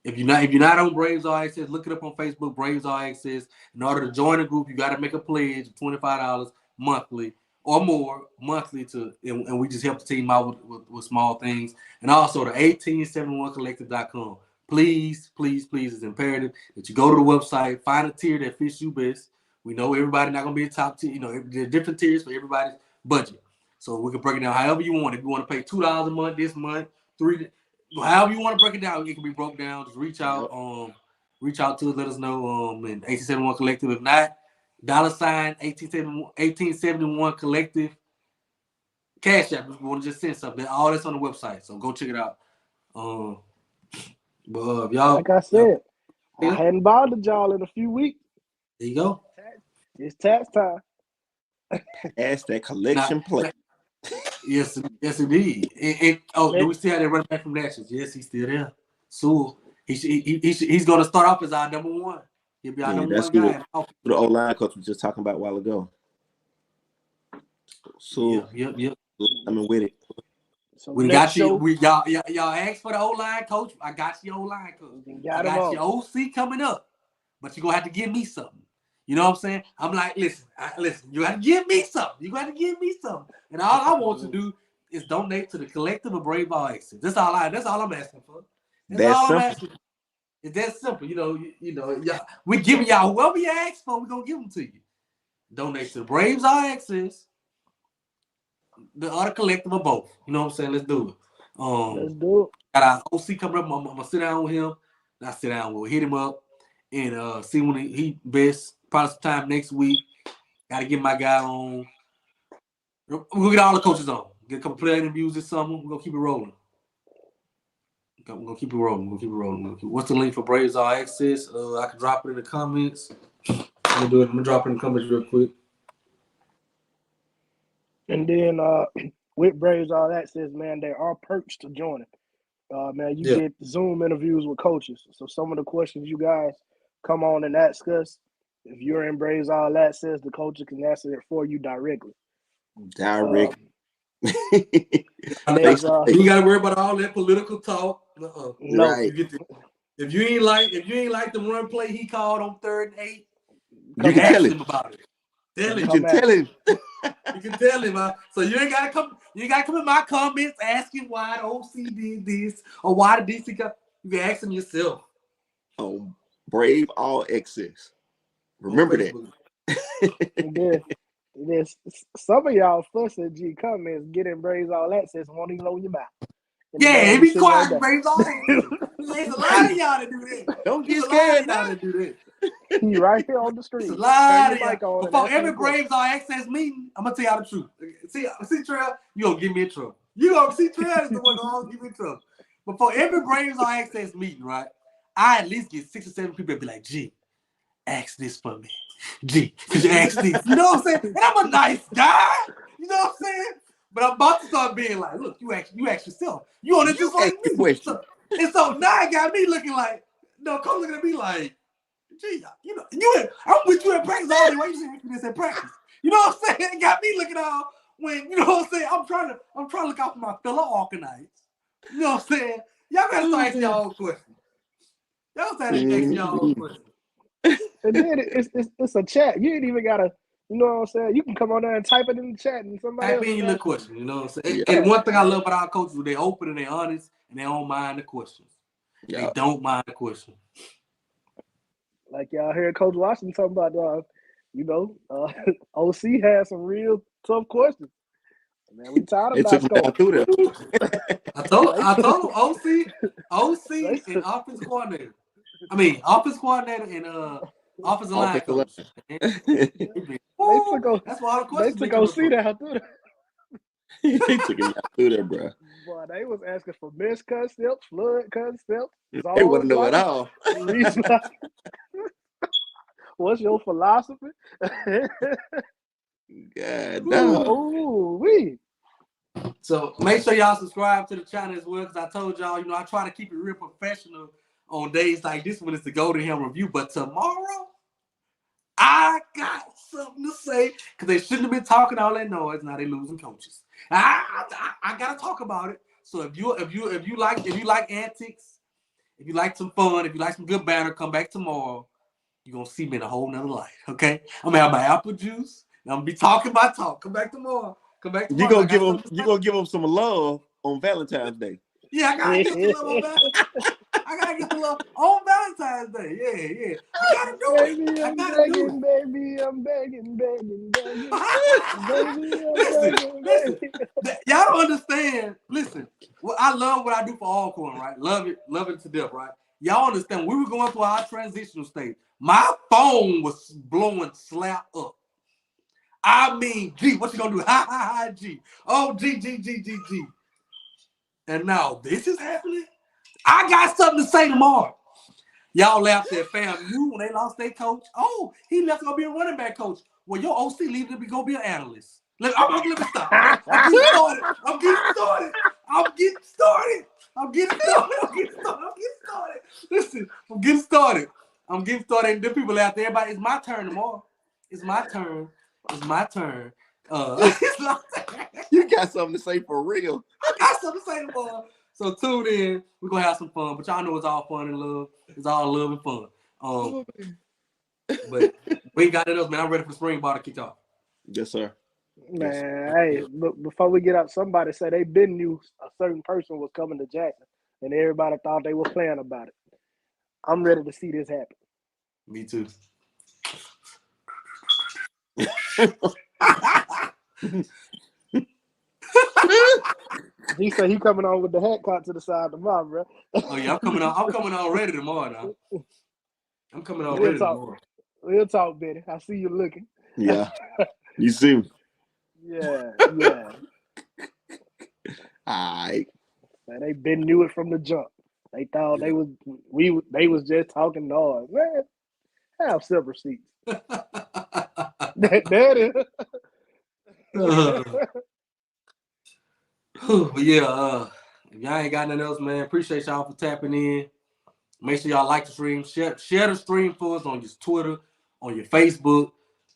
if you're not on Braves All Access, look it up on Facebook, Braves All Access. In order to join the group, you got to make a pledge of $25 monthly or more monthly and we just help the team out with small things. And also the 1871collective.com. Please, it's imperative that you go to the website, find a tier that fits you best. We know everybody not going to be a top tier. There are different tiers for everybody's budget. So we can break it down however you want. If you want to pay $2 a month this month, however you want to break it down, it can be broke down. Just reach out to us, let us know. And 1871 Collective. If not, $ 1871 Collective Cash App. If you want to just send something, all that's on the website. So go check it out. But y'all, like I said, I hadn't bothered y'all in a few weeks. There you go. It's tax time. That's that collection plate. Yes, indeed. Do we still have that running back from Natchez? Yes, he's still there. Sewell. He's going to start off as our number 1. He'll be our number 1 guy. The O-line coach was just talking about a while ago. So yep. I'm with it. So we got you. Y'all asked for the O-line coach. I got you O-line coach. I got your OC coming up, but you're gonna have to give me something. You know what I'm saying? I'm like, listen. You got to give me something. And all I want to do is donate to the collective of Brave All Access. That's all I'm asking for. That's all I'm asking. It's that simple. We giving y'all whoever you ask for. We're gonna give them to you. Donate to the Braves All Access. The other collective of both. You know what I'm saying? Let's do it. Let's do it. Got our OC coming up. I'm gonna sit down with him. We'll hit him up and see when he best. Probably sometime next week. Gotta get my guy on. We'll get all the coaches on. Get a couple player interviews this summer. We're gonna keep it rolling. What's the link for Braves All Access? I can drop it in the comments. I'm gonna drop it in the comments real quick. And then with Braves All Access, man, there are perks to joining. man, you get Zoom interviews with coaches. So some of the questions you guys come on and ask us, if you're in Braves All Access, the coach can answer it for you directly. Direct. There's, you gotta worry about all that political talk. No. Right. If you ain't like the run play he called on 3rd and 8, You can tell him him about it. Tell You him. can tell him. You can tell him. So you ain't gotta come. You gotta come in my comments asking why the OC did this or why the DC come. You can ask him yourself. On Brave All Access. Remember that. There's some of y'all fuss at G comments getting Braves All Access and won't even know your mouth. Yeah, be quiet, Braves All Access. There's a lot of y'all that do that. Don't get scared now. That do that. He right here on the street. There's a lot of y'all. Before every Braves All Access meeting, I'm gonna tell y'all the truth. See, Trail, you gonna get me in trouble. You gonna see Trail is the one gonna give me in trouble. Before every Braves All Access meeting, right? I at least get 6 or 7 people that be like, G, ask this for me. G, could you ask this? You know what I'm saying? And I'm a nice guy. You know what I'm saying? But I'm about to start being like, look, you ask yourself. You on it just like me. So now it got me looking like, no, coach looking at me like, gee, I'm with you at practice all day. Why you saying this at practice? You know what I'm saying? It got me looking all when, you know what I'm saying? I'm trying to look out for my fellow Alcornites. You know what I'm saying? Y'all gotta start asking y'all own questions. Y'all start asking y'all own questions. And then it's a chat. You ain't even gotta, you know what I'm saying? You can come on there and type it in the chat and somebody type in your little question, you know what I'm saying? Yeah. And one thing I love about our coaches, they open and they honest and they don't mind the questions. They don't mind the question. Like y'all heard Coach Watson talking about, OC had some real tough questions. Man, we tired of not scoring. I told him OC and offensive coordinator. I mean, offensive coordinator and offensive line coach. That's why all the questions they took OC down through there. They took him out through there, bro. Boy, they was asking for missed concepts, flood concepts. They want to know it all. What's your philosophy? God damn. Ooh. So make sure y'all subscribe to the channel as well, because I told y'all, I try to keep it real professional on days like this when it's the Golden Helm review. But tomorrow, I got something to say, because they shouldn't have been talking all that noise. Now they losing coaches. I gotta talk about it. So if you like antics, if you like some fun, if you like some good banter, come back tomorrow. You're gonna see me in a whole nother light. Okay, I'm gonna have my apple juice. And I'm gonna be talking my talk. Come back tomorrow. You gonna give them some love on Valentine's Day. Yeah, I gotta get some love on Valentine's Day. I gotta get some love on Valentine's Day. Yeah. I gotta do it. I gotta do it. Baby, I'm begging. Listen. Y'all don't understand. Listen, I love what I do for Alcorn, right? Love it to death, right? Y'all understand? We were going through our transitional stage. My phone was blowing slap up. I mean, G, what you gonna do? Hi, G. Oh, G. And now this is happening. I got something to say tomorrow. Y'all laughed at FAMU when they lost their coach. Oh, he left to go be a running back coach. Well, your OC leave to go be an analyst. Let me stop. I'm getting started. Listen, I'm getting started. And the people out there, everybody, it's my turn tomorrow. It's my turn. You got something to say for real. I got something to say tomorrow. So tune in. We're gonna have some fun, but y'all know it's all fun and love. It's all love and fun. But we ain't got it else, man. I'm ready for spring ball to kick off. Yes, sir. Man, hey, before we get up, somebody said they been knew a certain person was coming to Jackson, and everybody thought they were playing about it. I'm ready to see this happen. Me too. He said he coming on with the hat caught to the side tomorrow, bro. Oh yeah, I'm coming on ready tomorrow now. I'm coming on ready tomorrow. Real talk, Betty. I see you looking. Yeah. You see me. Yeah. All right. Man, they been knew it from the jump. They thought they was just talking noise. Man, have several seats. That is. But yeah, y'all ain't got nothing else, man, appreciate y'all for tapping in. Make sure y'all like the stream. Share the stream for us on your Twitter, on your Facebook,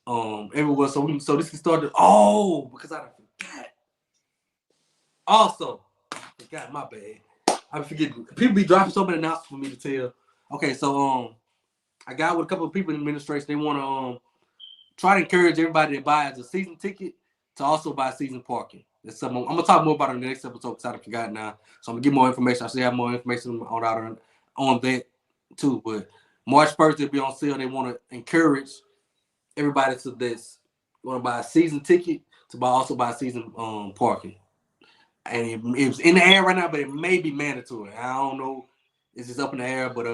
everywhere. So this can start because I forgot. Also, forgot my bad. I forget. People be dropping so many announcements for me to tell. Okay, so I got with a couple of people in the administration. They want to try to encourage everybody that buys a season ticket to also buy season parking. That's something I'm gonna talk more about in the next episode because I forgot now. So I'm gonna get more information. I should have more information on that too. But March 1st it'll be on sale. They want to encourage everybody to this. You want to buy a season ticket to also buy season parking. And it's in the air right now, but it may be mandatory. I don't know. It's just up in the air, but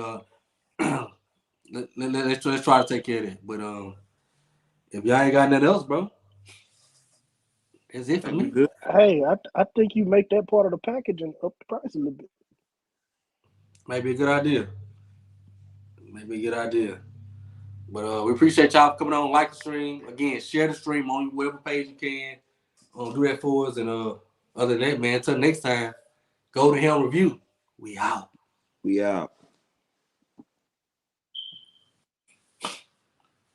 let's try to take care of that. But if y'all ain't got nothing else, bro, that's it for me. Good. Hey, I think you make that part of the package and up the price a little bit. Maybe a good idea. But we appreciate y'all coming on, like the stream. Again, share the stream on whatever page you can. Do that for us. And other than that, man, until next time, go to Helmed Review. We out.